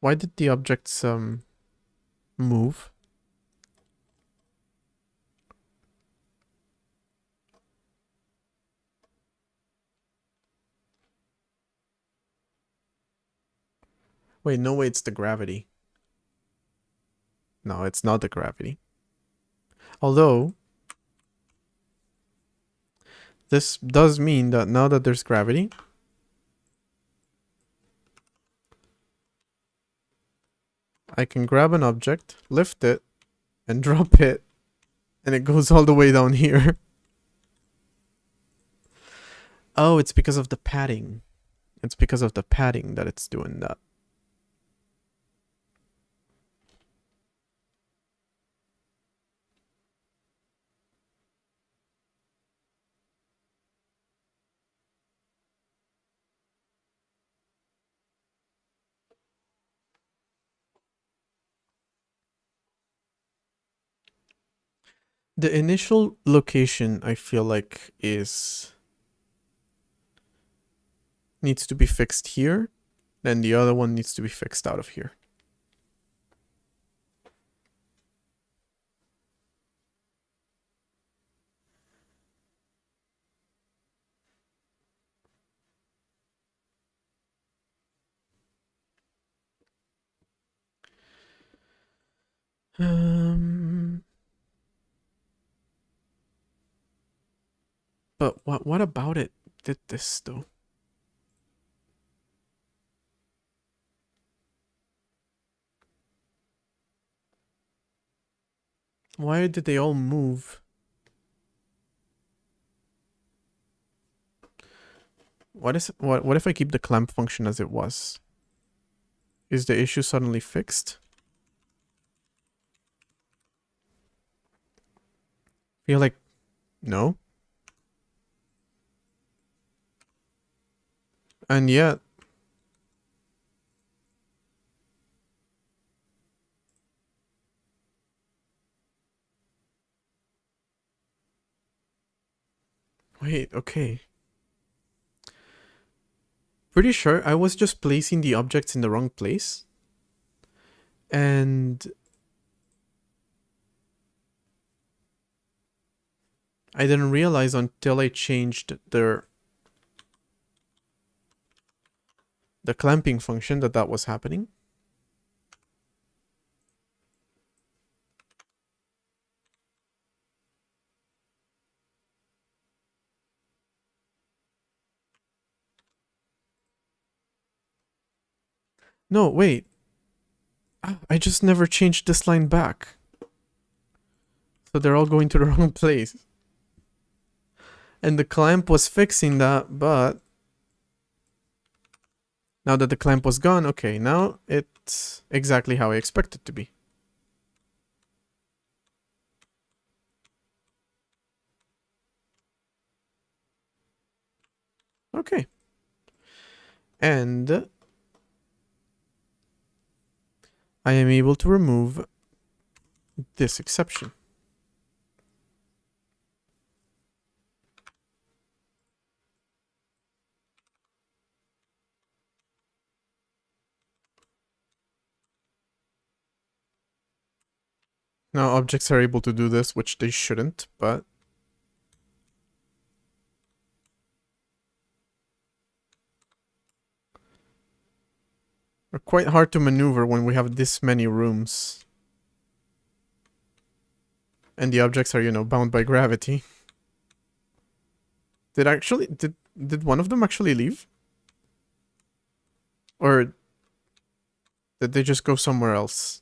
Speaker 1: Why did the objects move? Wait, no way, it's the gravity. No, it's not the gravity. Although, this does mean that now that there's gravity, I can grab an object, lift it, and drop it, and it goes all the way down here. Oh, it's because of the padding. It's because of the padding that it's doing that. The initial location, I feel like, needs to be fixed here, then the other one needs to be fixed out of here. Um, but what about it did this though? Why did they all move? What if I keep the clamp function as it was? Is the issue suddenly fixed? Feel like no. And yet wait, okay. Pretty sure I was just placing the objects in the wrong place. And I didn't realize until I changed the clamping function that was happening. No, wait. I just never changed this line back. So they're all going to the wrong place. And the clamp was fixing that, but now that the clamp was gone, okay, now it's exactly how I expect it to be. Okay. And I am able to remove this exception. Now objects are able to do this, which they shouldn't, but are quite hard to maneuver when we have this many rooms. And the objects are, you know, bound by gravity. Did one of them actually leave? Or did they just go somewhere else?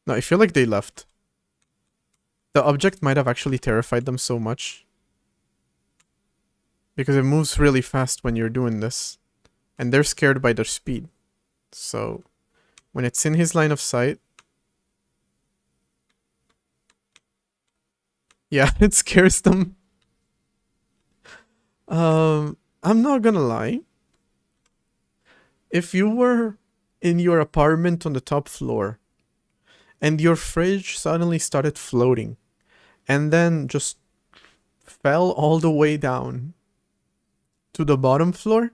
Speaker 1: No, I feel like they left. The object might have actually terrified them so much. Because it moves really fast when you're doing this. And they're scared by their speed. So, when it's in his line of sight... Yeah, it scares them. I'm not gonna lie. If you were in your apartment on the top floor, and your fridge suddenly started floating, and then just fell all the way down to the bottom floor,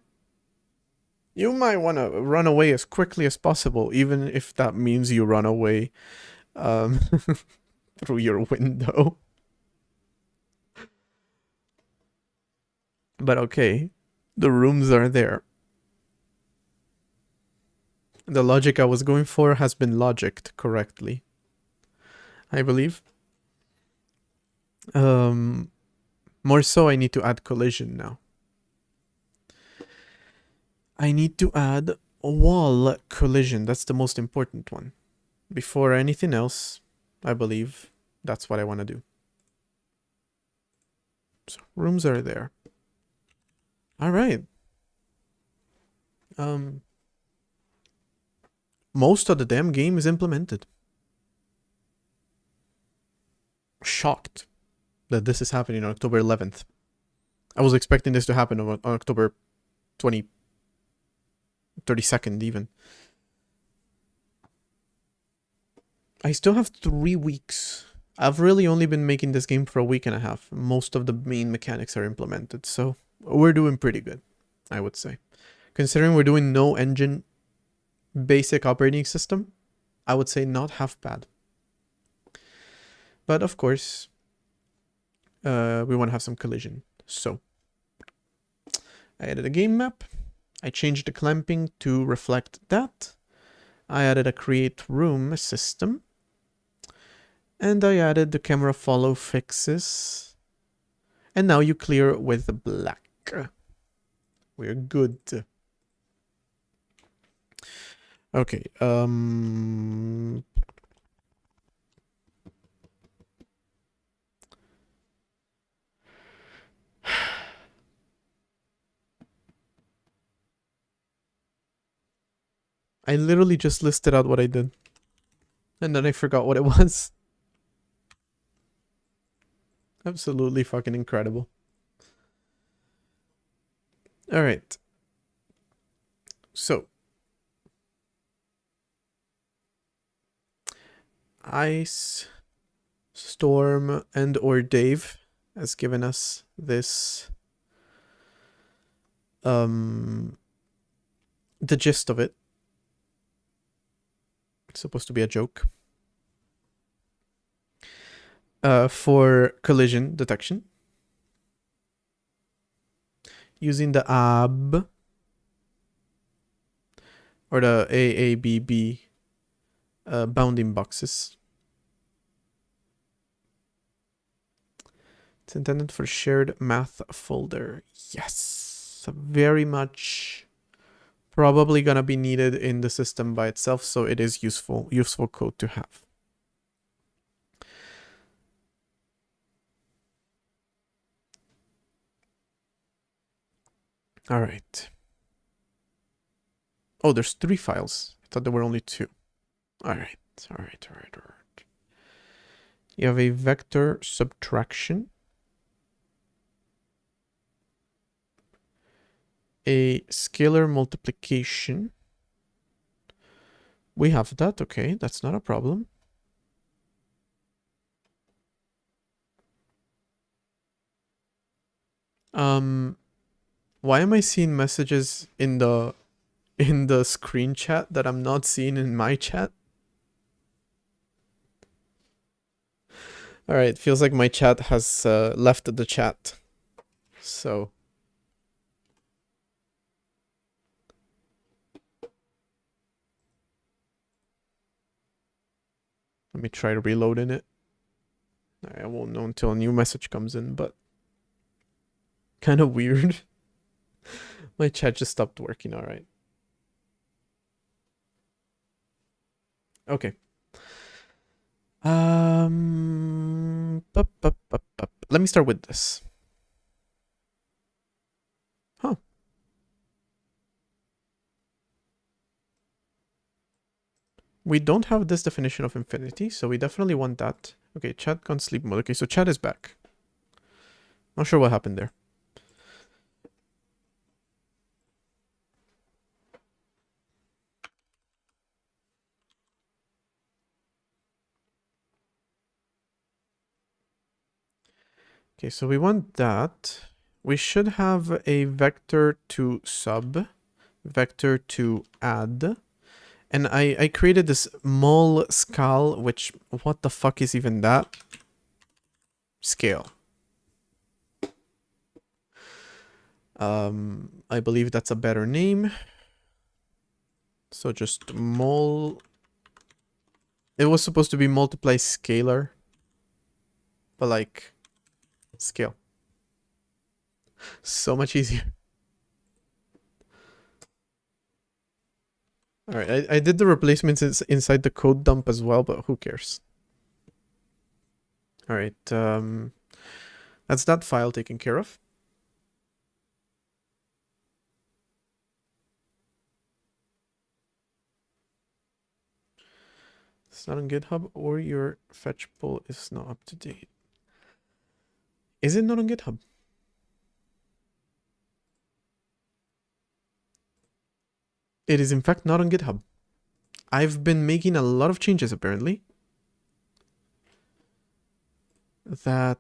Speaker 1: you might want to run away as quickly as possible, even if that means you run away through your window. But okay, the rooms are there. The logic I was going for has been logicked correctly, I believe. More so, I need to add collision now. I need to add a wall collision. That's the most important one. Before anything else, I believe that's what I want to do. So, rooms are there. All right. Most of the damn game is implemented. Shocked that this is happening on October 11th. I was expecting this to happen on October 32nd even. I still have 3 weeks. I've really only been making this game for a week and a half. Most of the main mechanics are implemented, so we're doing pretty good, I would say. Considering we're doing no engine basic operating system, I would say not half bad. But of course, we want to have some collision. So, I added a game map. I changed the clamping to reflect that. I added a create room system. And I added the camera follow fixes. And now you clear with black. We're good. Okay, I literally just listed out what I did. And then I forgot what it was. Absolutely fucking incredible. Alright. So. Ice, Storm, and or Dave has given us this the gist of it. It's supposed to be a joke. For collision detection. Using the AB or the AABB bounding boxes. It's intended for shared math folder. Yes, very much probably gonna be needed in the system by itself, so it is useful code to have. All right. Oh, there's 3 files. I thought there were only 2. All right. You have a vector subtraction, a scalar multiplication. We have that. Okay, that's not a problem. Why am I seeing messages in the screen chat that I'm not seeing in my chat? All right, feels like my chat has left the chat. So let me try reloading it. I won't know until a new message comes in, but kind of weird. My chat just stopped working. All right. Okay. Let me start with this. Huh. We don't have this definition of infinity, so we definitely want that. Okay, chat gone sleep mode. Okay, so chat is back. Not sure what happened there. Okay, so we want that. We should have a vector to sub, vector to add. And I created this mul scal, which, what the fuck is even that? Scale. I believe that's a better name. So just mul. It was supposed to be multiply scalar, but like scale. So much easier. All right, I did the replacements inside the code dump as well, but who cares? All right, that's that file taken care of. It's not on GitHub, or your fetch pull is not up to date. Is it not on GitHub? It is in fact not on GitHub. I've been making a lot of changes apparently. That...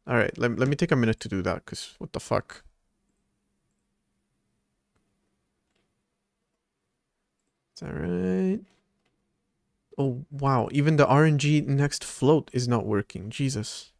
Speaker 1: Alright, let me take a minute to do that, because what the fuck. Is that right? Oh, wow. Even the RNG next float is not working. Jesus.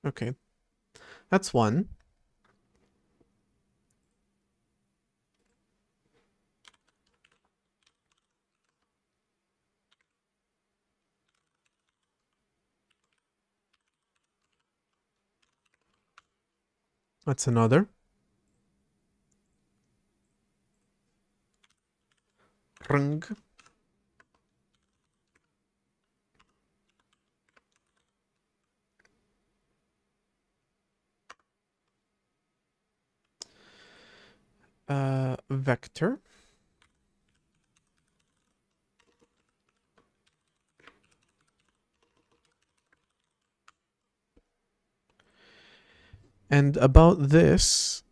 Speaker 1: Okay. That's one. That's another. Rung. Vector. And about this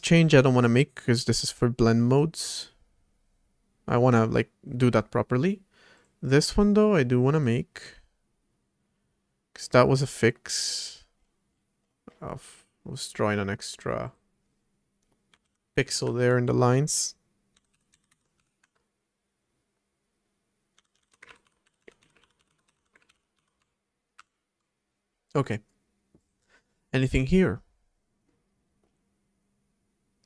Speaker 1: change I don't want to make because this is for blend modes. I want to like do that properly. This one though, I do want to make because that was a fix. I was drawing an extra pixel there in the lines. Okay. Anything here?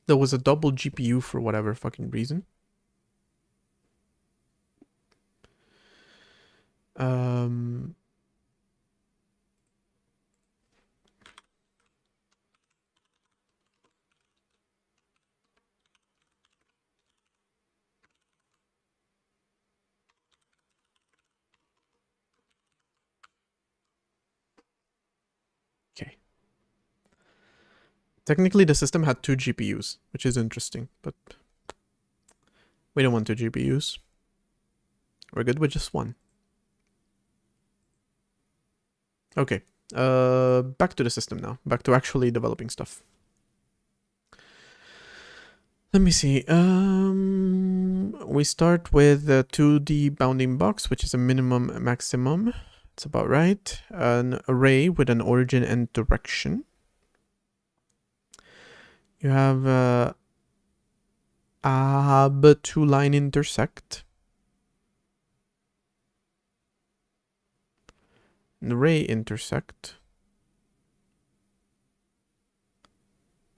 Speaker 1: There was a double GPU for whatever fucking reason. Okay. Technically, the system had 2 GPUs, which is interesting, but we don't want 2 GPUs. We're good with just one. Okay. Back to the system now. Back to actually developing stuff. Let me see. We start with the 2D bounding box, which is a minimum maximum. It's about right. An array with an origin and direction. You have ab two line intersect. An array intersect.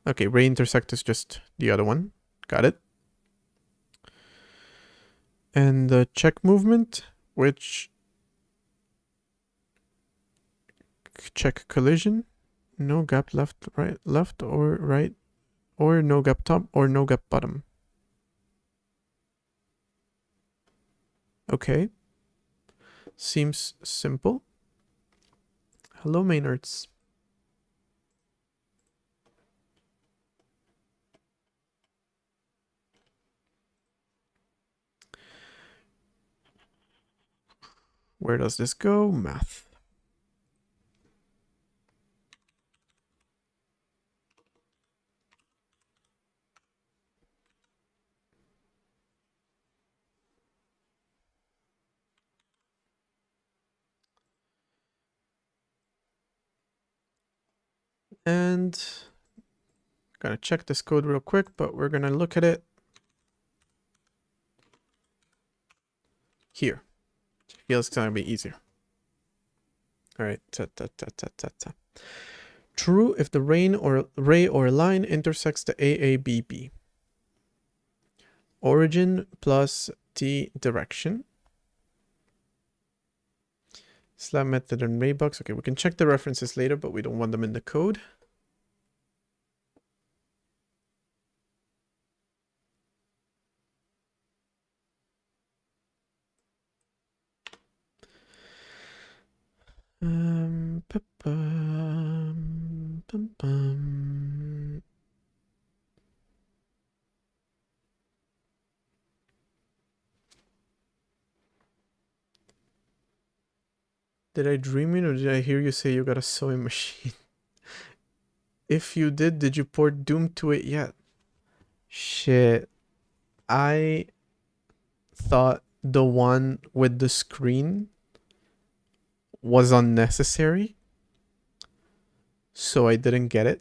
Speaker 1: Okay, ray intersect is just the other one. Got it. And the check movement, which check collision, no gap left, right, left or right, or no gap top or no gap bottom. Okay. Seems simple. Hello, Maynards. Where does this go? Math. And gonna check this code real quick, but we're gonna look at it here. Feels gonna be easier. All right. True if the ray or line intersects the AABB. Origin plus T direction. Slab method and ray box. Okay, we can check the references later, but we don't want them in the code. Did I dream it or did I hear you say you got a sewing machine? If you did you port Doom to it yet? Shit. I thought the one with the screen was unnecessary, so I didn't get it.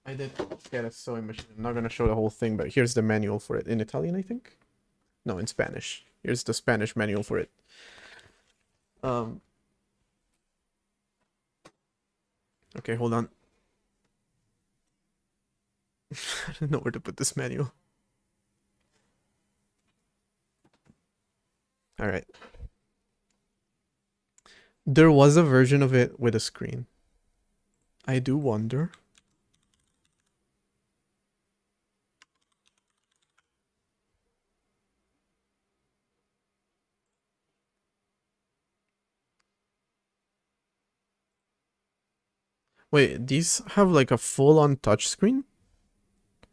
Speaker 1: I did get a sewing machine. I'm not gonna show the whole thing, but here's the manual for it. In Italian, I think? No, in Spanish. Here's the Spanish manual for it. Okay, hold on. I don't know where to put this manual. Alright. There was a version of it with a screen. I do wonder. Wait, these have like a full-on touchscreen?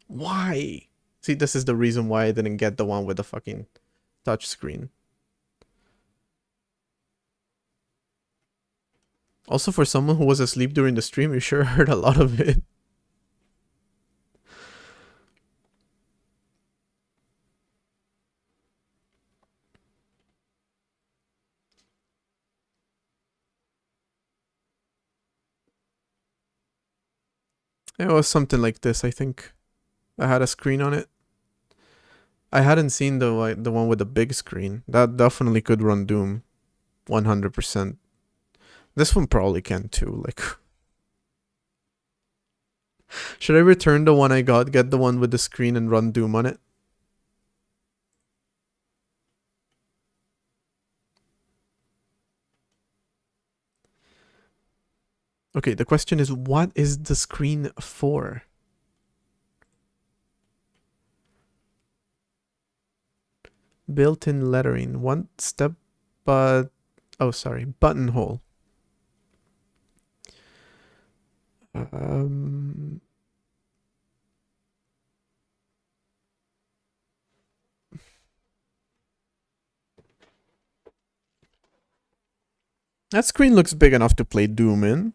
Speaker 1: Why? See, this is the reason why I didn't get the one with the fucking touchscreen. Also, for someone who was asleep during the stream, you sure heard a lot of it. It was something like this, I think. I had a screen on it. I hadn't seen the one with the big screen. That definitely could run Doom. 100%. This one probably can too, like... Should I return the one I got, get the one with the screen, and run Doom on it? Okay, the question is, what is the screen for? Built-in lettering. One step, but... Oh, sorry. Buttonhole. That screen looks big enough to play Doom in.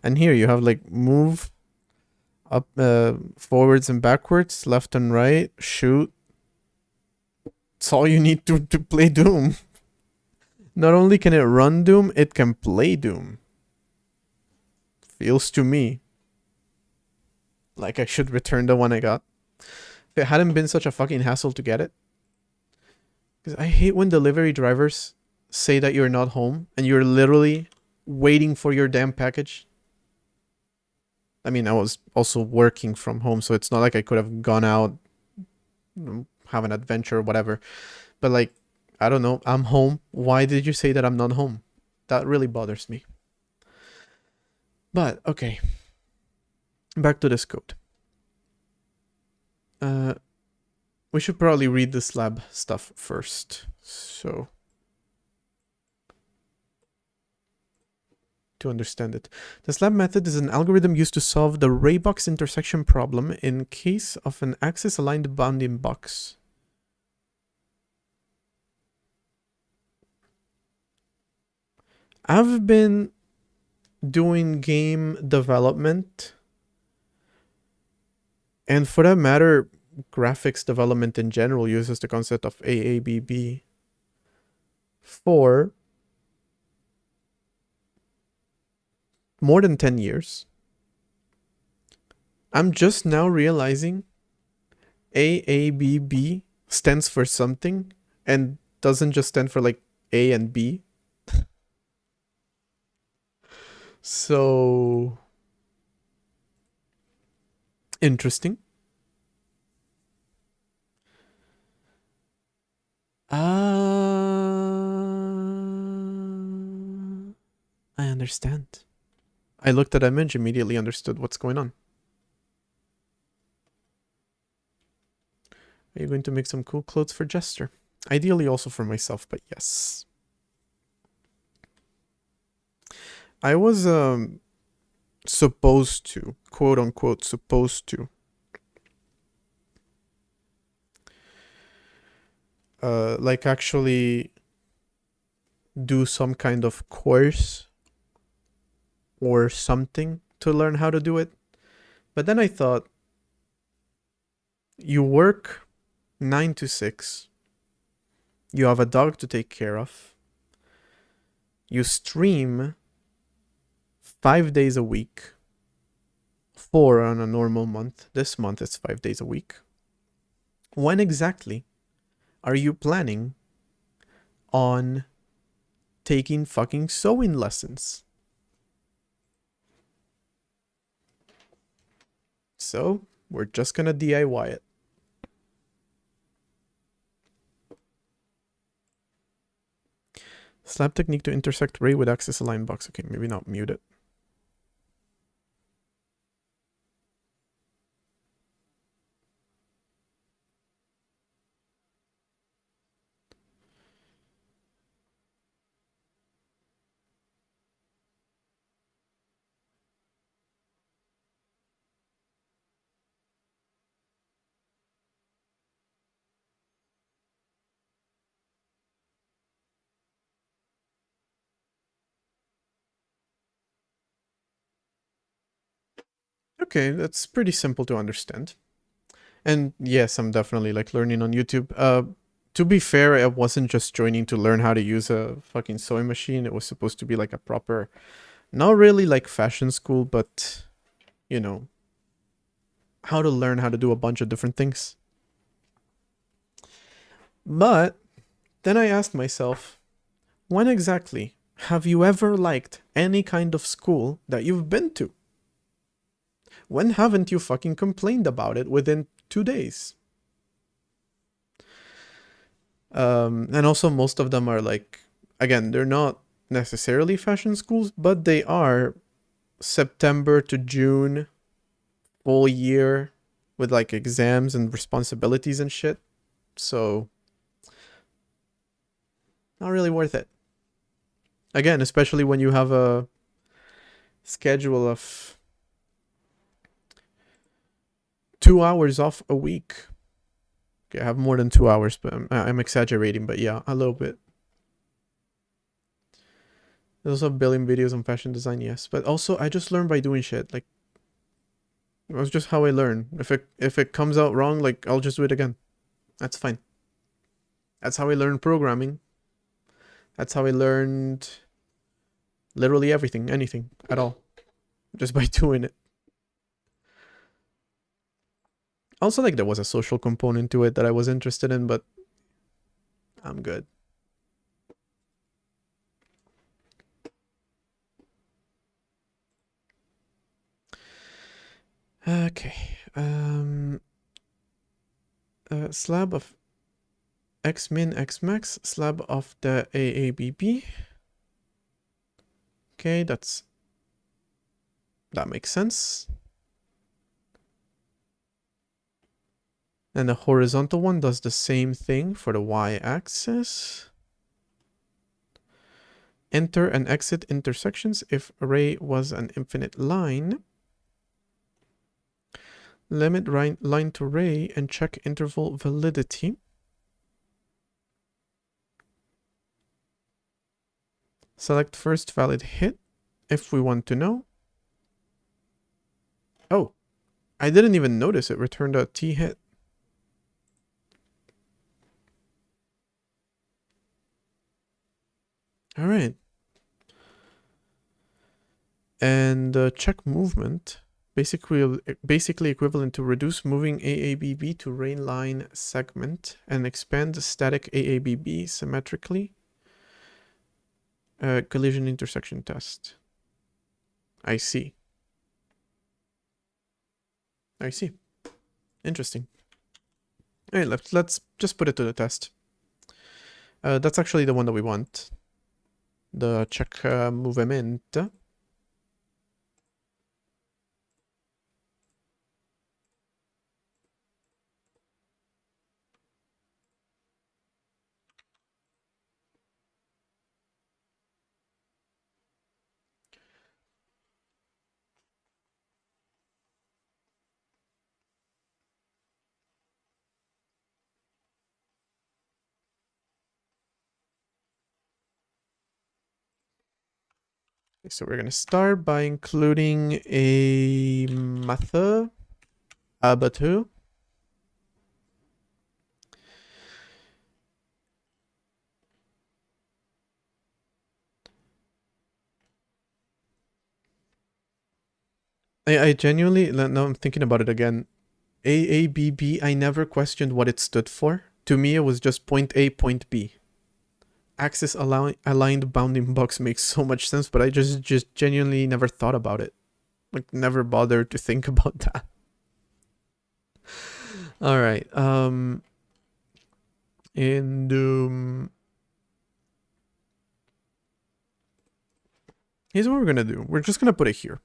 Speaker 1: And here you have like move up, forwards and backwards, left and right, shoot. It's all you need to play Doom. Not only can it run Doom, it can play Doom. Feels to me like I should return the one I got. If it hadn't been such a fucking hassle to get it. Because I hate when delivery drivers say that you're not home and you're literally waiting for your damn package. I mean, I was also working from home, so it's not like I could have gone out, have an adventure or whatever. But like, I don't know, I'm home. Why did you say that I'm not home? That really bothers me. But, okay. Back to this code. We should probably read the slab stuff first. So... to understand it. The slab method is an algorithm used to solve the ray-box intersection problem in case of an axis-aligned bounding box. I've been doing game development, and for that matter, graphics development in general uses the concept of AABB for more than 10 years. I'm just now realizing AABB stands for something and doesn't just stand for like A and B. So interesting. I understand. I looked at image, immediately understood what's going on. Are you going to make some cool clothes for Jester? Ideally also for myself, but yes. I was supposed to, quote unquote, supposed to. Like actually do some kind of course or something to learn how to do it. But then I thought, you work 9 to 6. You have a dog to take care of. You stream 5 days a week. 4 on a normal month. This month it's 5 days a week. When exactly are you planning on taking fucking sewing lessons? So we're just gonna DIY it. Slab technique to intersect ray with axis align box. Okay, maybe not mute it. Okay, that's pretty simple to understand. And yes, I'm definitely like learning on YouTube. To be fair, I wasn't just joining to learn how to use a fucking sewing machine. It was supposed to be like a proper, not really like fashion school, but you know, how to learn how to do a bunch of different things. But then I asked myself, when exactly have you ever liked any kind of school that you've been to? When haven't you fucking complained about it within 2 days? And also most of them are like, again, they're not necessarily fashion schools, but they are September to June, full year with like exams and responsibilities and shit. So not really worth it. Again, especially when you have a schedule of 2 hours off a week. Okay, I have more than 2 hours, but I'm exaggerating, but yeah, a little bit. There's also building videos on fashion design, yes. But also, I just learn by doing shit. Like, that's just how I learn. If it comes out wrong, like, I'll just do it again. That's fine. That's how I learned programming. That's how I learned literally everything, anything at all. Just by doing it. Also, like, there was a social component to it that I was interested in, but I'm good. Okay. Slab of X min, X max, slab of the AABB. Okay, that makes sense. And the horizontal one does the same thing for the y-axis. Enter and exit intersections if array was an infinite line. Limit line to array and check interval validity. Select first valid hit if we want to know. Oh, I didn't even notice it returned a T hit. All right. And check movement, basically equivalent to reduce moving AABB to rain line segment and expand the static AABB symmetrically. Collision intersection test. I see. I see. Interesting. All right, let's just put it to the test. That's actually the one that we want. The check movement. So we're going to start by including a method, abattoir. I genuinely, now I'm thinking about it again. AABB, I never questioned what it stood for. To me, it was just point A, point B. Axis aligned bounding box makes so much sense, but I just genuinely never thought about it. Like, never bothered to think about that. All right. And here's what we're gonna do. We're just gonna put it here.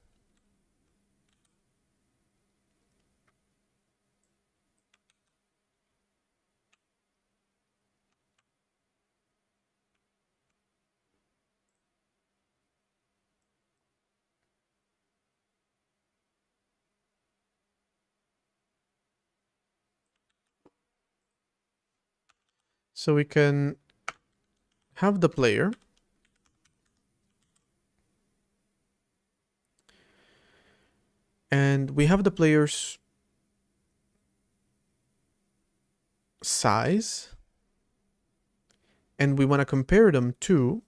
Speaker 1: So we can have the player. And we have the player's size. And we want to compare them to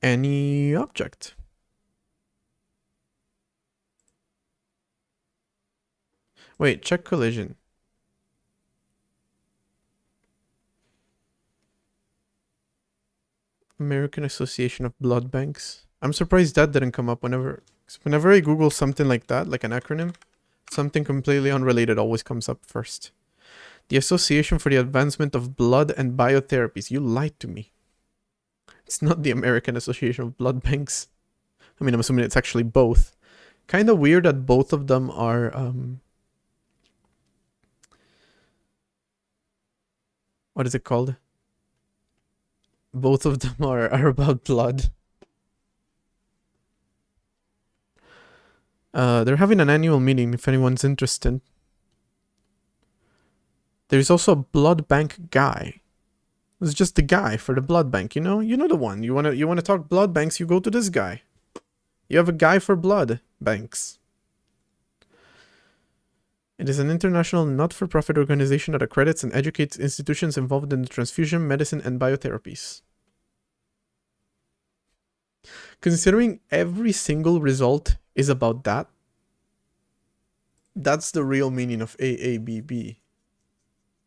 Speaker 1: any object. Wait, check collision. American Association of Blood Banks. I'm surprised that didn't come up whenever I Google something like that, like an acronym, something completely unrelated always comes up first. The Association for the Advancement of Blood and Biotherapies. You lied to me. It's not the American Association of Blood Banks. I mean, I'm assuming it's actually both. Kind of weird that both of them are, what is it called? Both of them are about blood. They're having an annual meeting if anyone's interested. There's also a blood bank guy. It's just the guy for the blood bank, you know? You know the one. You wanna talk blood banks, you go to this guy. You have a guy for blood banks. It is an international not-for-profit organization that accredits and educates institutions involved in the transfusion, medicine, and biotherapies. Considering every single result is about that, that's the real meaning of AABB.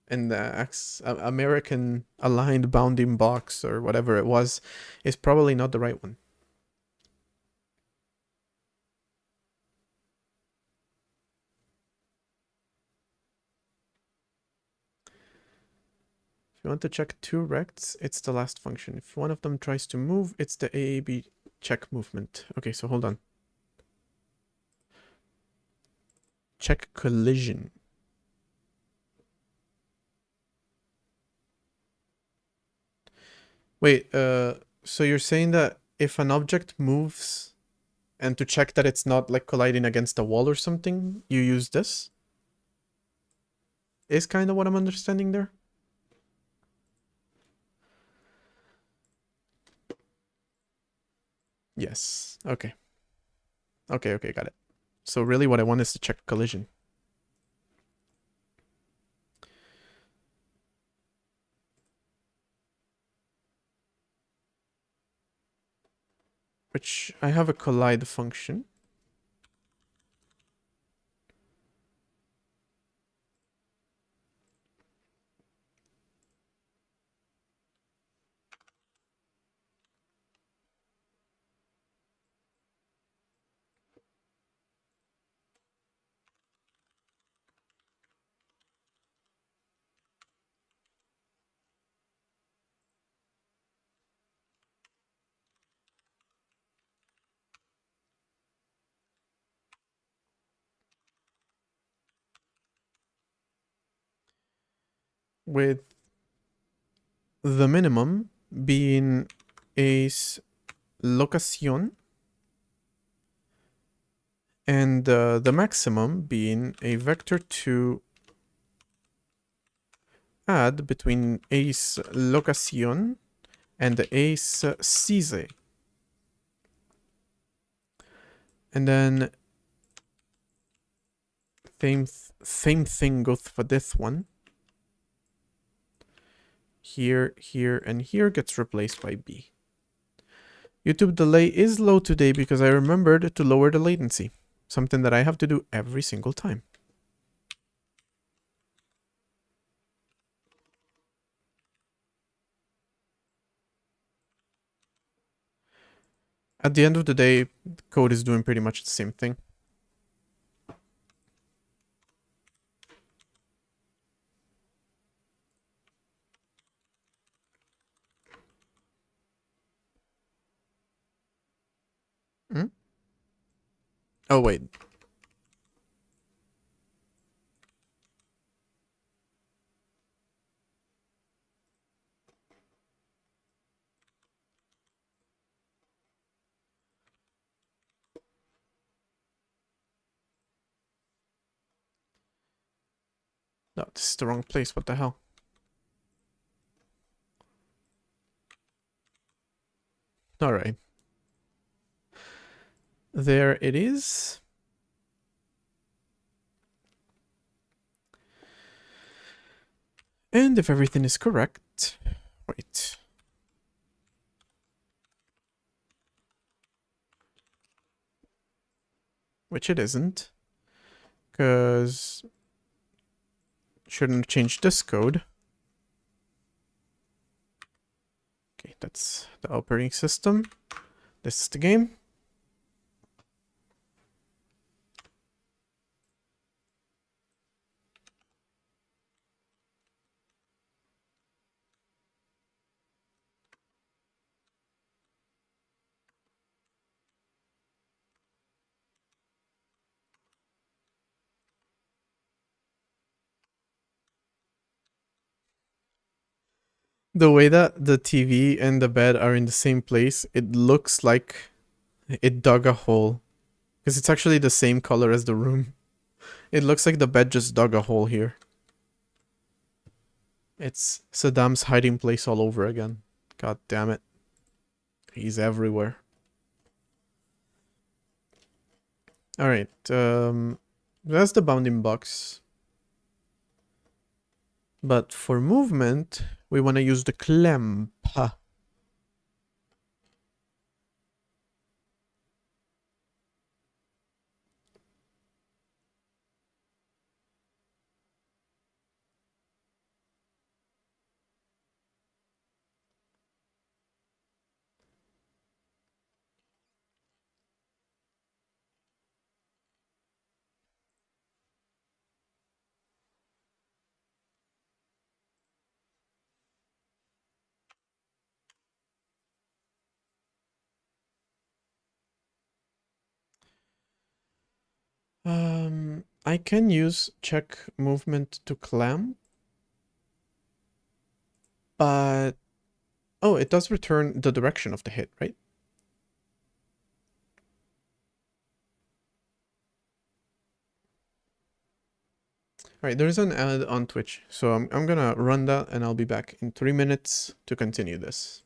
Speaker 1: And the American Aligned Bounding Box, or whatever it was, is probably not the right one. If you want to check two rects, it's the last function. If one of them tries to move, it's the AAB check movement. Okay, so hold on. Check collision. Wait, so you're saying that if an object moves and to check that it's not like colliding against a wall or something, you use this? Is kind of what I'm understanding there? Yes. Okay. Okay, got it. So really what I want is to check collision. Which I have a collide function. With the minimum being a location and the maximum being a vector to add between ace location and the ace size. And then same thing goes for this one. Here, and here gets replaced by B. YouTube delay is low today because I remembered to lower the latency, something that I have to do every single time. At the end of the day, code is doing pretty much the same thing. Hmm? Oh, wait. No, this is the wrong place. What the hell? Alright. There it is. And if everything is correct... Wait. Which it isn't. Because... Shouldn't have changed this code. Okay, that's the operating system. This is the game. The way that the TV and the bed are in the same place, it looks like it dug a hole. Because it's actually the same color as the room. It looks like the bed just dug a hole here. It's Saddam's hiding place all over again. God damn it. He's everywhere. Alright, that's the bounding box. But for movement, we want to use the clamp. I can use check movement to clamp, but oh, it does return the direction of the hit, right? Alright, there's an ad on Twitch, so I'm gonna run that and I'll be back in 3 minutes to continue this.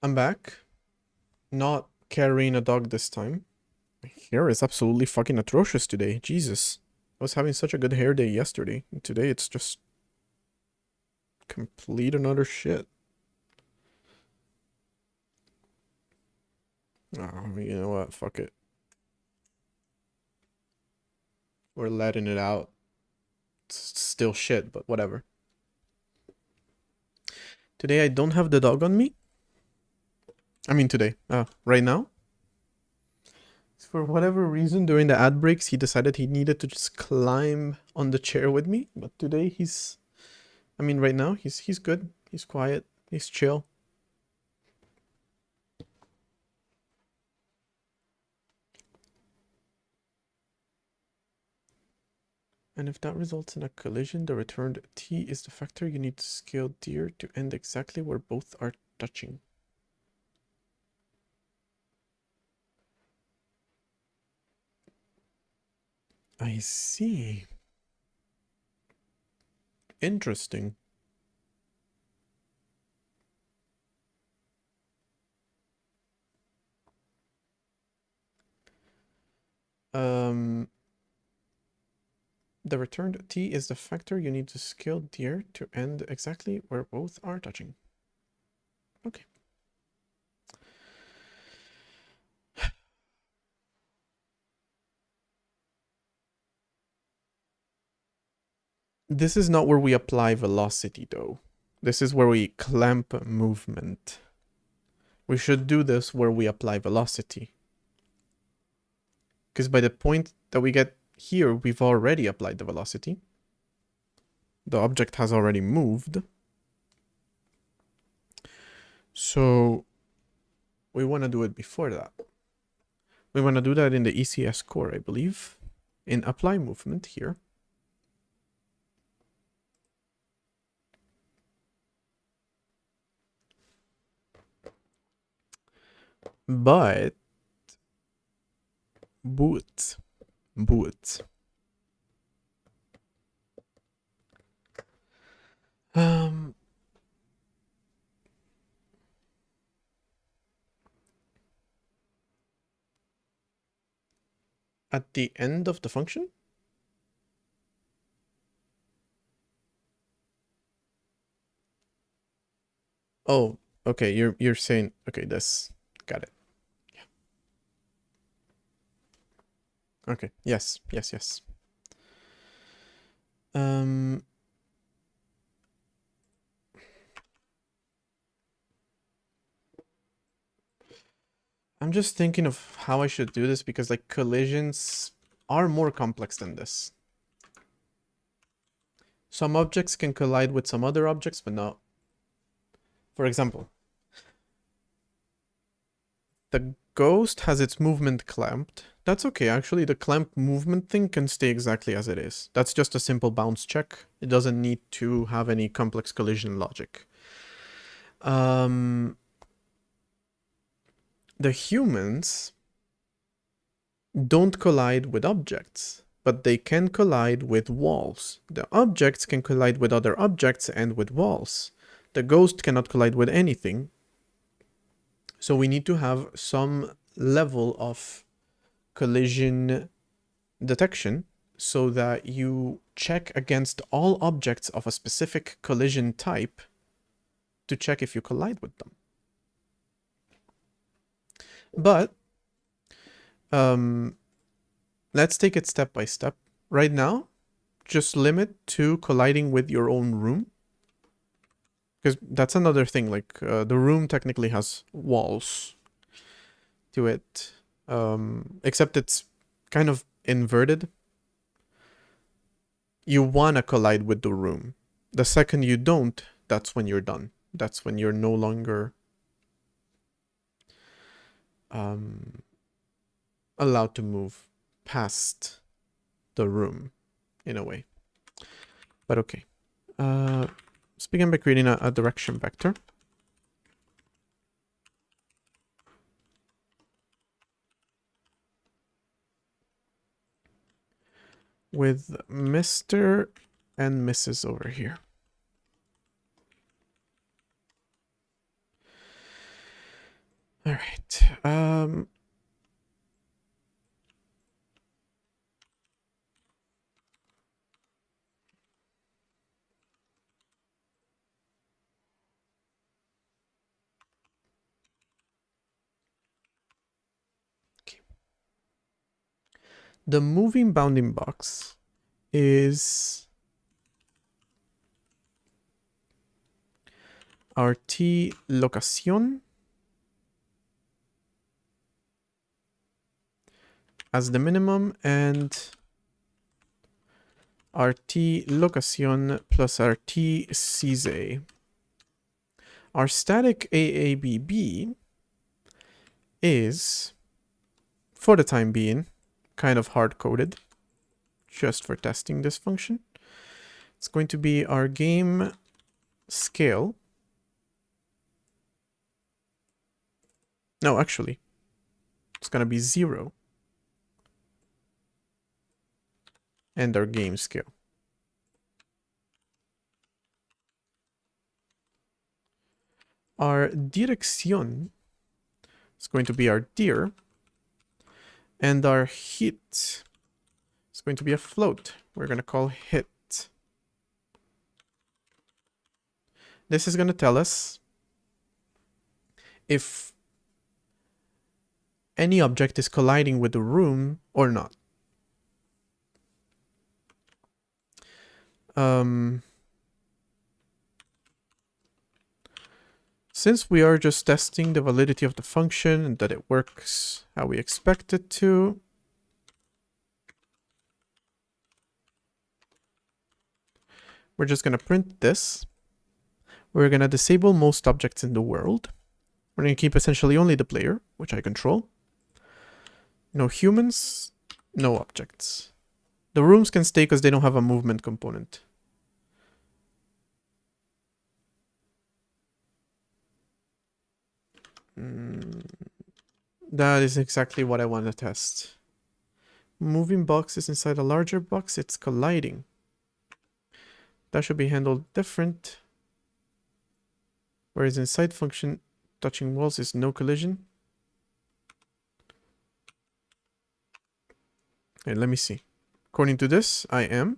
Speaker 1: I'm back. Not carrying a dog this time. My hair is absolutely fucking atrocious today. Jesus. I was having such a good hair day yesterday. And today it's just complete and utter shit. Oh, you know what? Fuck it. We're letting it out. It's still shit, but whatever. Today I don't have the dog on me. I mean today. Right now. For whatever reason, during the ad breaks, he decided he needed to just climb on the chair with me. But today right now he's good. He's quiet. He's chill. And if that results in a collision, the returned t is the factor you need to scale deer to end exactly where both are touching. I see. Interesting. The returned t is the factor you need to scale deer to end exactly where both are touching. Okay. This is not where we apply velocity, though. This is where we clamp movement. We should do this where we apply velocity. Because by the point that we get here, we've already applied the velocity. The object has already moved. So we want to do it before that. We want to do that in the ECS core, I believe. In apply movement here. But boot. At the end of the function? Oh, okay, you're saying okay, this. Got it. Yeah. Okay, yes. I'm just thinking of how I should do this because like collisions are more complex than this. Some objects can collide with some other objects, but not. For example, the ghost has its movement clamped. That's okay, actually. The clamp movement thing can stay exactly as it is. That's just a simple bounce check. It doesn't need to have any complex collision logic. The humans don't collide with objects, but they can collide with walls. The objects can collide with other objects and with walls. The ghost cannot collide with anything. So we need to have some level of collision detection so that you check against all objects of a specific collision type to check if you collide with them. But let's take it step by step. Right now, just limit to colliding with your own room. Because that's another thing, like the room technically has walls to it. Except it's kind of inverted. You wanna collide with the room. The second you don't, that's when you're done. That's when you're no longer allowed to move past the room in a way. But okay. Let's begin by creating a direction vector. With Mr. and Mrs. over here. Um, okay. The moving bounding box is our T locación as the minimum and our T locación plus our T CZ. Our static AABB is, for the time being, kind of hard-coded, just for testing this function. It's going to be our game scale. No, actually, it's going to be 0. And our game scale. Our dirección is going to be our dir. And our hit is going to be a float. We're going to call hit. This is going to tell us if any object is colliding with the room or not. Since we are just testing the validity of the function and that it works how we expect it to, we're just going to print this. We're going to disable most objects in the world. We're going to keep essentially only the player, which I control. No humans, no objects. The rooms can stay because they don't have a movement component. That is exactly what I want to test. Moving boxes inside a larger box, it's colliding. That should be handled different. Whereas inside function, touching walls is no collision. Okay, let me see. According to this, I am.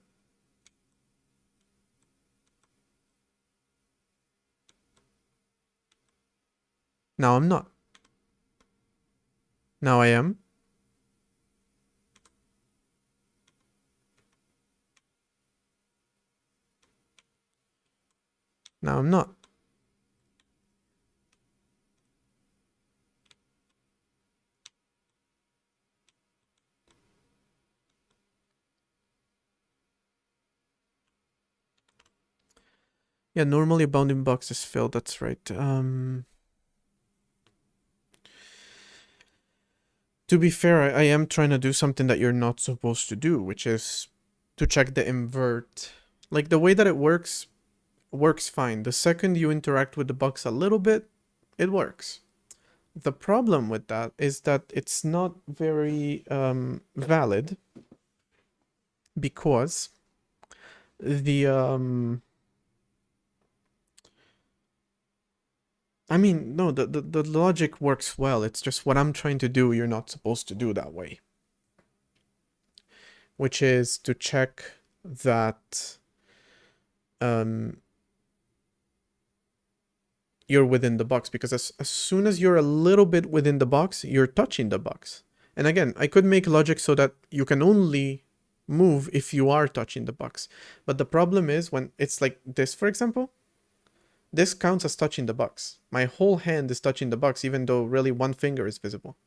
Speaker 1: Now I'm not. Now I am. Now I'm not. Yeah, normally a bounding box is filled, that's right. To be fair, I am trying to do something that you're not supposed to do, which is to check the invert. Like, the way that it works fine. The second you interact with the box a little bit, it works. The problem with that is that it's not very valid because the I mean, no, the logic works well. It's just what I'm trying to do, you're not supposed to do that way. Which is to check that you're within the box. Because as soon as you're a little bit within the box, you're touching the box. And again, I could make logic so that you can only move if you are touching the box. But the problem is when it's like this, for example, this counts as touching the box. My whole hand is touching the box, even though really one finger is visible.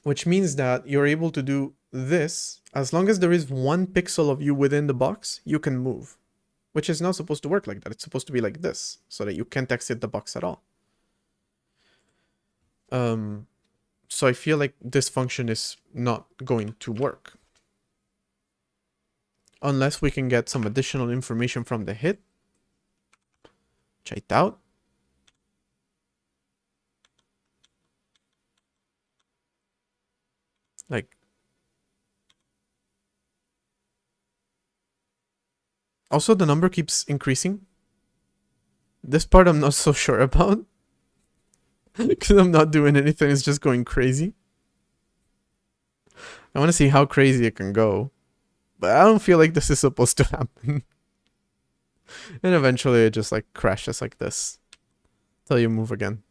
Speaker 1: Which means that you're able to do this. As long as there is 1 pixel of you within the box, you can move. Which is not supposed to work like that. It's supposed to be like this, so that you can't exit the box at all. So I feel like this function is not going to work. Unless we can get some additional information from the hit. Which I doubt. Like. Also, the number keeps increasing. This part I'm not so sure about. Because I'm not doing anything, it's just going crazy. I want to see how crazy it can go. But I don't feel like this is supposed to happen. And eventually it just like crashes like this. Till you move again.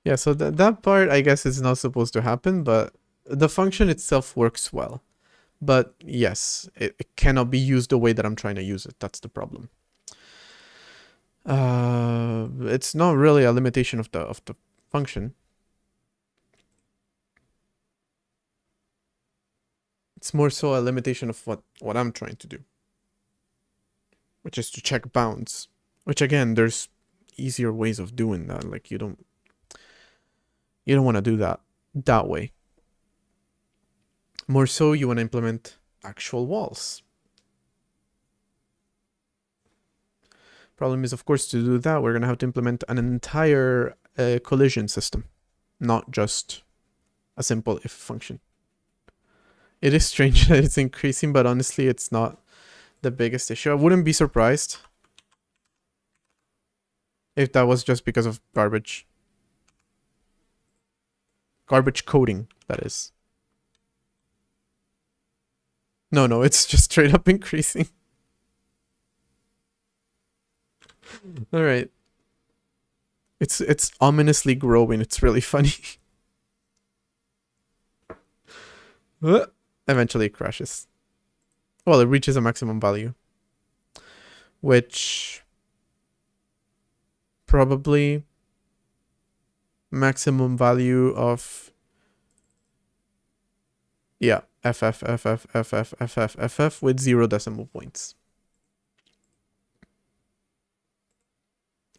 Speaker 1: Yeah, so that part I guess is not supposed to happen, but the function itself works well. But yes, it cannot be used the way that I'm trying to use it. That's the problem. It's not really a limitation of the function. It's more so a limitation of what I'm trying to do, which is to check bounds. Which again, there's easier ways of doing that. Like you don't want to do that way. More so, you want to implement actual walls. Problem is, of course, to do that, we're going to have to implement an entire collision system, not just a simple if function. It is strange that it's increasing, but honestly, it's not the biggest issue. I wouldn't be surprised if that was just because of garbage. Garbage coding, that is. No, it's just straight up increasing. All right. It's ominously growing. It's really funny. Eventually it crashes. Well, it reaches a maximum value. Which probably maximum value of FF with 0 decimal points.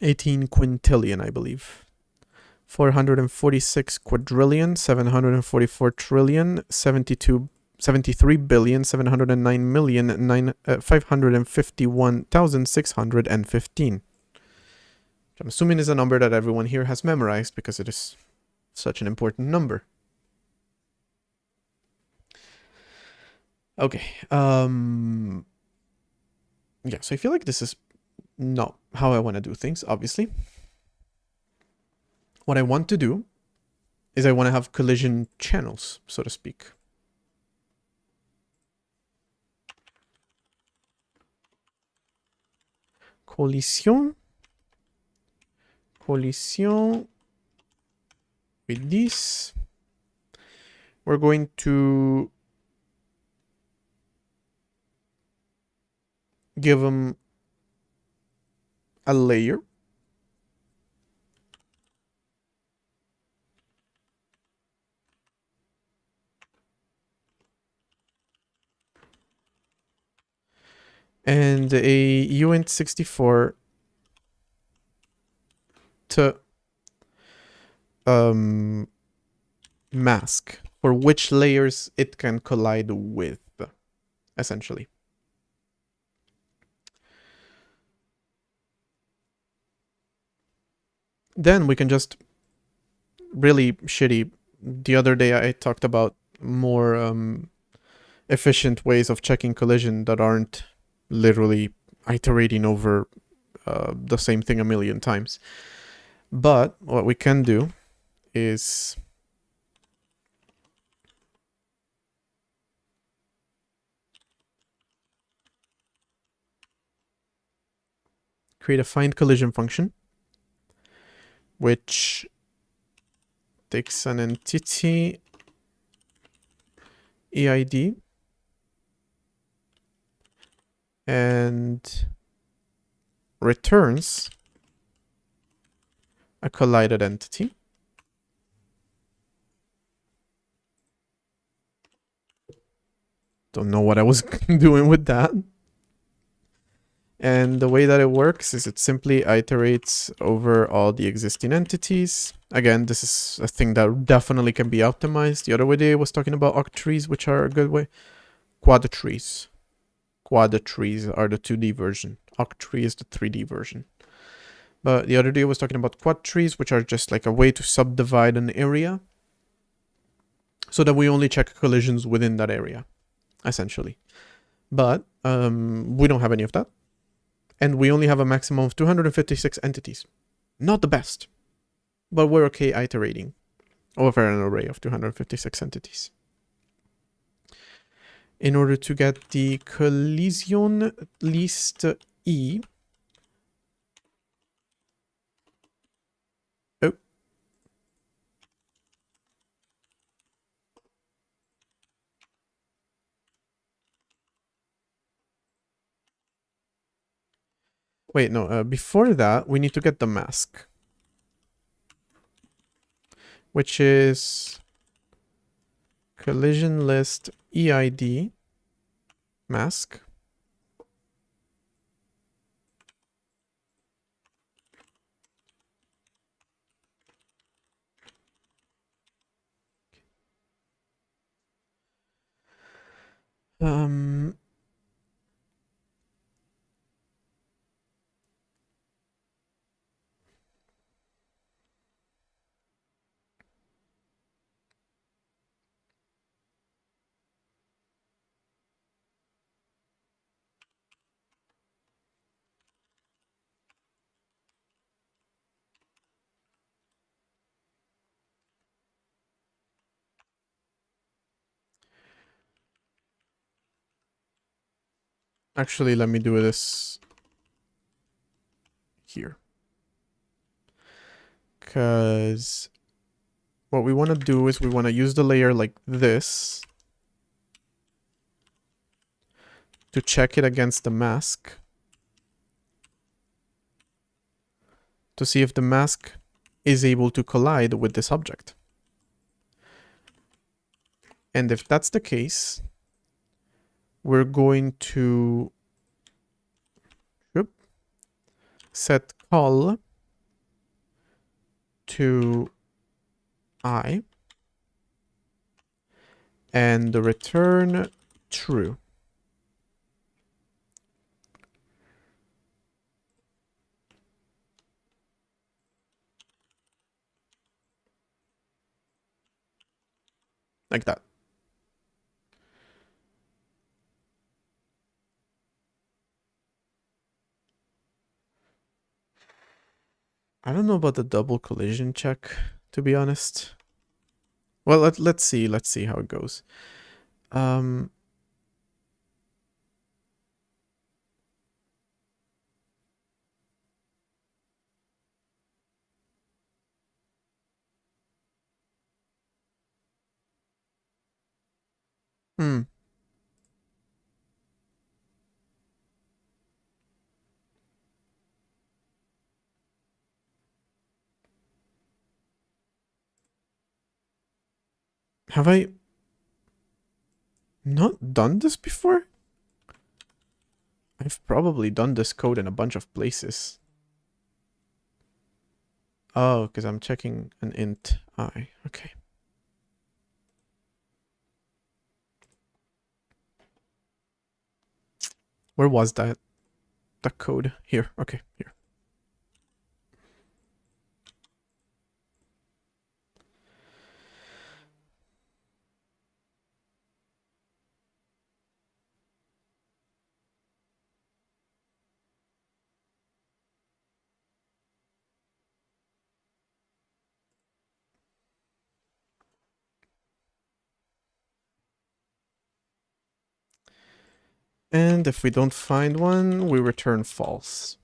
Speaker 1: 18 quintillion, I believe. 446 quadrillion, 744 trillion, 73 billion, 709 million, 551,615. I'm assuming is a number that everyone here has memorized because it is such an important number. Okay. Yeah, so I feel like this is not how I want to do things, obviously. What I want to do is I want to have collision channels, so to speak. Collision with this. We're going to give them a layer. And a uint64 to mask for which layers it can collide with, essentially. Then we can just really shitty. The other day I talked about more efficient ways of checking collision that aren't literally iterating over the same thing a million times. But what we can do is create a find collision function, which takes an entity EID and returns a collided entity. Don't know what I was doing with that. And the way that it works is it simply iterates over all the existing entities. Again, this is a thing that definitely can be optimized. The other day I was talking about octrees, which are a good way. Quadtrees. Quadtrees are the 2D version. Octree is the 3D version. But the other day I was talking about quadtrees, which are just like a way to subdivide an area so that we only check collisions within that area, essentially. But we don't have any of that. And we only have a maximum of 256 entities. Not the best, but we're okay iterating over an array of 256 entities. In order to get the collision list E. Oh. Wait, no, before that, we need to get the mask. Which is collision list EID mask. Actually, let me do this here. Because what we want to do is we want to use the layer like this to check it against the mask to see if the mask is able to collide with this object. And if that's the case, we're going to set call to I and return true. Like that. I don't know about the double collision check, to be honest. Well, let's see how it goes. Have I not done this before? I've probably done this code in a bunch of places. Oh, because I'm checking an int I. Okay. Where was that? The code. Here. Okay, here. And if we don't find one, we return false.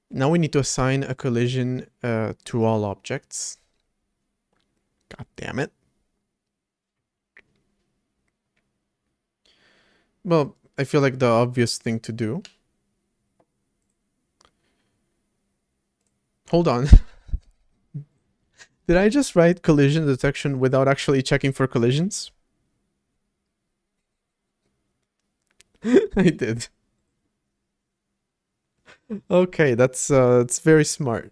Speaker 1: Now we need to assign a collision to all objects. God damn it. Well, I feel like the obvious thing to do. Hold on. Did I just write collision detection without actually checking for collisions? I did. Okay, that's it's very smart.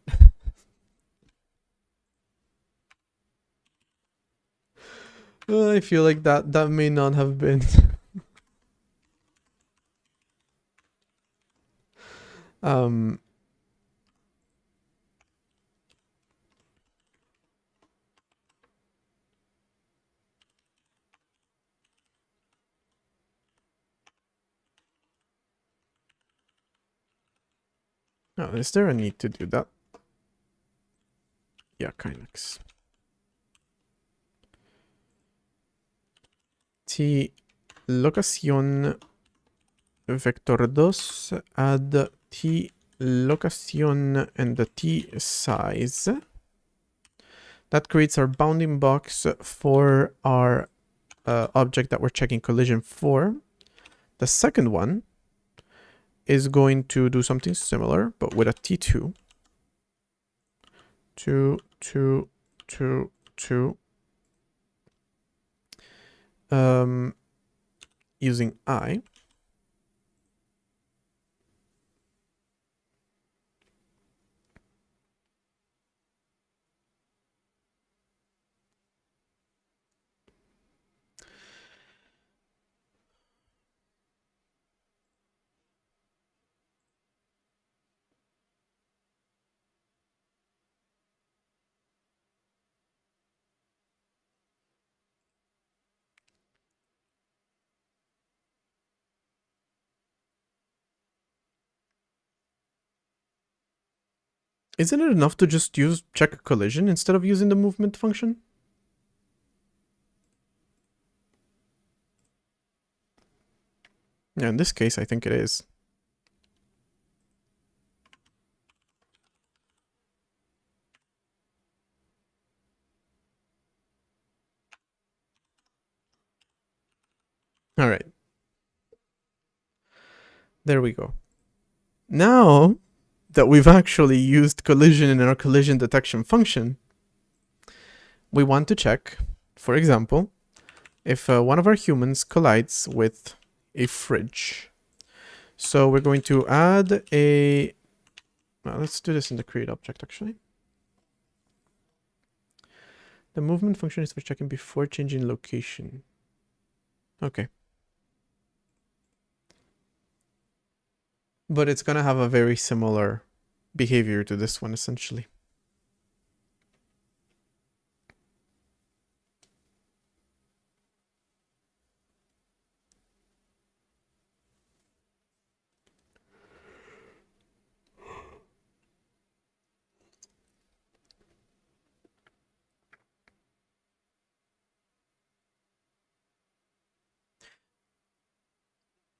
Speaker 1: I feel like that may not have been. um. Oh, is there a need to do that? Yeah, Kinex. T locación vector 2 add T location and the T size. That creates our bounding box for our object that we're checking collision for. The second one is going to do something similar, but with a T2. 2, 2, 2, 2. Using I. Isn't it enough to just use check collision instead of using the movement function? Yeah, in this case, I think it is. All right. There we go. Now that we've actually used collision in our collision detection function, we want to check, for example, if one of our humans collides with a fridge. So we're going to add a... let's do this in the create object, actually. The movement function is for checking before changing location. Okay. But it's going to have a very similar behavior to this one, essentially.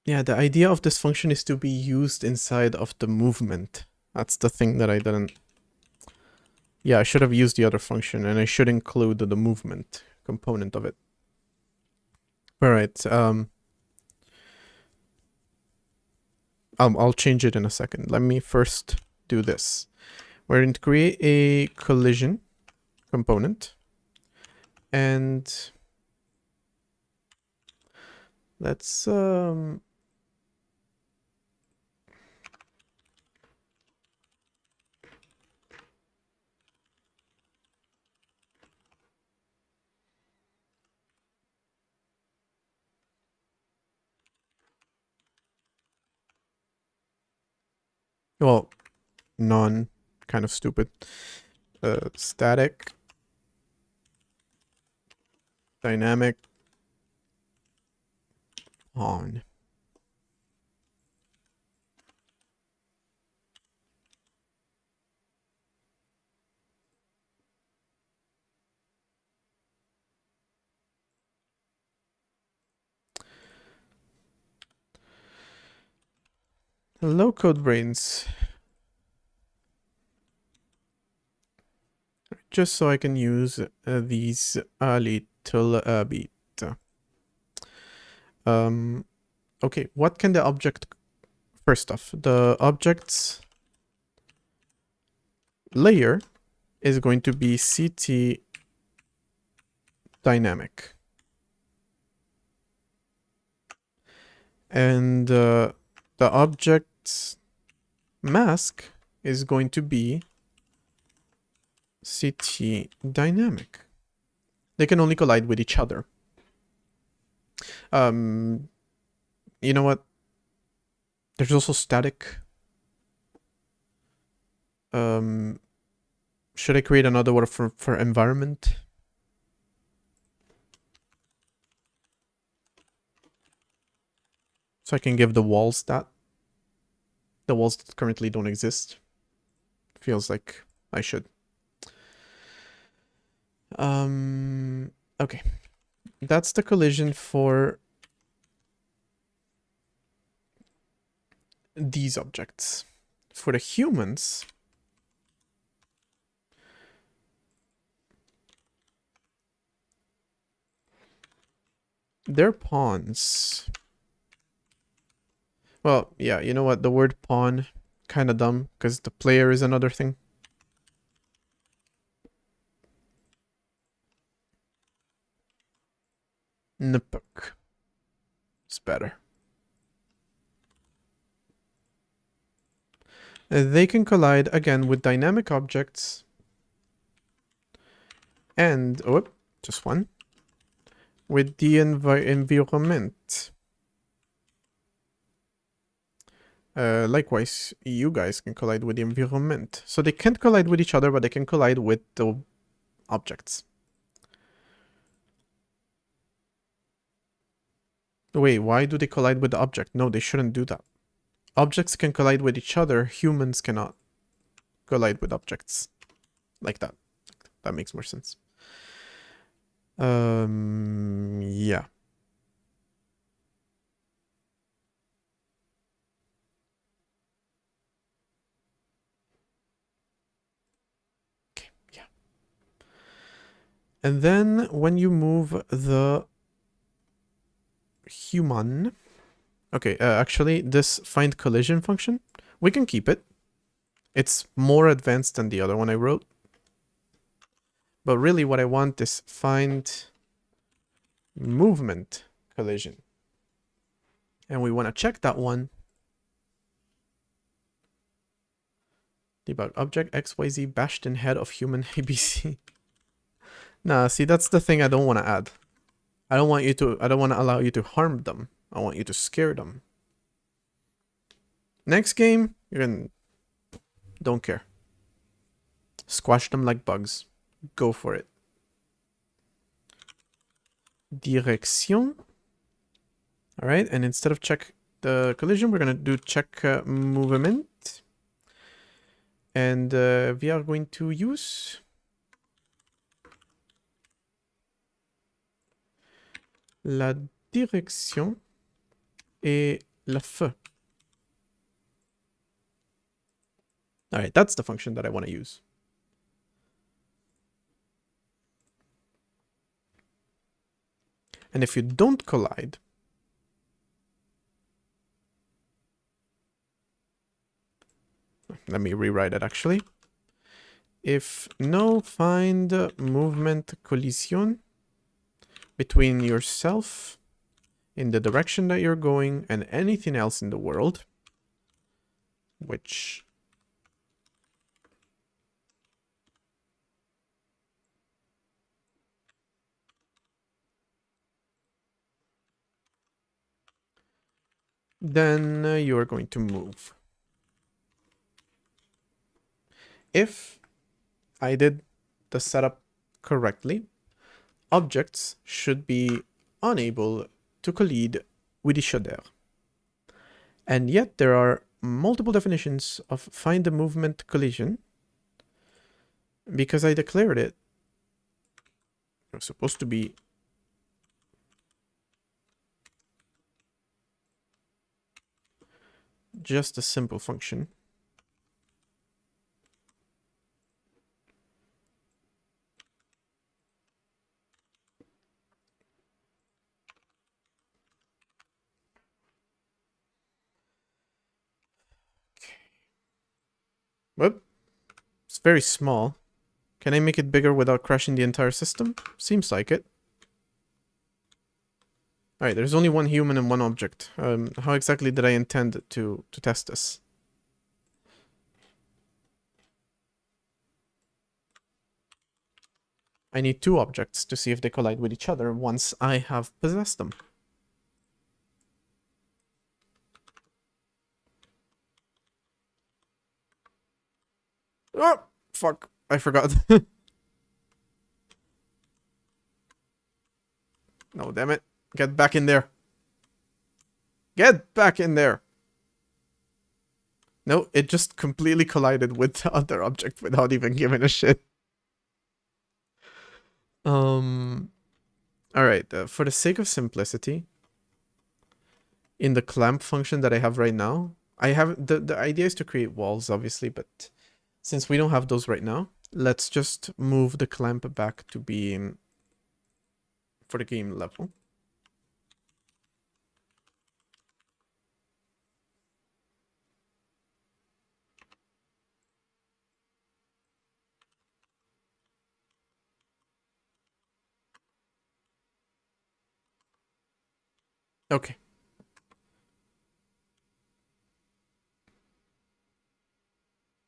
Speaker 1: Yeah, the idea of this function is to be used inside of the movement. That's the thing that I didn't... Yeah, I should have used the other function, and I should include the movement component of it. Alright, I'll change it in a second. Let me first do this. We're going to create a collision component. And let's well, non kind of stupid. Static dynamic on. Hello, CodeBrains. Just so I can use these a little bit. Okay, what can the object... First off, the object's layer is going to be CT dynamic. And the object's mask is going to be CT dynamic. They can only collide with each other. You know what? There's also static. Should I create another one for environment? So I can give the walls that. The walls that currently don't exist. Feels like I should. Okay. That's the collision for these objects. For the humans, they're pawns. Well, yeah, you know what? The word pawn, kind of dumb, because the player is another thing. Nipuk. It's better. They can collide again with dynamic objects and, oh, just one, with the environment. Likewise, you guys can collide with the environment. So they can't collide with each other, but they can collide with the objects. Wait, why do they collide with the object? No, they shouldn't do that. Objects can collide with each other. Humans cannot collide with objects. Like that. That makes more sense. Yeah. Okay, yeah. And then when you move the human... Okay, actually, this find collision function, we can keep it. It's more advanced than the other one I wrote. But really what I want is find movement collision. And we want to check that one. Debug object XYZ bashed in head of human ABC. Nah, see, that's the thing I don't want to add. I don't want to allow you to harm them. I want you to scare them. Next game, you can... Don't care. Squash them like bugs. Go for it. Direction. Alright, and instead of check the collision, we're going to do check movement. And we are going to use... la direction et la feu. Alright, that's the function that I want to use. And if you don't collide, let me rewrite it actually. If no find movement collision between yourself in the direction that you're going and anything else in the world, which then you are going to move. If I did the setup correctly, objects should be unable to collide with each other. And yet there are multiple definitions of find the movement collision because I declared it. It was supposed to be just a simple function. Whoop. It's very small. Can I make it bigger without crashing the entire system? Seems like it. Alright, there's only one human and one object. How exactly did I intend to test this? I need two objects to see if they collide with each other once I have possessed them. Oh, fuck. I forgot. No, damn it. Get back in there. Get back in there. No, it just completely collided with the other object without even giving a shit. All right, for the sake of simplicity, in the clamp function that I have right now, I have the idea is to create walls, obviously, but since we don't have those right now, let's just move the clamp back to being for the game level. Okay.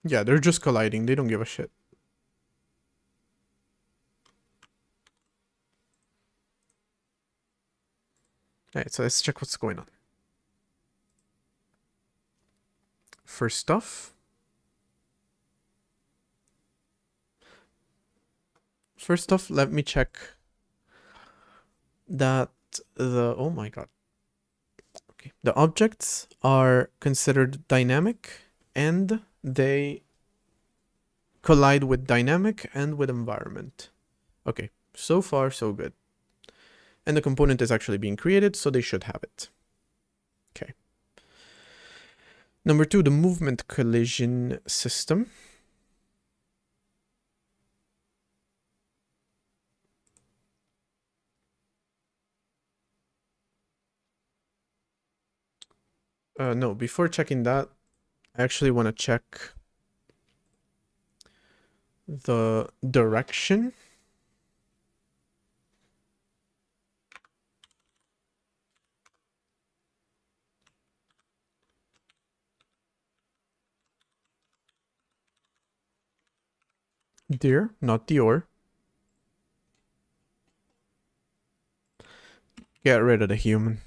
Speaker 1: Yeah, they're just colliding. They don't give a shit. Alright, so let's check what's going on. First off, let me check that oh my god. Okay. The objects are considered dynamic and they collide with dynamic and with environment. Okay, so far so good. And the component is actually being created, so they should have it. Okay. Number 2, the movement collision system. No, before checking that, I actually want to check the direction. Dear, not Dior. Get rid of the human.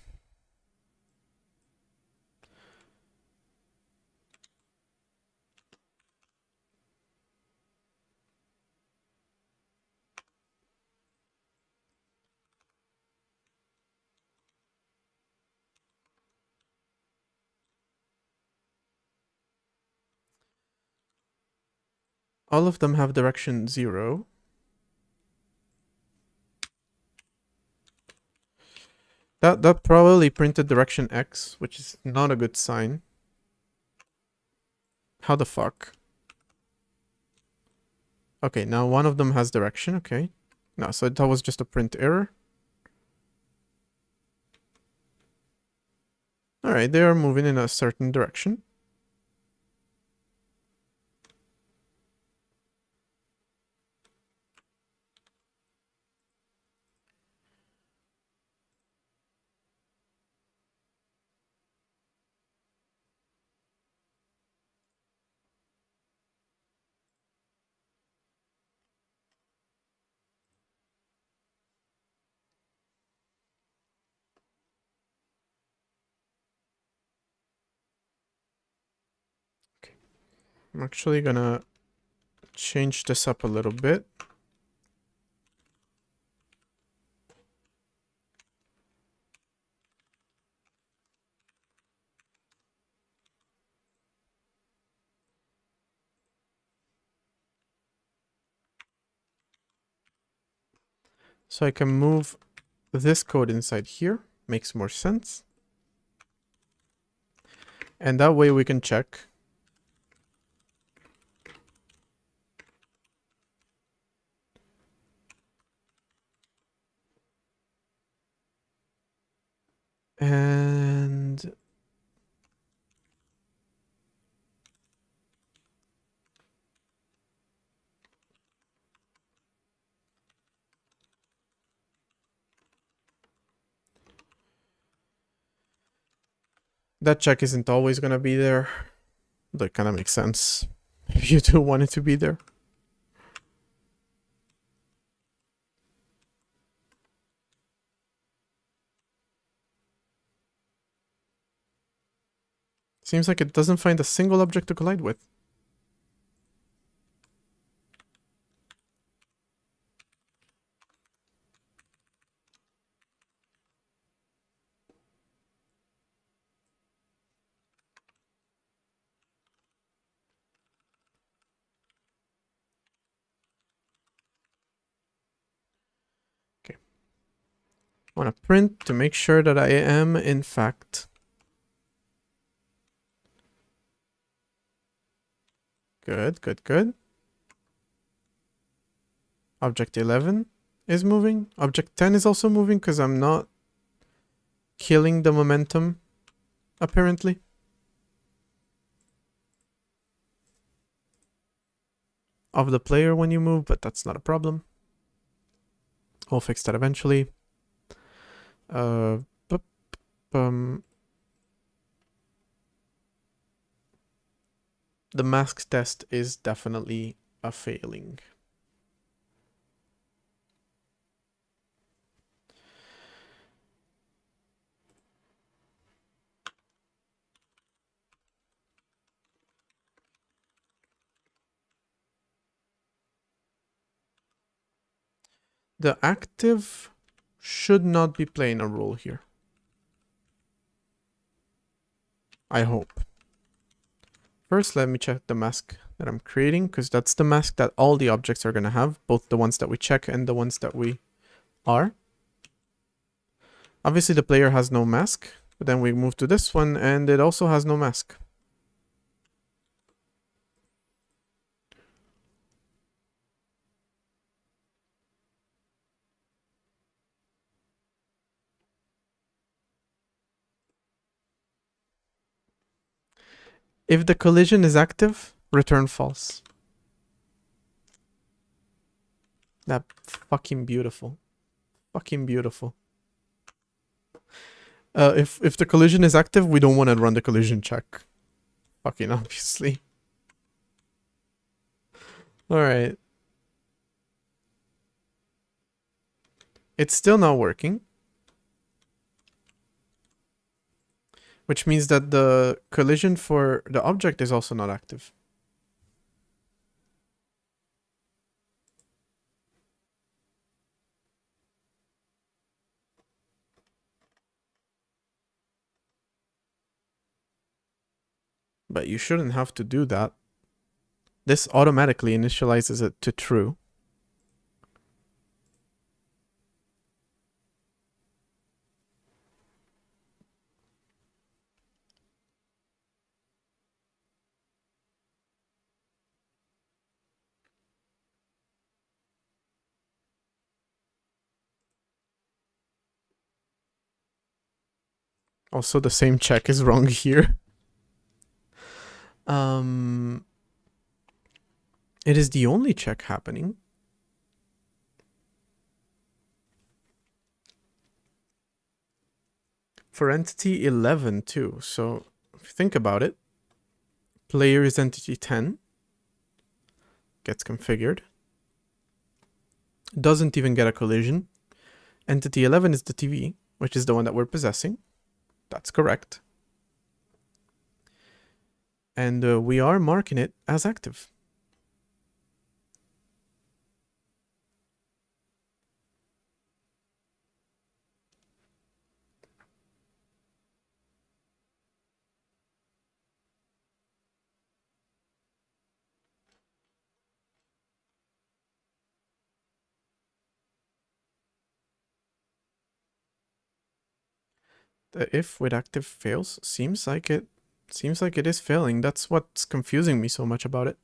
Speaker 1: All of them have direction 0. That probably printed direction X, which is not a good sign. How the fuck? Okay, now one of them has direction, okay. No, so that was just a print error. Alright, they are moving in a certain direction. Okay. I'm actually gonna change this up a little bit. So I can move this code inside here. Makes more sense. And that way we can check. And that check isn't always gonna be there. That kind of makes sense if you do want it to be there. Seems like it doesn't find a single object to collide with. want to print to make sure that I am, in fact. Good, good, good. Object 11 is moving. Object 10 is also moving because I'm not killing the momentum, apparently. Of the player when you move, but that's not a problem. We'll fix that eventually. The mask test is definitely a failing. The active should not be playing a role here. I hope. First, let me check the mask that I'm creating, because that's the mask that all the objects are going to have, both the ones that we check and the ones that we are. Obviously, the player has no mask, but then we move to this one, and it also has no mask. If the collision is active, return false. That fucking beautiful. Fucking beautiful. If the collision is active, we don't want to run the collision check. Fucking obviously. Alright. It's still not working. Which means that the collision for the object is also not active. But you shouldn't have to do that. This automatically initializes it to true. Also, the same check is wrong here. It is the only check happening. For entity 11 too. So if you think about it, player is entity 10. Gets configured. Doesn't even get a collision. Entity 11 is the TV, which is the one that we're possessing. That's correct. And we are marking it as active. The if with active fails seems like it is failing. That's what's confusing me so much about it.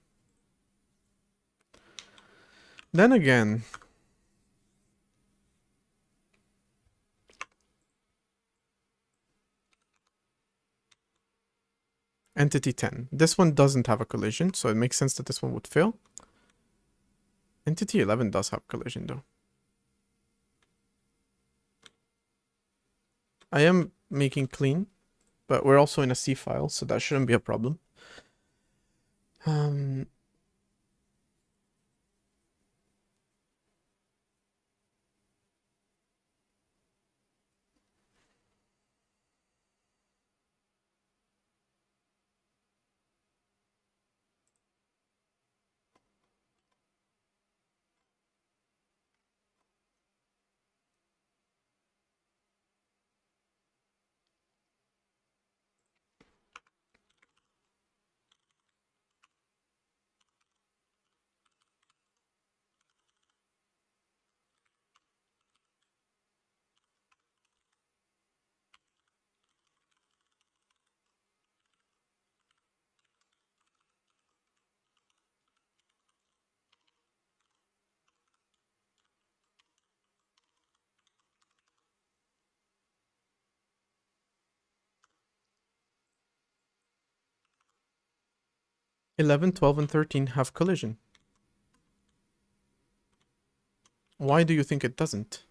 Speaker 1: Then again, entity 10. This one doesn't have a collision, so it makes sense that this one would fail. Entity 11 does have collision though. I am making clean, but we're also in a C file, so that shouldn't be a problem. 11, 12, and 13 have collision. Why do you think it doesn't?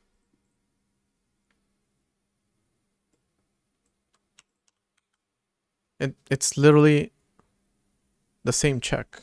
Speaker 1: It's literally the same check.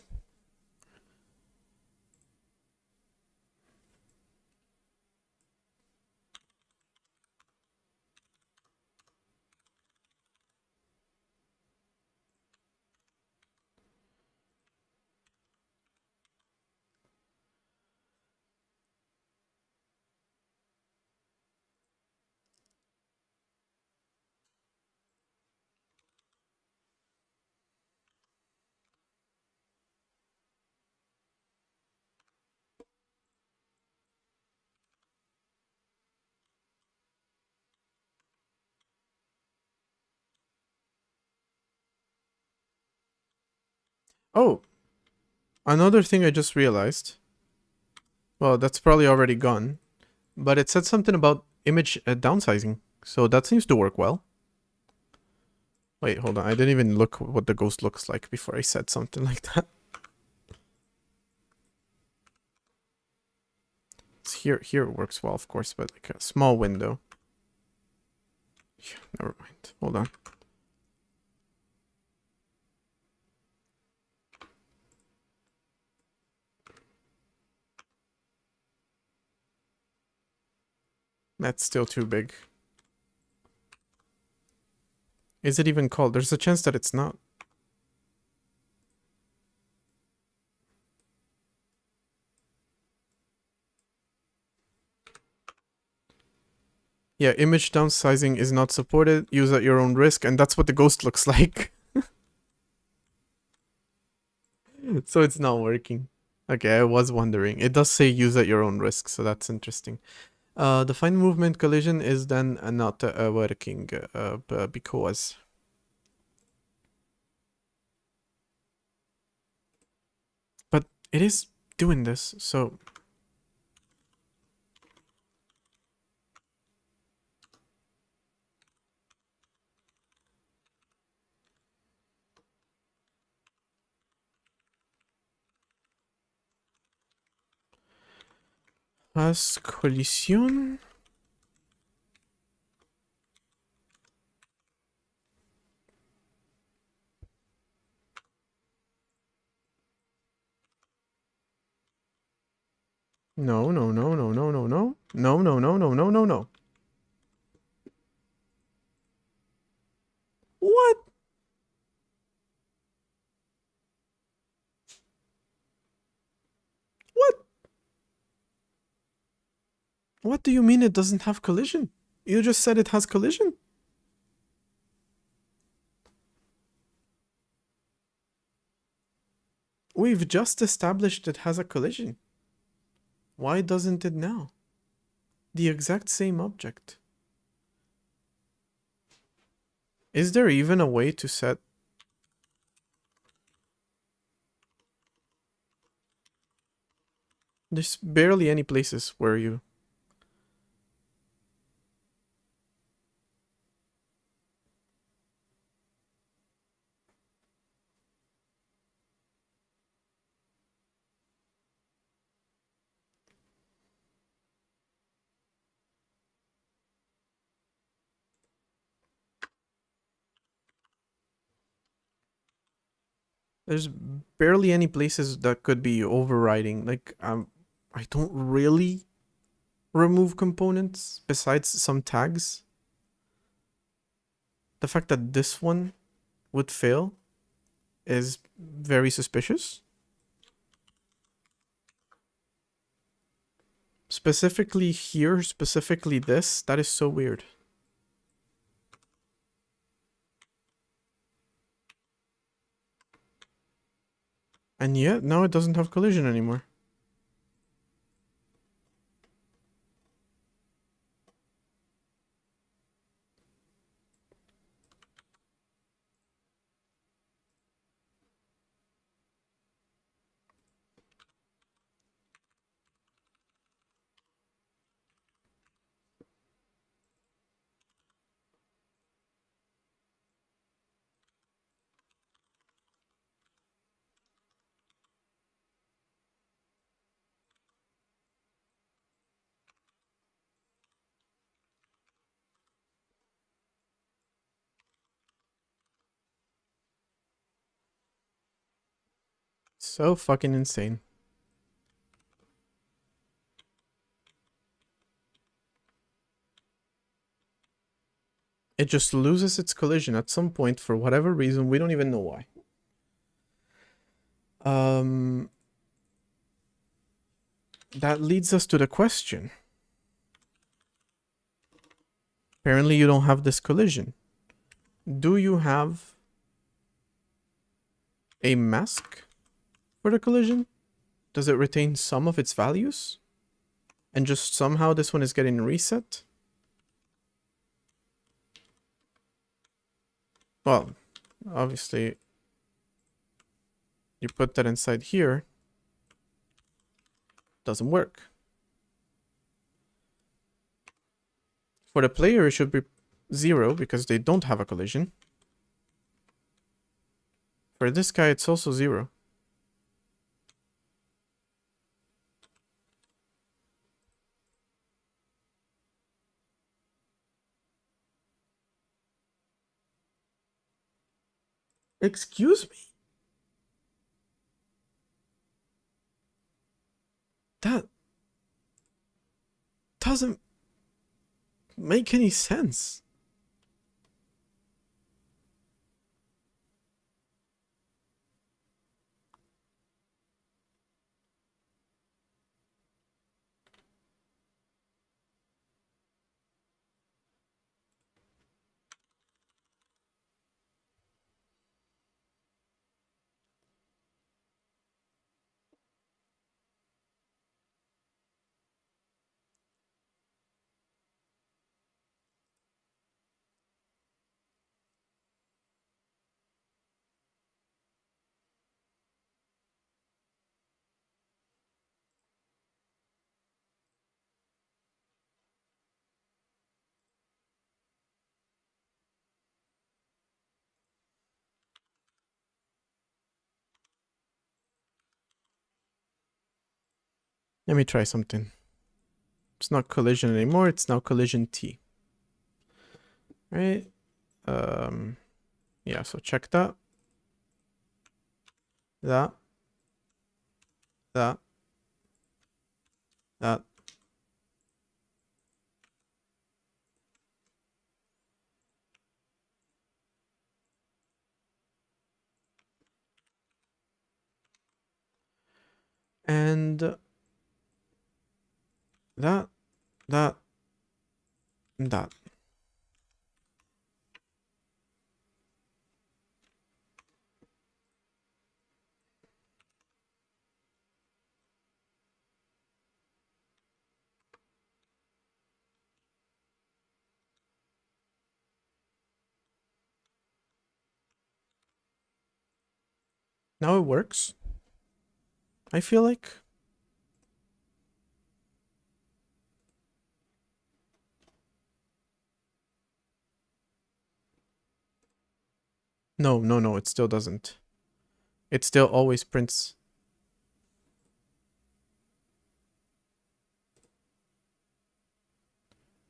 Speaker 1: Oh, another thing I just realized. Well, that's probably already gone, but it said something about image downsizing, so that seems to work well. Wait, hold on. I didn't even look what the ghost looks like before I said something like that. Here it works well, of course, but like a small window. Yeah, never mind. Hold on. That's still too big. Is it even called? There's a chance that it's not. Yeah, image downsizing is not supported. Use at your own risk, and that's what the ghost looks like. So it's not working. Okay, I was wondering. It does say use at your own risk, so that's interesting. The fine movement collision is then not working because but it is doing this, so as collision. No, no, no, no, no, no, no. No, no, no, no, no, no, no. What? What? What do you mean it doesn't have collision? You just said it has collision. We've just established it has a collision. Why doesn't it now? The exact same object. Is there even a way to set... There's barely any places where you... There's barely any places that could be overriding. Like, I don't really remove components besides some tags. The fact that this one would fail is very suspicious. Specifically here, specifically this, that is so weird. And yet, now it doesn't have collision anymore. So fucking insane. It just loses its collision at some point for whatever reason. We don't even know why. That leads us to the question. Apparently you don't have this collision. Do you have a mask for the collision? Does it retain some of its values? And just somehow this one is getting reset? Well, obviously, you put that inside here. Doesn't work. For the player, it should be 0 because they don't have a collision. For this guy, it's also 0. Excuse me? That doesn't make any sense. Let me try something. It's not collision anymore, it's now collision T. Right? Yeah, so check that. That. That. And that. And that. Now it works. I feel like. No, it still doesn't. It still always prints.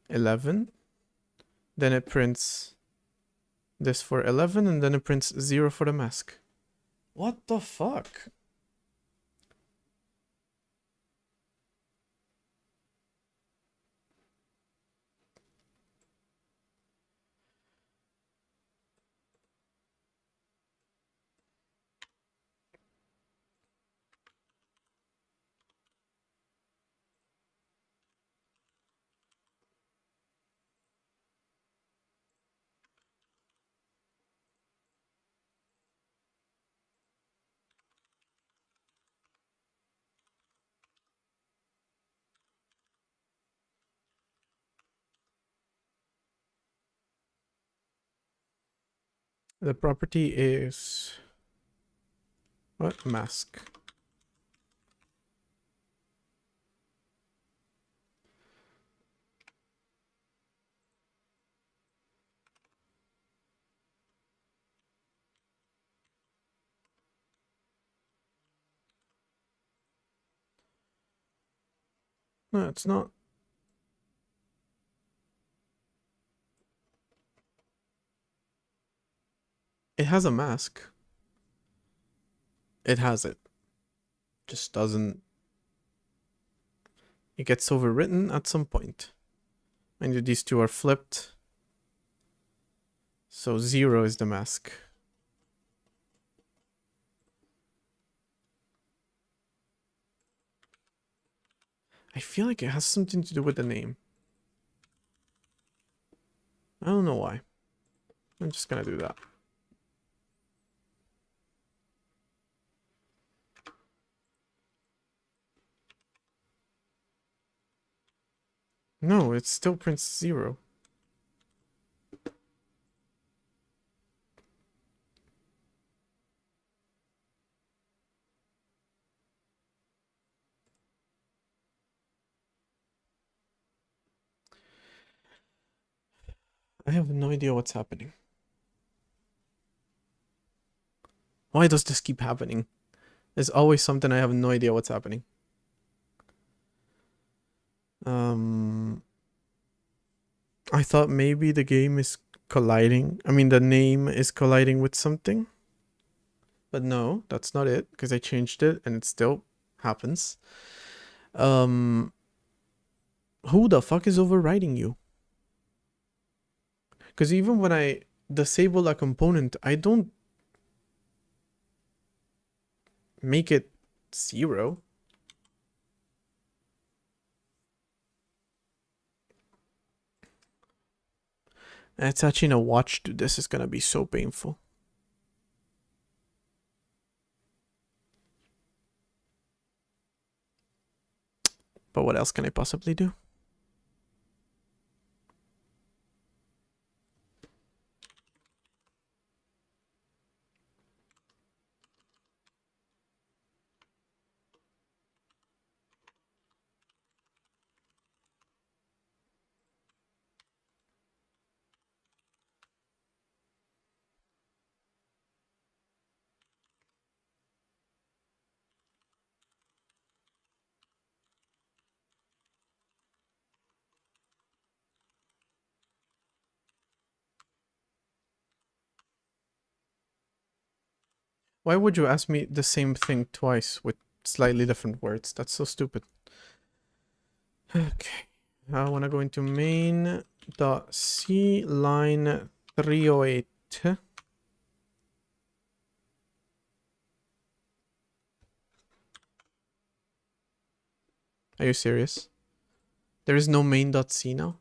Speaker 1: $11. Then it prints this for 11, and then it prints 0 for the mask. What the fuck? The property is what? Mask. No, it's not. It has a mask. It has it. just doesn't... It gets overwritten at some point. And these two are flipped. So 0 is the mask. I feel like it has something to do with the name. I don't know why. I'm just gonna do that. No, it still prints 0. I have no idea what's happening. Why does this keep happening? There's always something I have no idea what's happening. I thought maybe the game is colliding. I mean, the name is colliding with something. But no, that's not it, because I changed it and it still happens. Who the fuck is overriding you? Because even when I disable a component, I don't make it 0. Attaching a watch to this is gonna be so painful. But what else can I possibly do? Why would you ask me the same thing twice with slightly different words? That's so stupid. Okay. I want to go into main.c line 308. Are you serious? There is no main.c now?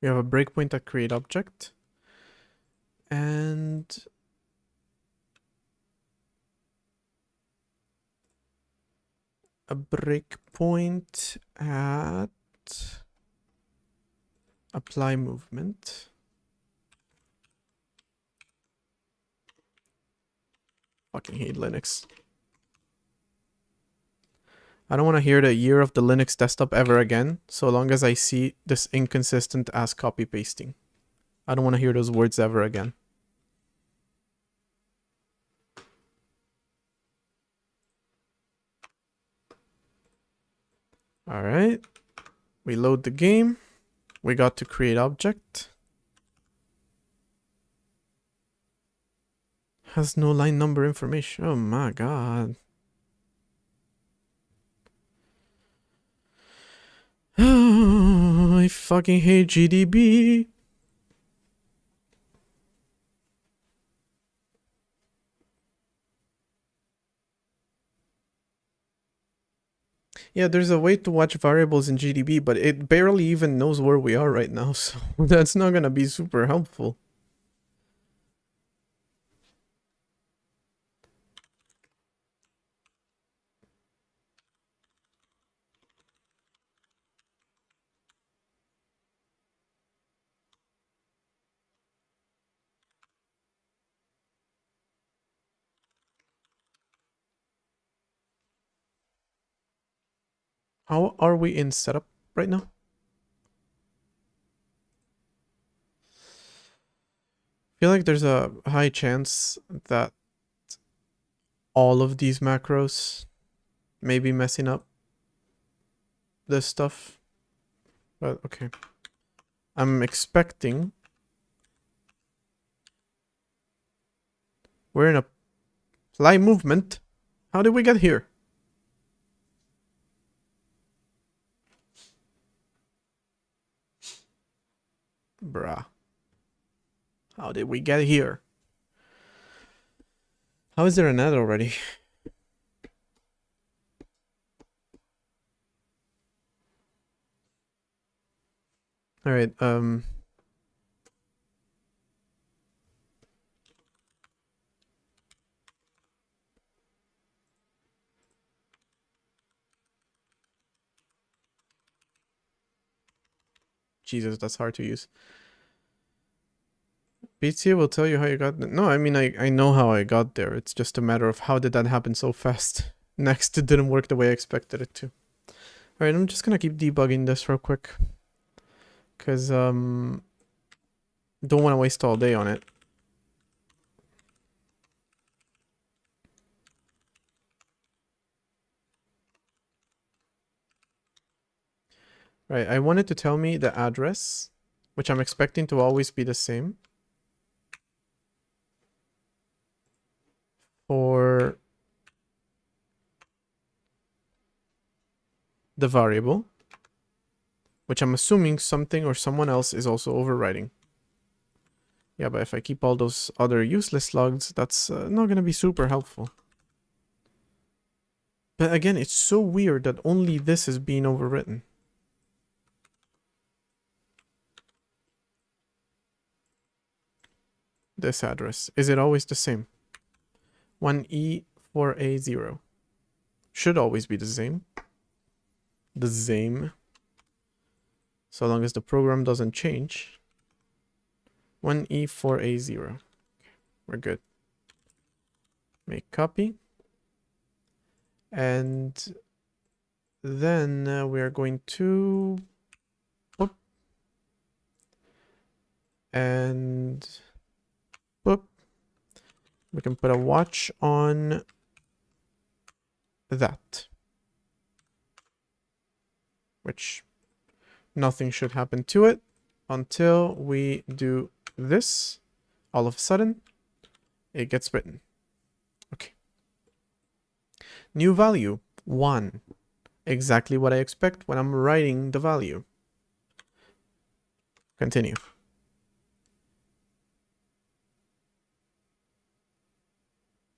Speaker 1: We have a breakpoint at create object. And a breakpoint at apply movement. Fucking hate Linux. I don't want to hear the year of the Linux desktop ever again, so long as I see this inconsistent ass copy pasting. I don't want to hear those words ever again. Alright. We load the game. We got to create object. Has no line number information. Oh my god. I fucking hate GDB. Yeah, there's a way to watch variables in GDB, but it barely even knows where we are right now, so that's not gonna be super helpful. How are we in setup right now? feel like there's a high chance that all of these macros may be messing up this stuff. But okay. I'm expecting we're in a fly movement. How did we get here? Bruh. How did we get here? How is there an ad already? Alright, Jesus, that's hard to use. BTA will tell you how you got there. No, I mean, I know how I got there. It's just a matter of how did that happen so fast. Next, it didn't work the way I expected it to. Alright, I'm just gonna keep debugging this real quick. Because, don't want to waste all day on it. Right, I wanted to tell me the address, which I'm expecting to always be the same. For the variable, which I'm assuming something or someone else is also overriding. Yeah, but if I keep all those other useless logs, that's not going to be super helpful. But again, it's so weird that only this is being overwritten. This address. Is it always the same? 1E4A0. Should always be the same. The same. So long as the program doesn't change. 1E4A0. We're good. Make copy. And then we are going to... Whoop. And... Whoop. We can put a watch on that. Which nothing should happen to it until we do this. All of a sudden, it gets written. Okay. New value, 1. Exactly what I expect when I'm writing the value. Continue.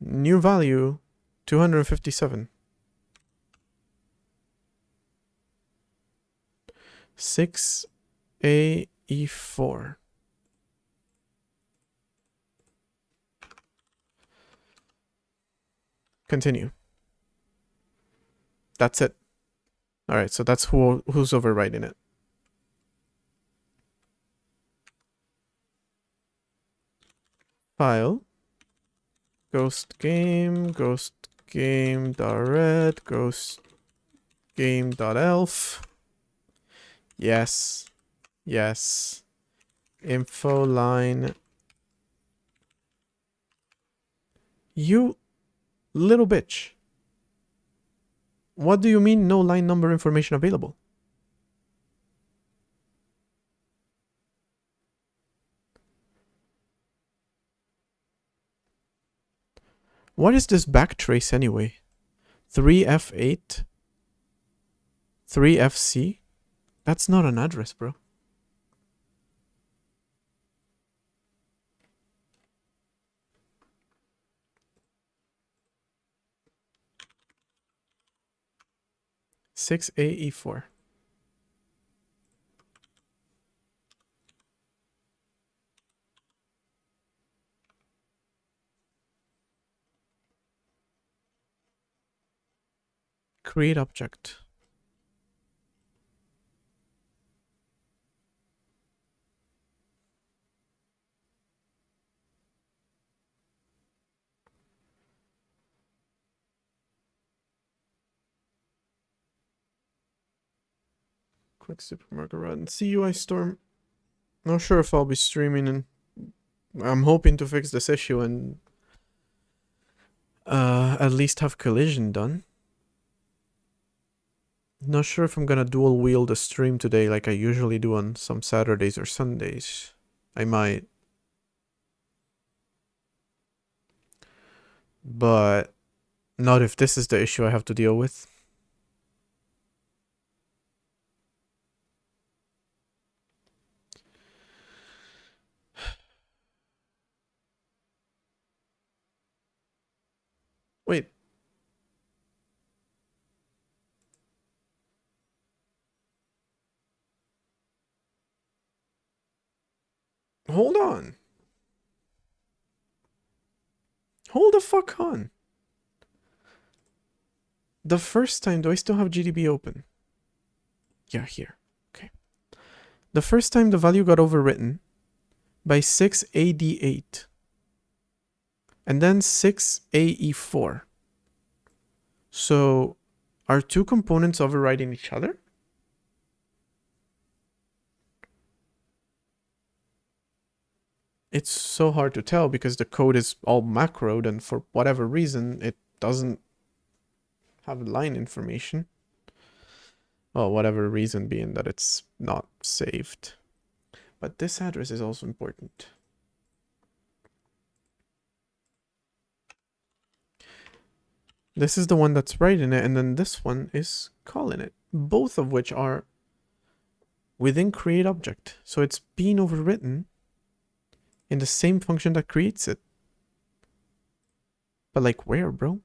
Speaker 1: New value, 257. 6AE4. Continue. That's it. All right, so that's who's overriding it. File. Ghost game.red, ghost game.elf. Yes. Yes. Info line. You little bitch. What do you mean no line number information available? What is this backtrace anyway? 3F8? 3FC? That's not an address, bro. Six AE4. Create object. Quick supermarket run. CUI Storm. Not sure if I'll be streaming in I'm hoping to fix this issue and at least have collision done. Not sure if I'm gonna dual wield the stream today like I usually do on some Saturdays or Sundays. I might. But not if this is the issue I have to deal with. Wait. Hold on. Hold the fuck on. The first time, do I still have GDB open? Yeah, here. Okay. The first time the value got overwritten by 6AD8. And then 6AE4. So, are two components overriding each other? It's so hard to tell because the code is all macroed and for whatever reason it doesn't have line information. Well, whatever reason being that it's not saved. But this address is also important. This is the one that's writing it, and then this one is calling it. Both of which are within create object. So it's being overwritten in the same function that creates it. But like where, bro?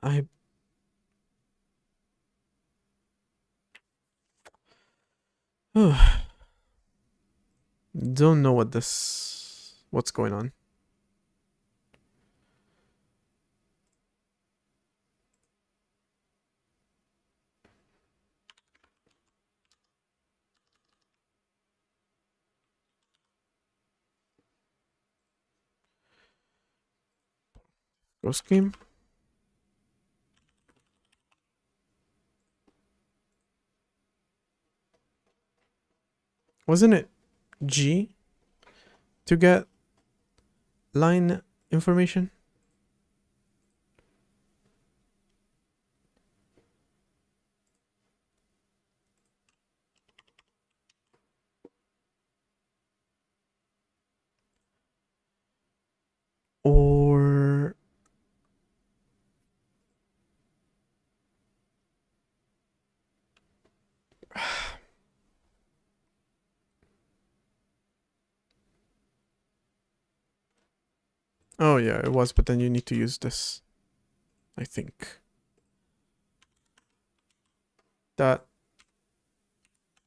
Speaker 1: I don't know what's going on. Ghost game. Wasn't it G to get line information? Or oh yeah, it was, but then you need to use this, I think. That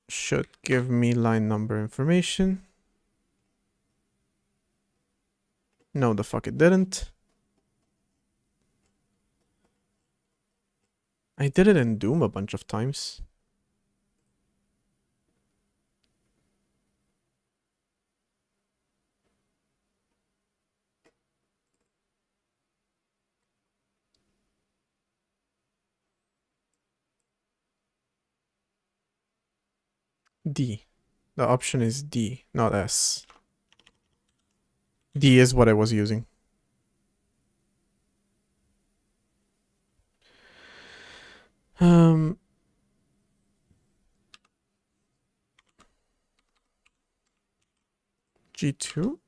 Speaker 1: should give me line number information. No, the fuck it didn't. I did it in Doom a bunch of times. D. The option is D, not S. D is what I was using. G2?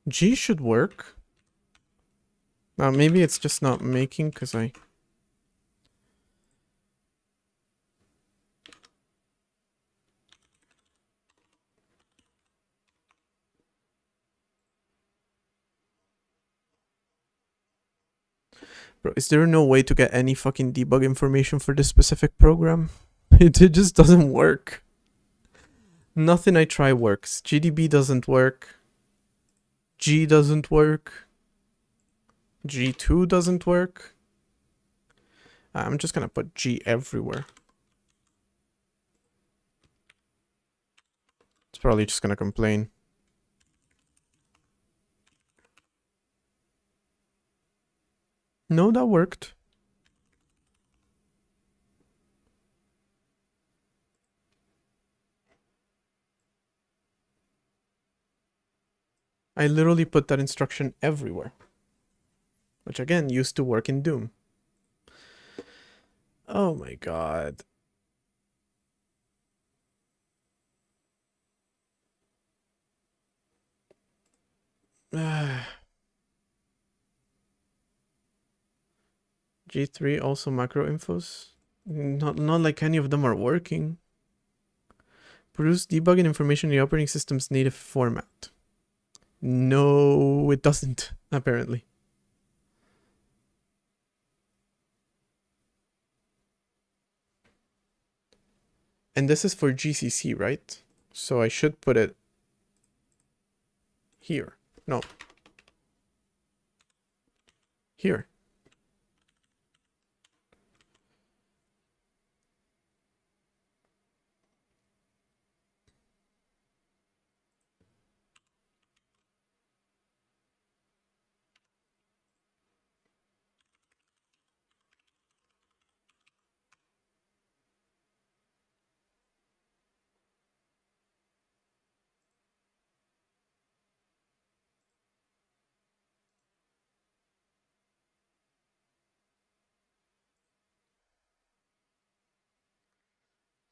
Speaker 1: G should work. Now maybe it's just not making because I... Bro, is there no way to get any fucking debug information for this specific program? It just doesn't work. Nothing I try works. GDB doesn't work. G doesn't work. G2 doesn't work. I'm just gonna put G everywhere. It's probably just gonna complain. No, that worked. I literally put that instruction everywhere. Which again, used to work in Doom. Oh my god. G3 also macro infos. Not like any of them are working. Produce debugging information in the operating system's native format. No, it doesn't, apparently. And this is for GCC, right? So I should put it here. No. Here.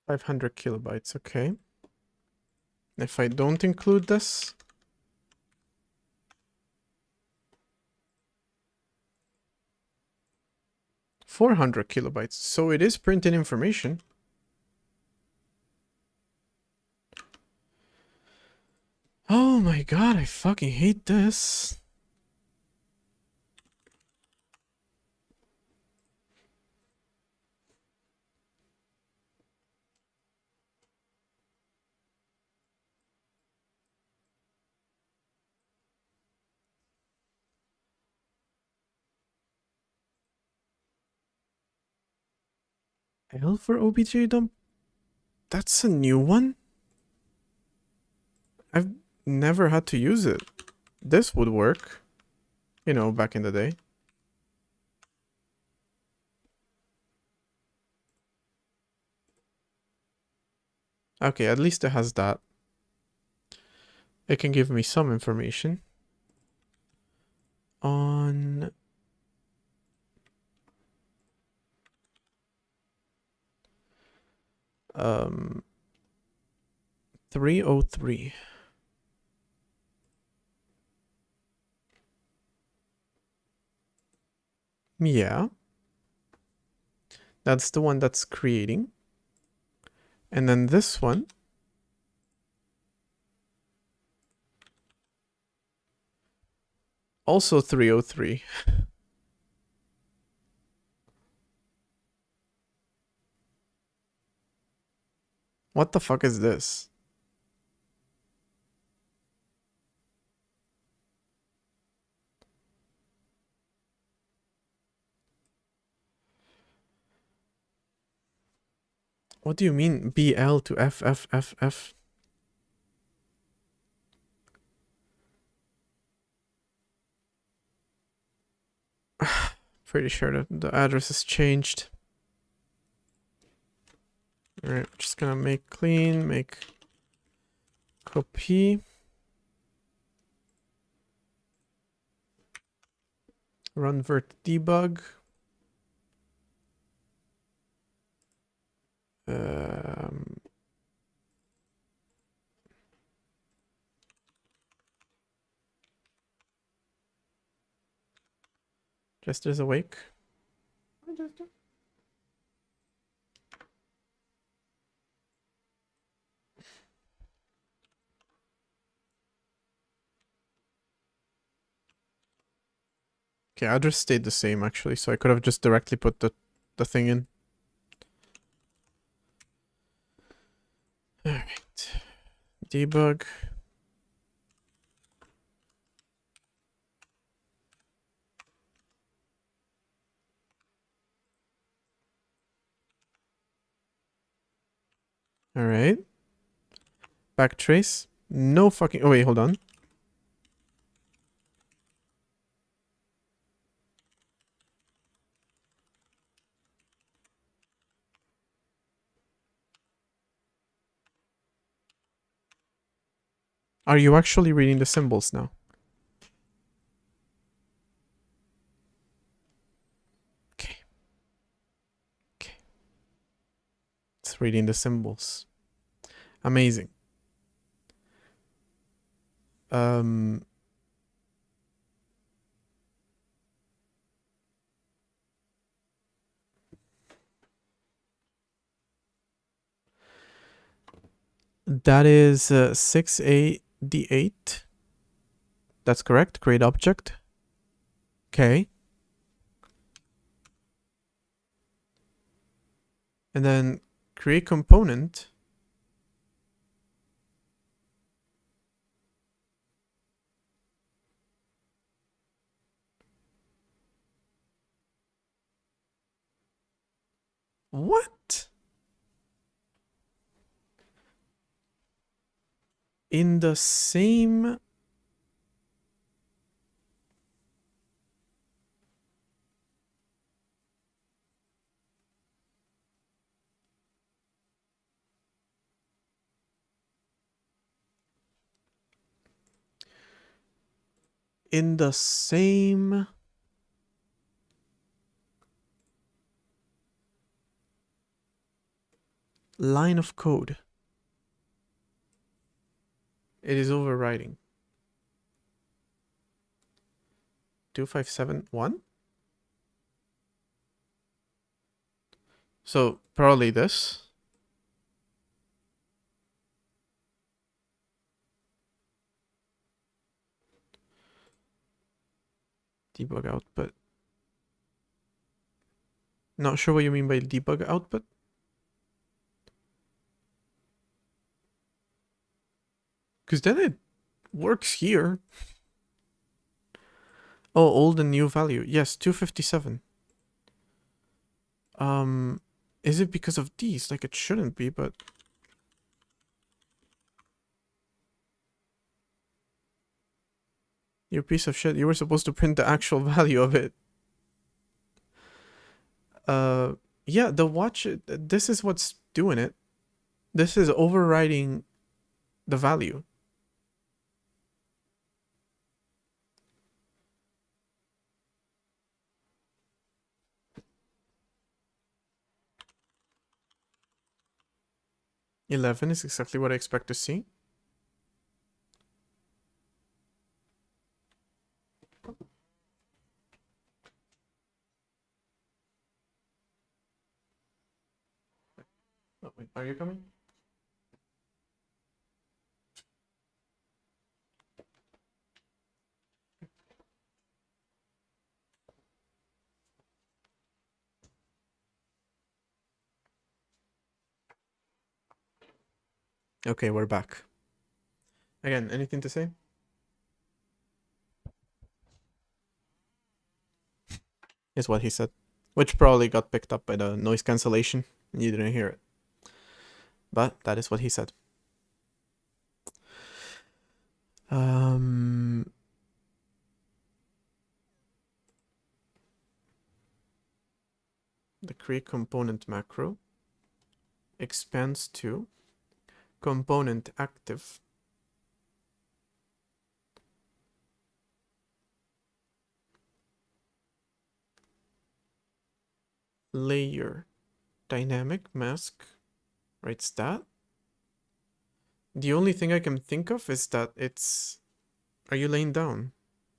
Speaker 1: $500 KB, okay. If I don't include this, 400 KB. So it is printing information. Oh my god, I fucking hate this. L for OBJ dump? That's a new one? I've never had to use it. This would work. You know, back in the day. Okay, at least it has that. It can give me some information on 303. Yeah. That's the one that's creating. And then this one. Also 303. What the fuck is this? What do you mean BL to FFFF? Pretty sure that the address has changed. Alright, we're just gonna make clean, make copy. Run virt debug. Jester's awake. Hi, Jester. Okay, address stayed the same actually, so I could have just directly put the thing in. Alright. Debug. Alright. Backtrace. No fucking... Oh, wait, hold on. Are you actually reading the symbols now? Okay. Okay. It's reading the symbols. Amazing. That is 6AD8. That's correct. Create object. Okay. And then create component. What? In the same... In the same... line of code. It is overriding. 2571? So probably this. Debug output. Not sure what you mean by debug output. Because then it works here. Oh, old and new value. Yes, 257. Is it because of these? Like, it shouldn't be, but... You piece of shit. You were supposed to print the actual value of it. Yeah, the watch... This is what's doing it. This is overriding the value. $11 is exactly what I expect to see. Oh, wait, are you coming? Okay, we're back. Again, anything to say? Is what he said. Which probably got picked up by the noise cancellation. And you didn't hear it. But that is what he said. The create component macro expands to component active layer dynamic mask writes that. The only thing I can think of is that it's... Are you laying down?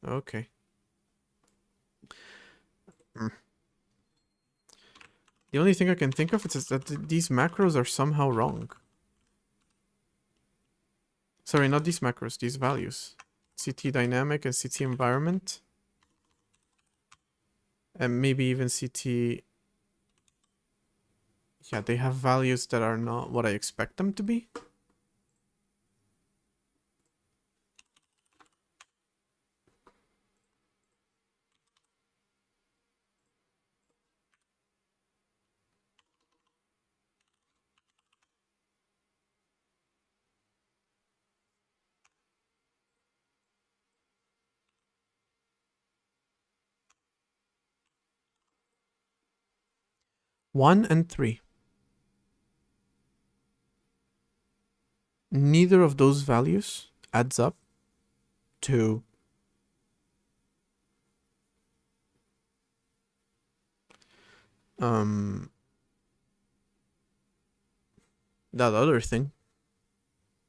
Speaker 1: Okay. The only thing I can think of is that these macros are somehow wrong. Sorry, not these macros, these values. CT dynamic and CT environment. And maybe even CT... Yeah, they have values that are not what I expect them to be. 1 and 3. Neither of those values adds up to that other thing,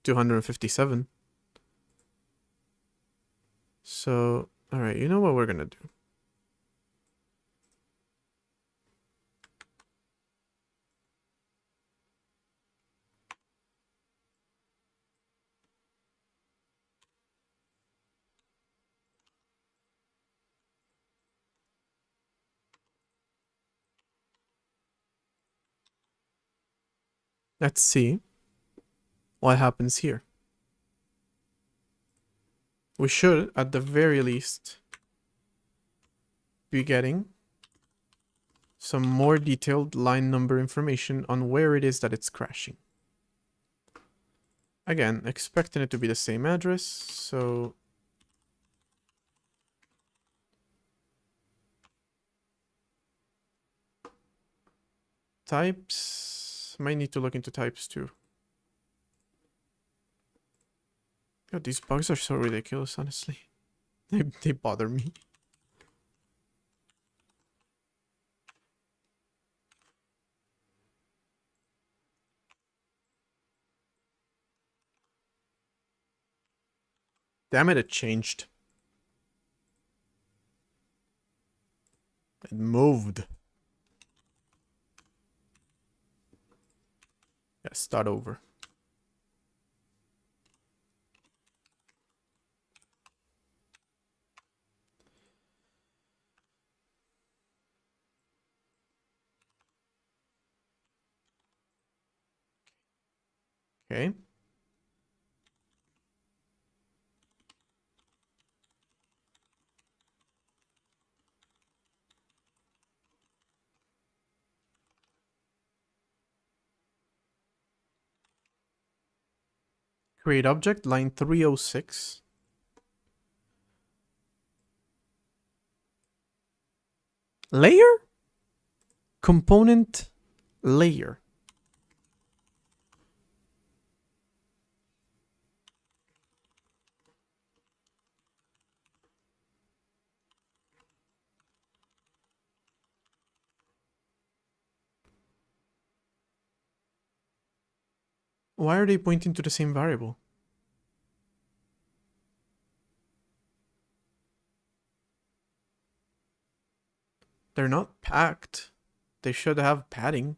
Speaker 1: 257. So, all right, you know what we're gonna do? Let's see what happens here. We should, at the very least, be getting some more detailed line number information on where it is that it's crashing. Again, expecting it to be the same address, so types, might need to look into types too. God, these bugs are so ridiculous, honestly. They bother me. Damn it, it changed. It moved. Yeah, start over. Okay. Create object, line 306. Layer? Component layer. Why are they pointing to the same variable? They're not packed. They should have padding.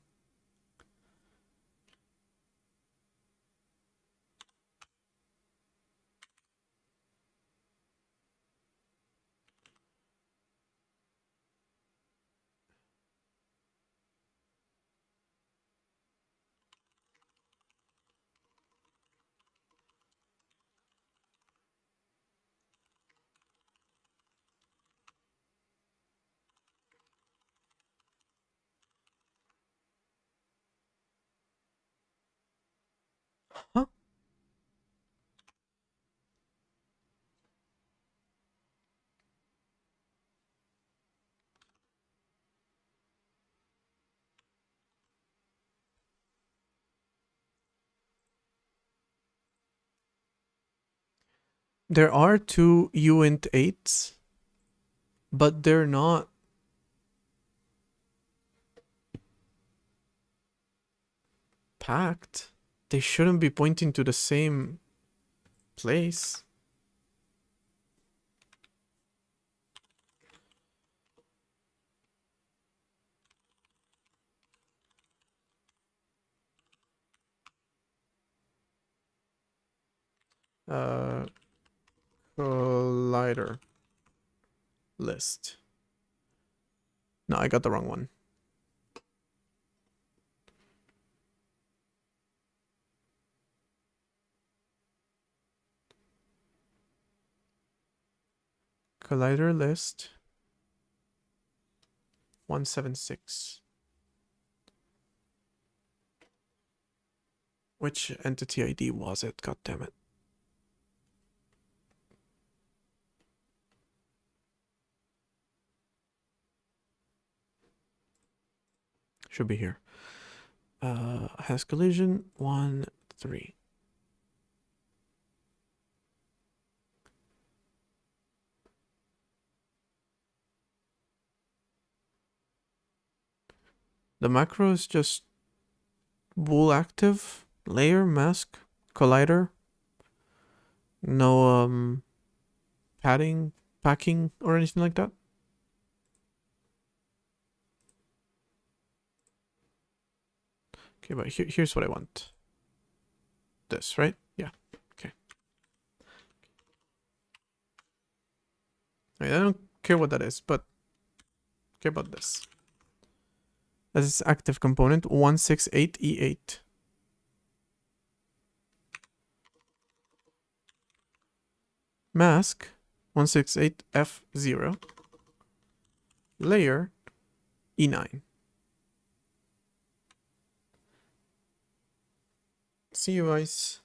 Speaker 1: Huh? There are two uint 8s, but they're not packed. They shouldn't be pointing to the same place. Collider list. No, I got the wrong one. Collider list 176. Which entity ID was it? God damn it. Should be here. Has collision 1, 3. The macro is just bool active, layer, mask, collider. No padding, packing, or anything like that. Okay, but here's what I want. This, right? Yeah. Okay. I don't care what that is, but care about this. That is active component 168E8. Mask 168F0. Layer E9. See you guys.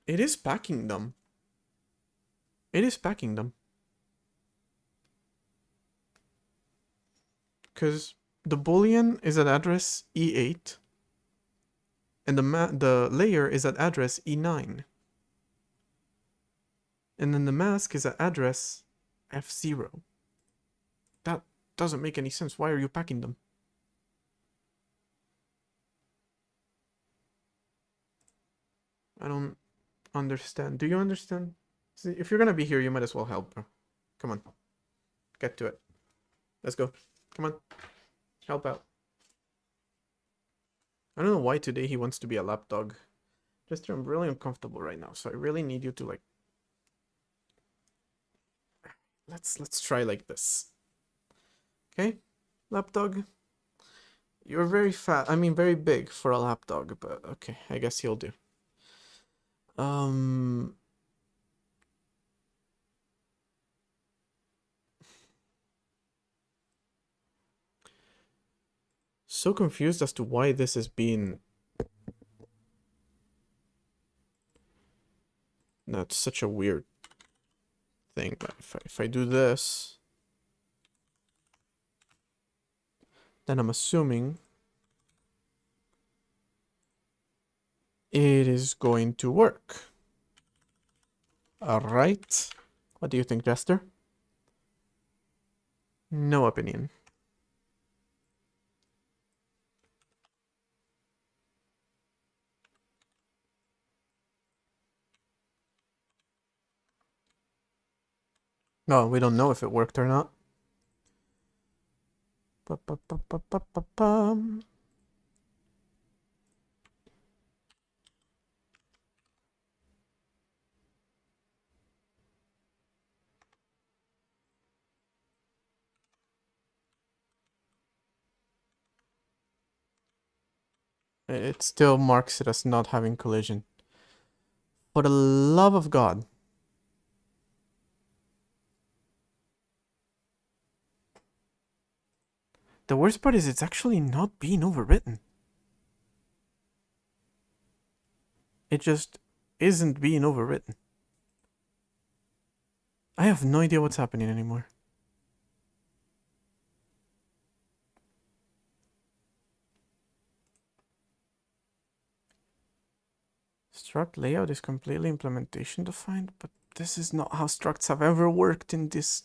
Speaker 1: It is packing them. It is packing them. Because the boolean is at address E8. And the layer is at address E9. And then the mask is at address F0. That doesn't make any sense. Why are you packing them? I don't understand. Do you understand? See, if you're gonna be here, you might as well help, bro. Come on. Get to it. Let's go. Come on. Help out. I don't know why today he wants to be a lapdog. Just I'm really uncomfortable right now, so I really need you to like... Let's try like this. Okay? Lapdog. You're very fat. I mean, very big for a lapdog, but okay. I guess he'll do. So confused as to why this is being... That's such a weird thing. But if I do this, then I'm assuming it is going to work. Alright. What do you think, Jester? No opinion. No, we don't know if it worked or not. It still marks it as not having collision. For the love of God. The worst part is it's actually not being overwritten. It just isn't being overwritten. I have no idea what's happening anymore. Struct layout is completely implementation defined, but this is not how structs have ever worked in this.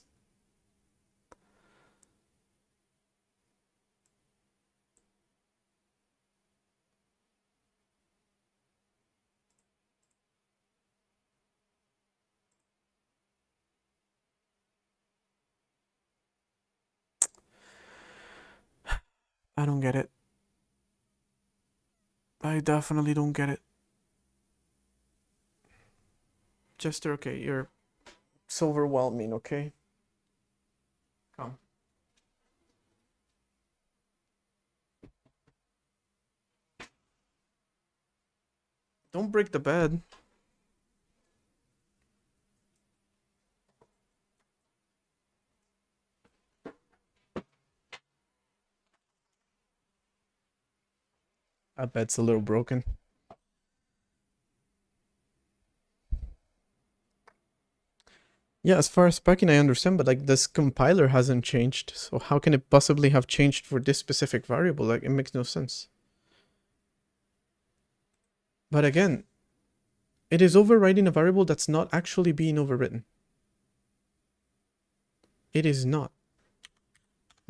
Speaker 1: I don't get it. I definitely don't get it. Jester, okay, you're so overwhelming, okay? Come. Don't break the bed. That bed's a little broken. Yeah, as far as packing, I understand, but like this compiler hasn't changed, so how can it possibly have changed for this specific variable? Like, it makes no sense. But again, it is overriding a variable that's not actually being overwritten. It is not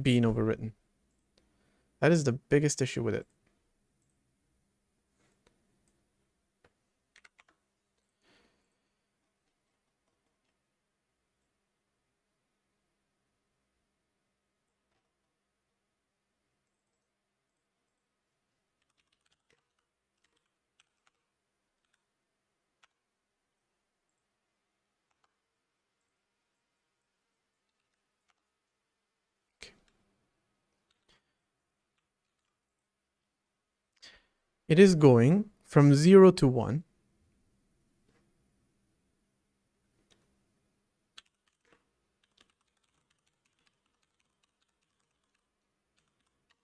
Speaker 1: being overwritten. That is the biggest issue with it. It is going from 0 to 1.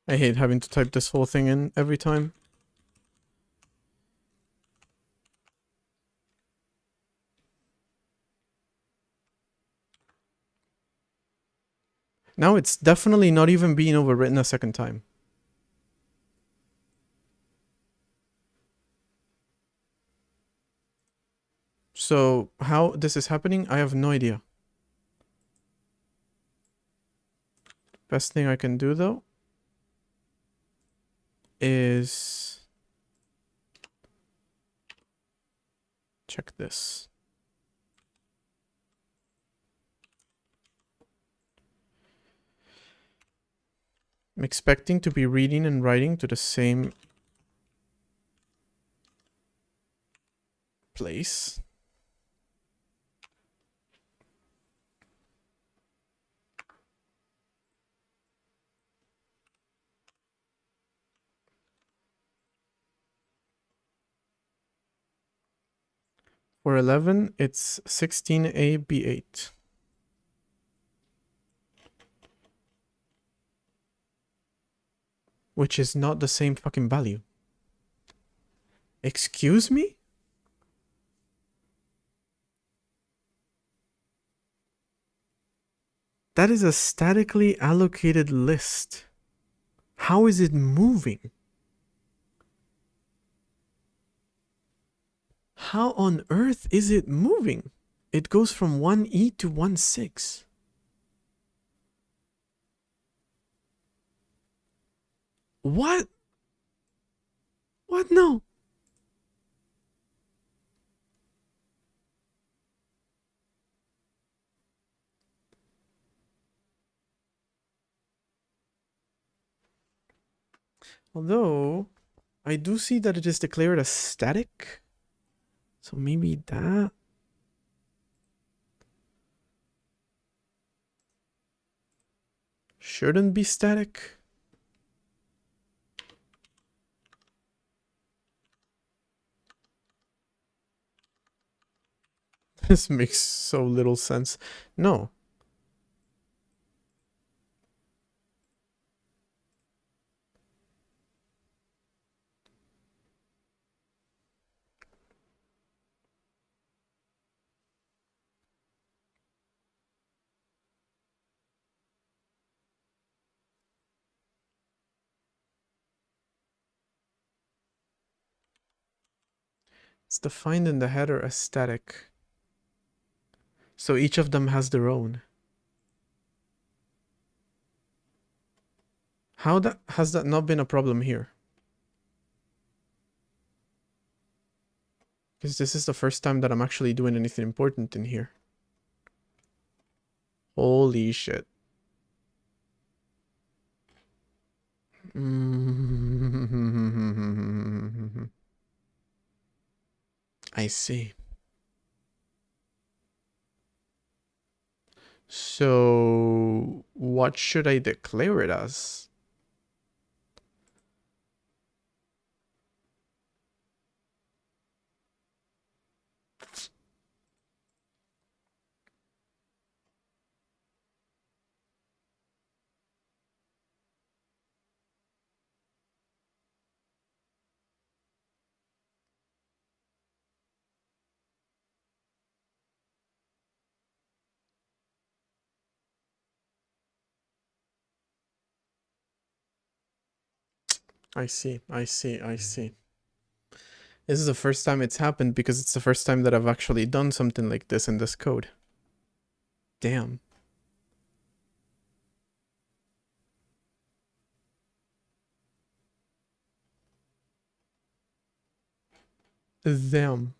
Speaker 1: I hate having to type this whole thing in every time. Now it's definitely not even being overwritten a second time. So how this is happening, I have no idea. Best thing I can do though is check this. I'm expecting to be reading and writing to the same place. For 11, it's 16A B8. Which is not the same fucking value. Excuse me? That is a statically allocated list. How is it moving? How on earth is it moving? It goes from 1E to 1.6. What? What? No. Although, I do see that it is declared as static. So maybe that... shouldn't be static. This makes so little sense. No. It's defined in the header as static. So each of them has their own. How has that not been a problem here? Because this is the first time that I'm actually doing anything important in here. Holy shit. I see. So what should I declare it as? I see, I see, I see. This is the first time it's happened because it's the first time that I've actually done something like this in this code. Damn. Damn.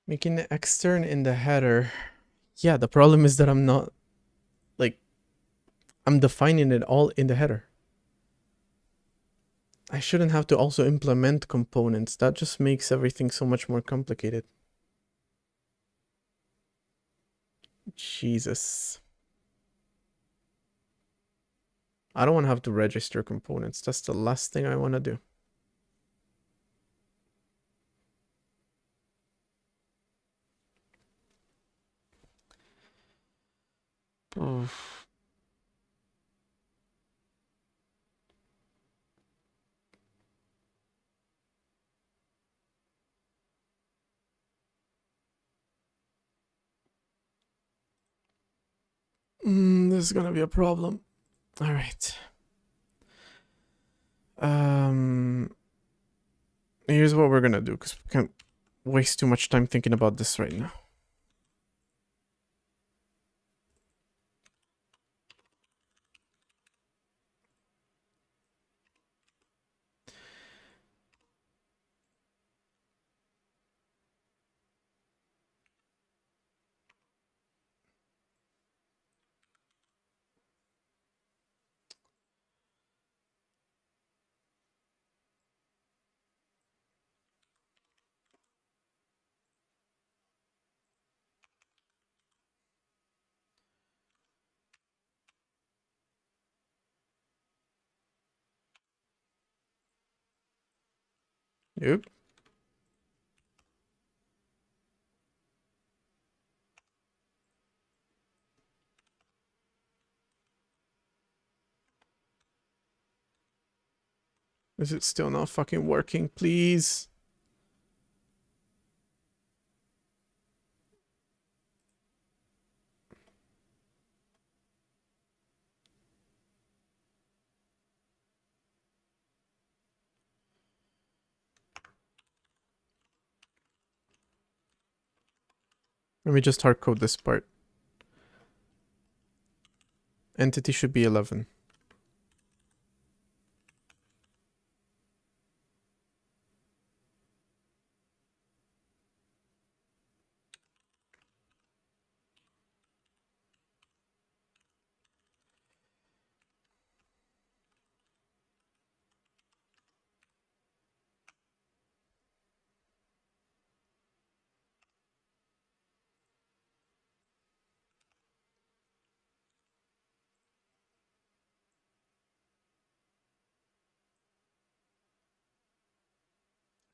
Speaker 1: Making the extern in the header. Yeah, the problem is that I'm not, like, I'm defining it all in the header. I shouldn't have to also implement components. That just makes everything so much more complicated. Jesus. I don't want to have to register components. That's the last thing I want to do. Oof. This is gonna be a problem. All right. Here's what we're gonna do because we can't waste too much time thinking about this right now. Yep. Is it still not fucking working? Please. Let me just hard code this part. Entity should be 11.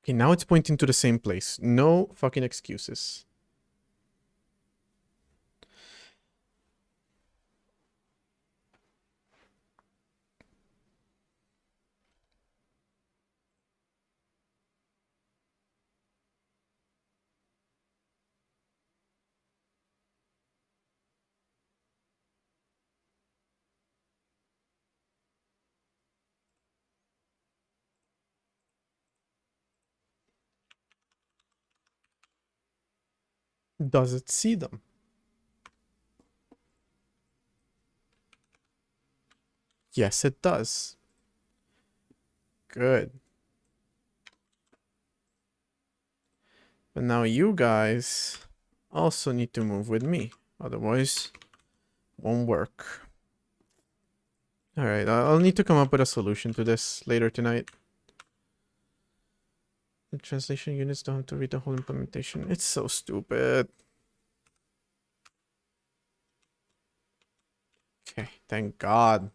Speaker 1: Okay, now it's pointing to the same place. No fucking excuses. Does it see them? Yes, it does. Good. But now you guys also need to move with me. Otherwise, won't work. Alright, I'll need to come up with a solution to this later tonight. The translation units don't have to read the whole implementation. It's so stupid. Okay, thank God.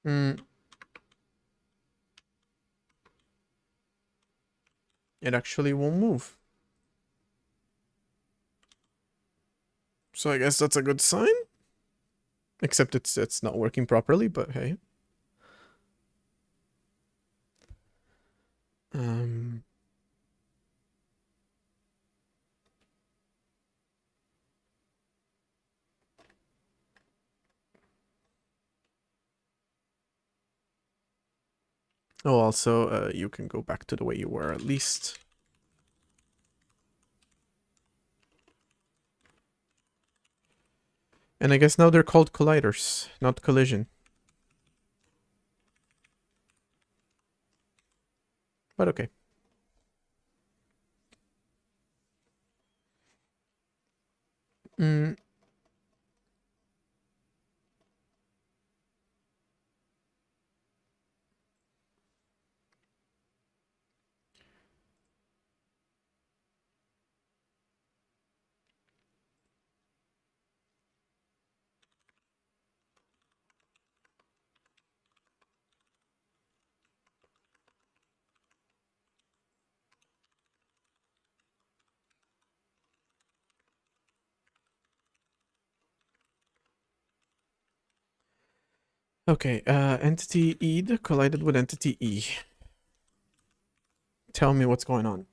Speaker 1: Hmm. It actually won't move. So I guess that's a good sign. Except it's not working properly, but hey. Um. Oh, also, you can go back to the way you were at least. And I guess now they're called colliders, not collision. But okay. Mm. Okay, entity ED collided with entity E. Tell me what's going on.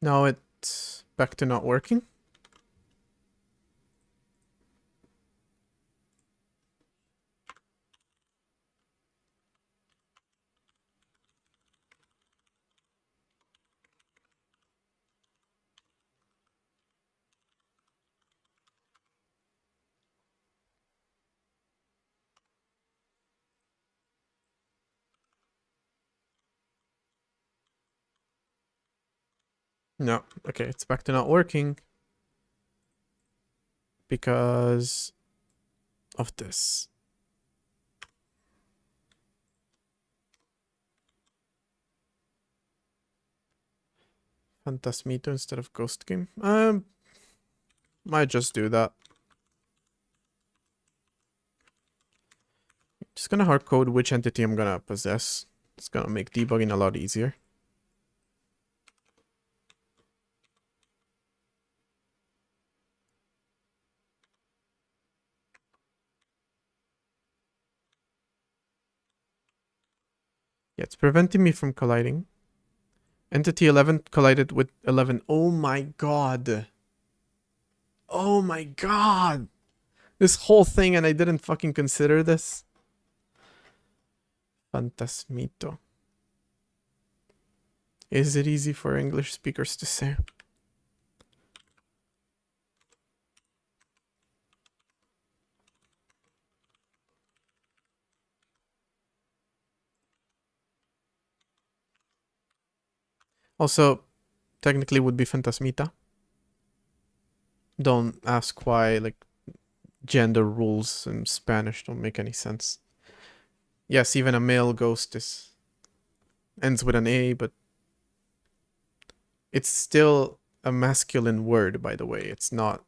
Speaker 1: Now it's back to not working. No, okay, it's back to not working. Because of this. Phantasmito instead of Ghost Game. Might just do that. Just gonna hardcode which entity I'm gonna possess. It's gonna make debugging a lot easier. Yeah, it's preventing me from colliding. Entity 11 collided with 11. Oh my god. Oh my god. This whole thing and I didn't fucking consider this. Phantasmito. Is it easy for English speakers to say? Also, technically would be Phantasmita. Don't ask why, like, gender rules in Spanish don't make any sense. Yes, even a male ghost ends with an A, but it's still a masculine word, by the way. It's not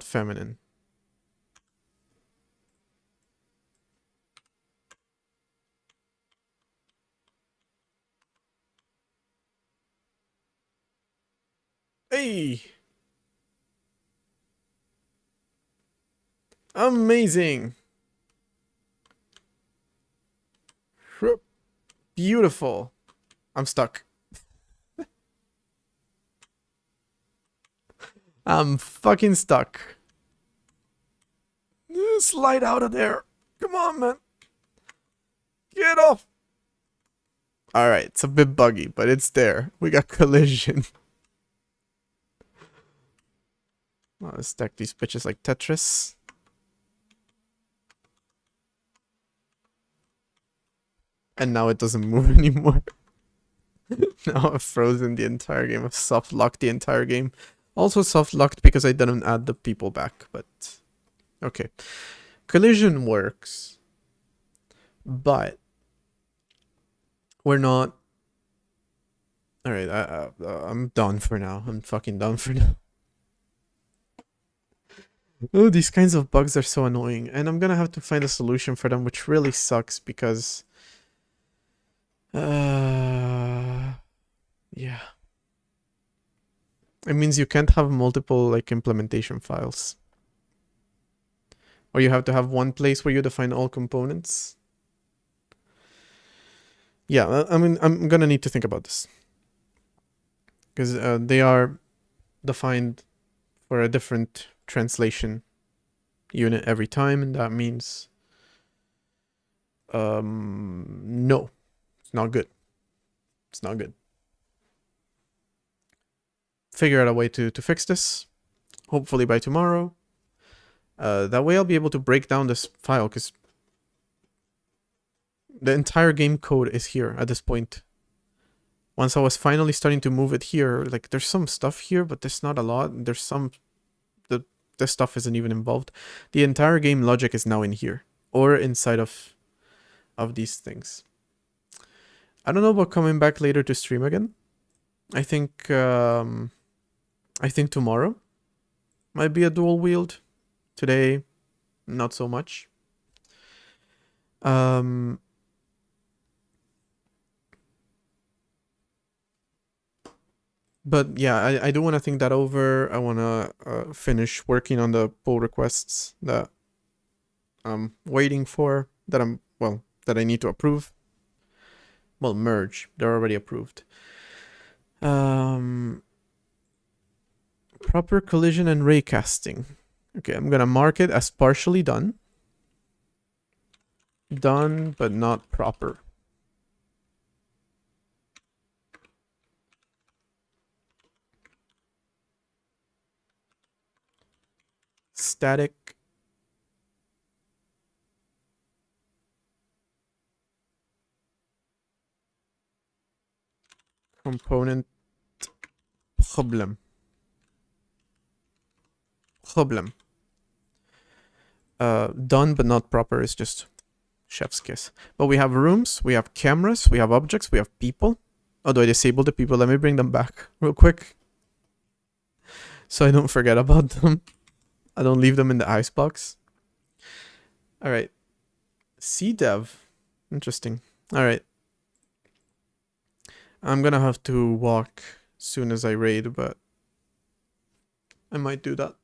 Speaker 1: feminine. Hey! Amazing! Beautiful. I'm stuck. I'm fucking stuck. Slide out of there. Come on, man. Get off. Alright, it's a bit buggy, but it's there. We got collision. Let's stack these bitches like Tetris. And now it doesn't move anymore. Now I've frozen the entire game. I've soft locked the entire game. Also soft locked because I didn't add the people back, but okay. Collision works, but we're not. All right, I'm done for now. I'm fucking done for now. Oh, these kinds of bugs are so annoying, and I'm gonna have to find a solution for them, which really sucks because, yeah, it means you can't have multiple like implementation files, or you have to have one place where you define all components. Yeah, I mean, I'm gonna need to think about this because they are defined for a different translation unit every time, and that means no, it's not good. It's not good. Figure out a way to fix this, hopefully by tomorrow. That way I'll be able to break down this file, because the entire game code is here at this point. Once I was finally starting to move it here, like there's some stuff here, but there's not a lot. There's some, this stuff isn't even involved. The entire game logic is now in here, or inside of these things. I don't know about coming back later to stream again. I think tomorrow might be a dual wield. Today, not so much. But yeah, I do want to think that over. I want to finish working on the pull requests that I'm waiting for, that I need to approve. Well, merge. They're already approved. Proper collision and raycasting. Okay, I'm gonna mark it as partially done. Done, but not proper. Static component problem. Done but not proper is just chef's kiss. But we have rooms, we have cameras, we have objects, we have people. Oh, do I disable the people? Let me bring them back real quick, so I don't forget about them. I don't leave them in the icebox. All right. CDev. Interesting. All right. I'm gonna have to walk as soon as I raid, but I might do that.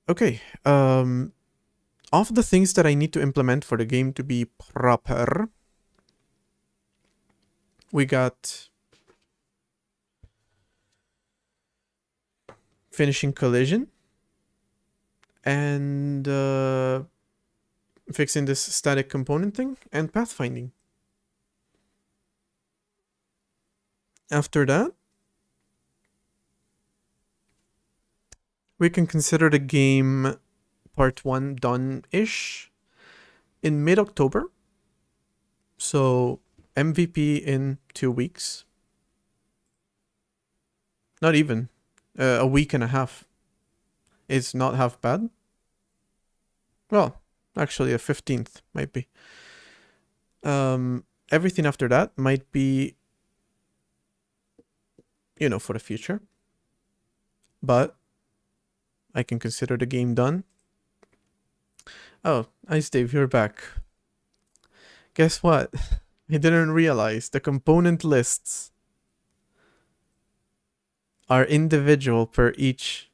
Speaker 1: Okay. Of the things that I need to implement for the game to be proper, we got finishing collision and fixing this static component thing and pathfinding. After that, we can consider the game part 1 done-ish in mid-October. So MVP in 2 weeks. Not even. A week and a half. It's not half bad. Well, actually a 15th might be. Everything after that might be, you know, for the future. But I can consider the game done. Oh, Ice Dave, you're back. Guess what? I didn't realize the component lists are individual per each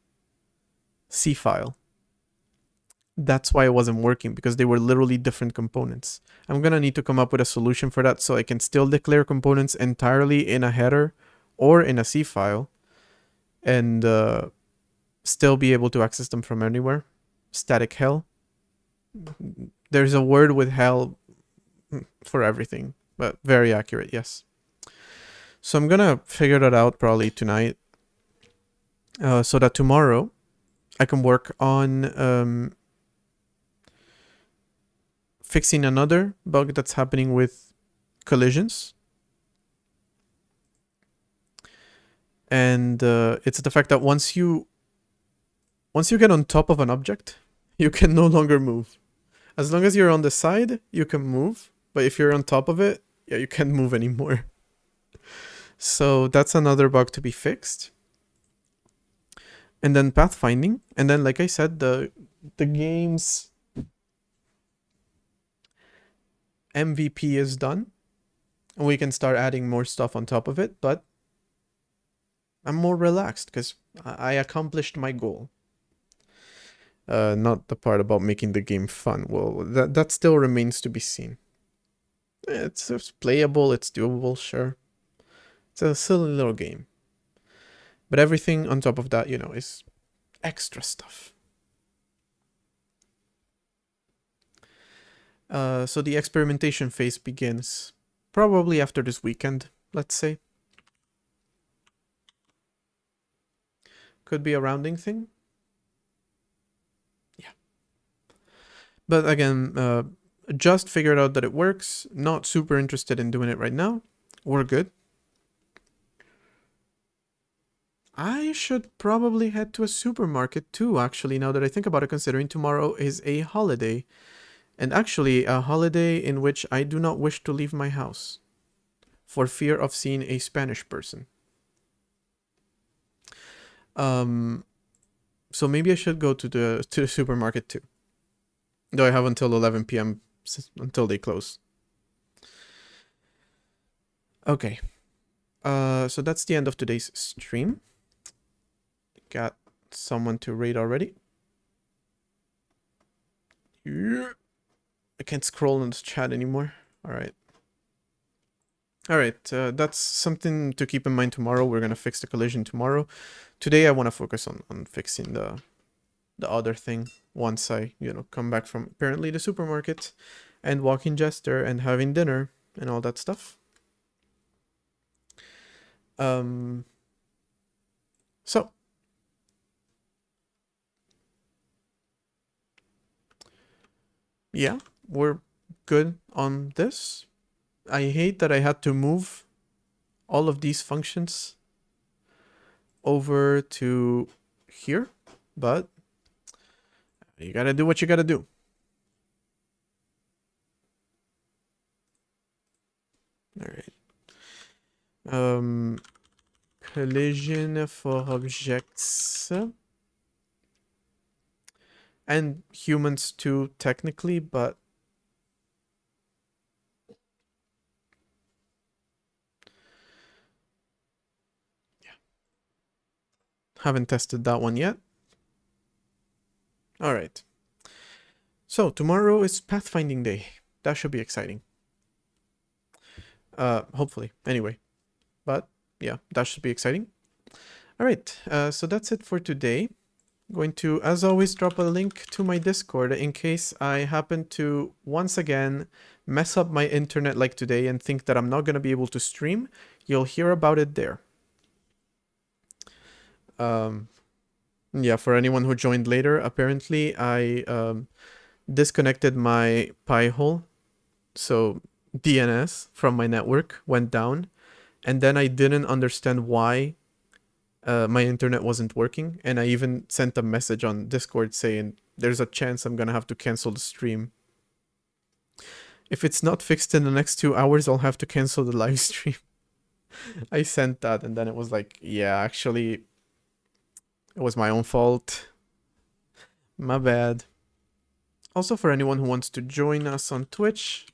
Speaker 1: C file. That's why it wasn't working, because they were literally different components. I'm gonna need to come up with a solution for that so I can still declare components entirely in a header or in a C file and still be able to access them from anywhere. static hell. There's a word with hell for everything, but very accurate, yes. So I'm gonna figure that out probably tonight, so that tomorrow I can work on fixing another bug that's happening with collisions. And it's the fact that once you get on top of an object, you can no longer move. As long as you're on the side, you can move. But if you're on top of it, yeah, you can't move anymore. So that's another bug to be fixed. And then pathfinding. And then, like I said, the game's MVP is done. And we can start adding more stuff on top of it. But I'm more relaxed because I accomplished my goal. Not the part about making the game fun. Well, that still remains to be seen. It's playable, it's doable, sure. It's a silly little game. But everything on top of that, you know, is extra stuff. So the experimentation phase begins probably after this weekend, let's say. Could be a rounding thing. Yeah. But again, just figured out that it works. Not super interested in doing it right now. We're good. I should probably head to a supermarket too, actually, now that I think about it, considering tomorrow is a holiday. And actually, a holiday in which I do not wish to leave my house for fear of seeing a Spanish person. So maybe I should go to the supermarket too. Though I have until 11 p.m. until they close. Okay. So that's the end of today's stream. Got someone to raid already. Yeah. I can't scroll in the chat anymore. Alright. Alright, that's something to keep in mind tomorrow. We're gonna fix the collision tomorrow. Today I want to focus on fixing the other thing once I, you know, come back from apparently the supermarket and walking Jester and having dinner and all that stuff. So yeah, we're good on this. I hate that I had to move all of these functions over to here, but you gotta do what you gotta do. All right. Collision for objects and humans too, technically, but yeah, haven't tested that one yet. All right. So tomorrow is pathfinding day. That should be exciting. Hopefully. Anyway, but yeah, that should be exciting. All right. So that's it for today. I'm going to, as always, drop a link to my Discord in case I happen to once again mess up my internet like today and think that I'm not going to be able to stream. You'll hear about it there. Yeah, for anyone who joined later, apparently I disconnected my Pi-hole, so DNS from my network went down, and then I didn't understand why my internet wasn't working, and I even sent a message on Discord saying there's a chance I'm gonna have to cancel the stream. If it's not fixed in the next 2 hours, I'll have to cancel the live stream. I sent that, and then it was like, yeah, actually, it was my own fault. My bad. Also, for anyone who wants to join us on Twitch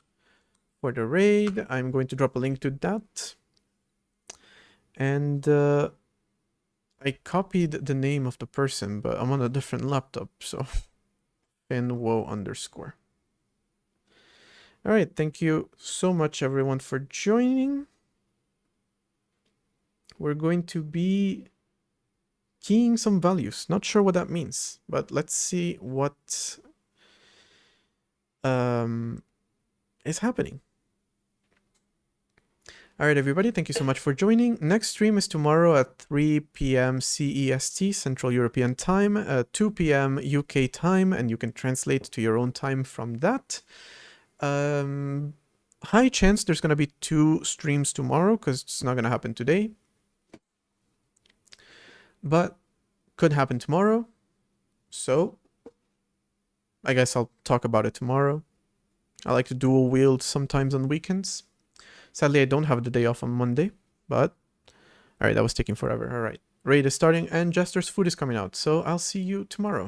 Speaker 1: for the raid, I'm going to drop a link to that. And I copied the name of the person, but I'm on a different laptop, so finwo_. Alright, thank you so much everyone for joining. We're going to be keying some values. Not sure what that means, but let's see what is happening. All right, everybody, thank you so much for joining. Next stream is tomorrow at 3 p.m. CEST, Central European Time, 2 p.m. UK time, and you can translate to your own time from that. High chance there's going to be 2 streams tomorrow because it's not going to happen today. But could happen tomorrow. So I guess I'll talk about it tomorrow. I like to dual wield sometimes on weekends. Sadly, I don't have the day off on Monday, but all right, that was taking forever. All right, raid is starting and Jester's food is coming out. So I'll see you tomorrow.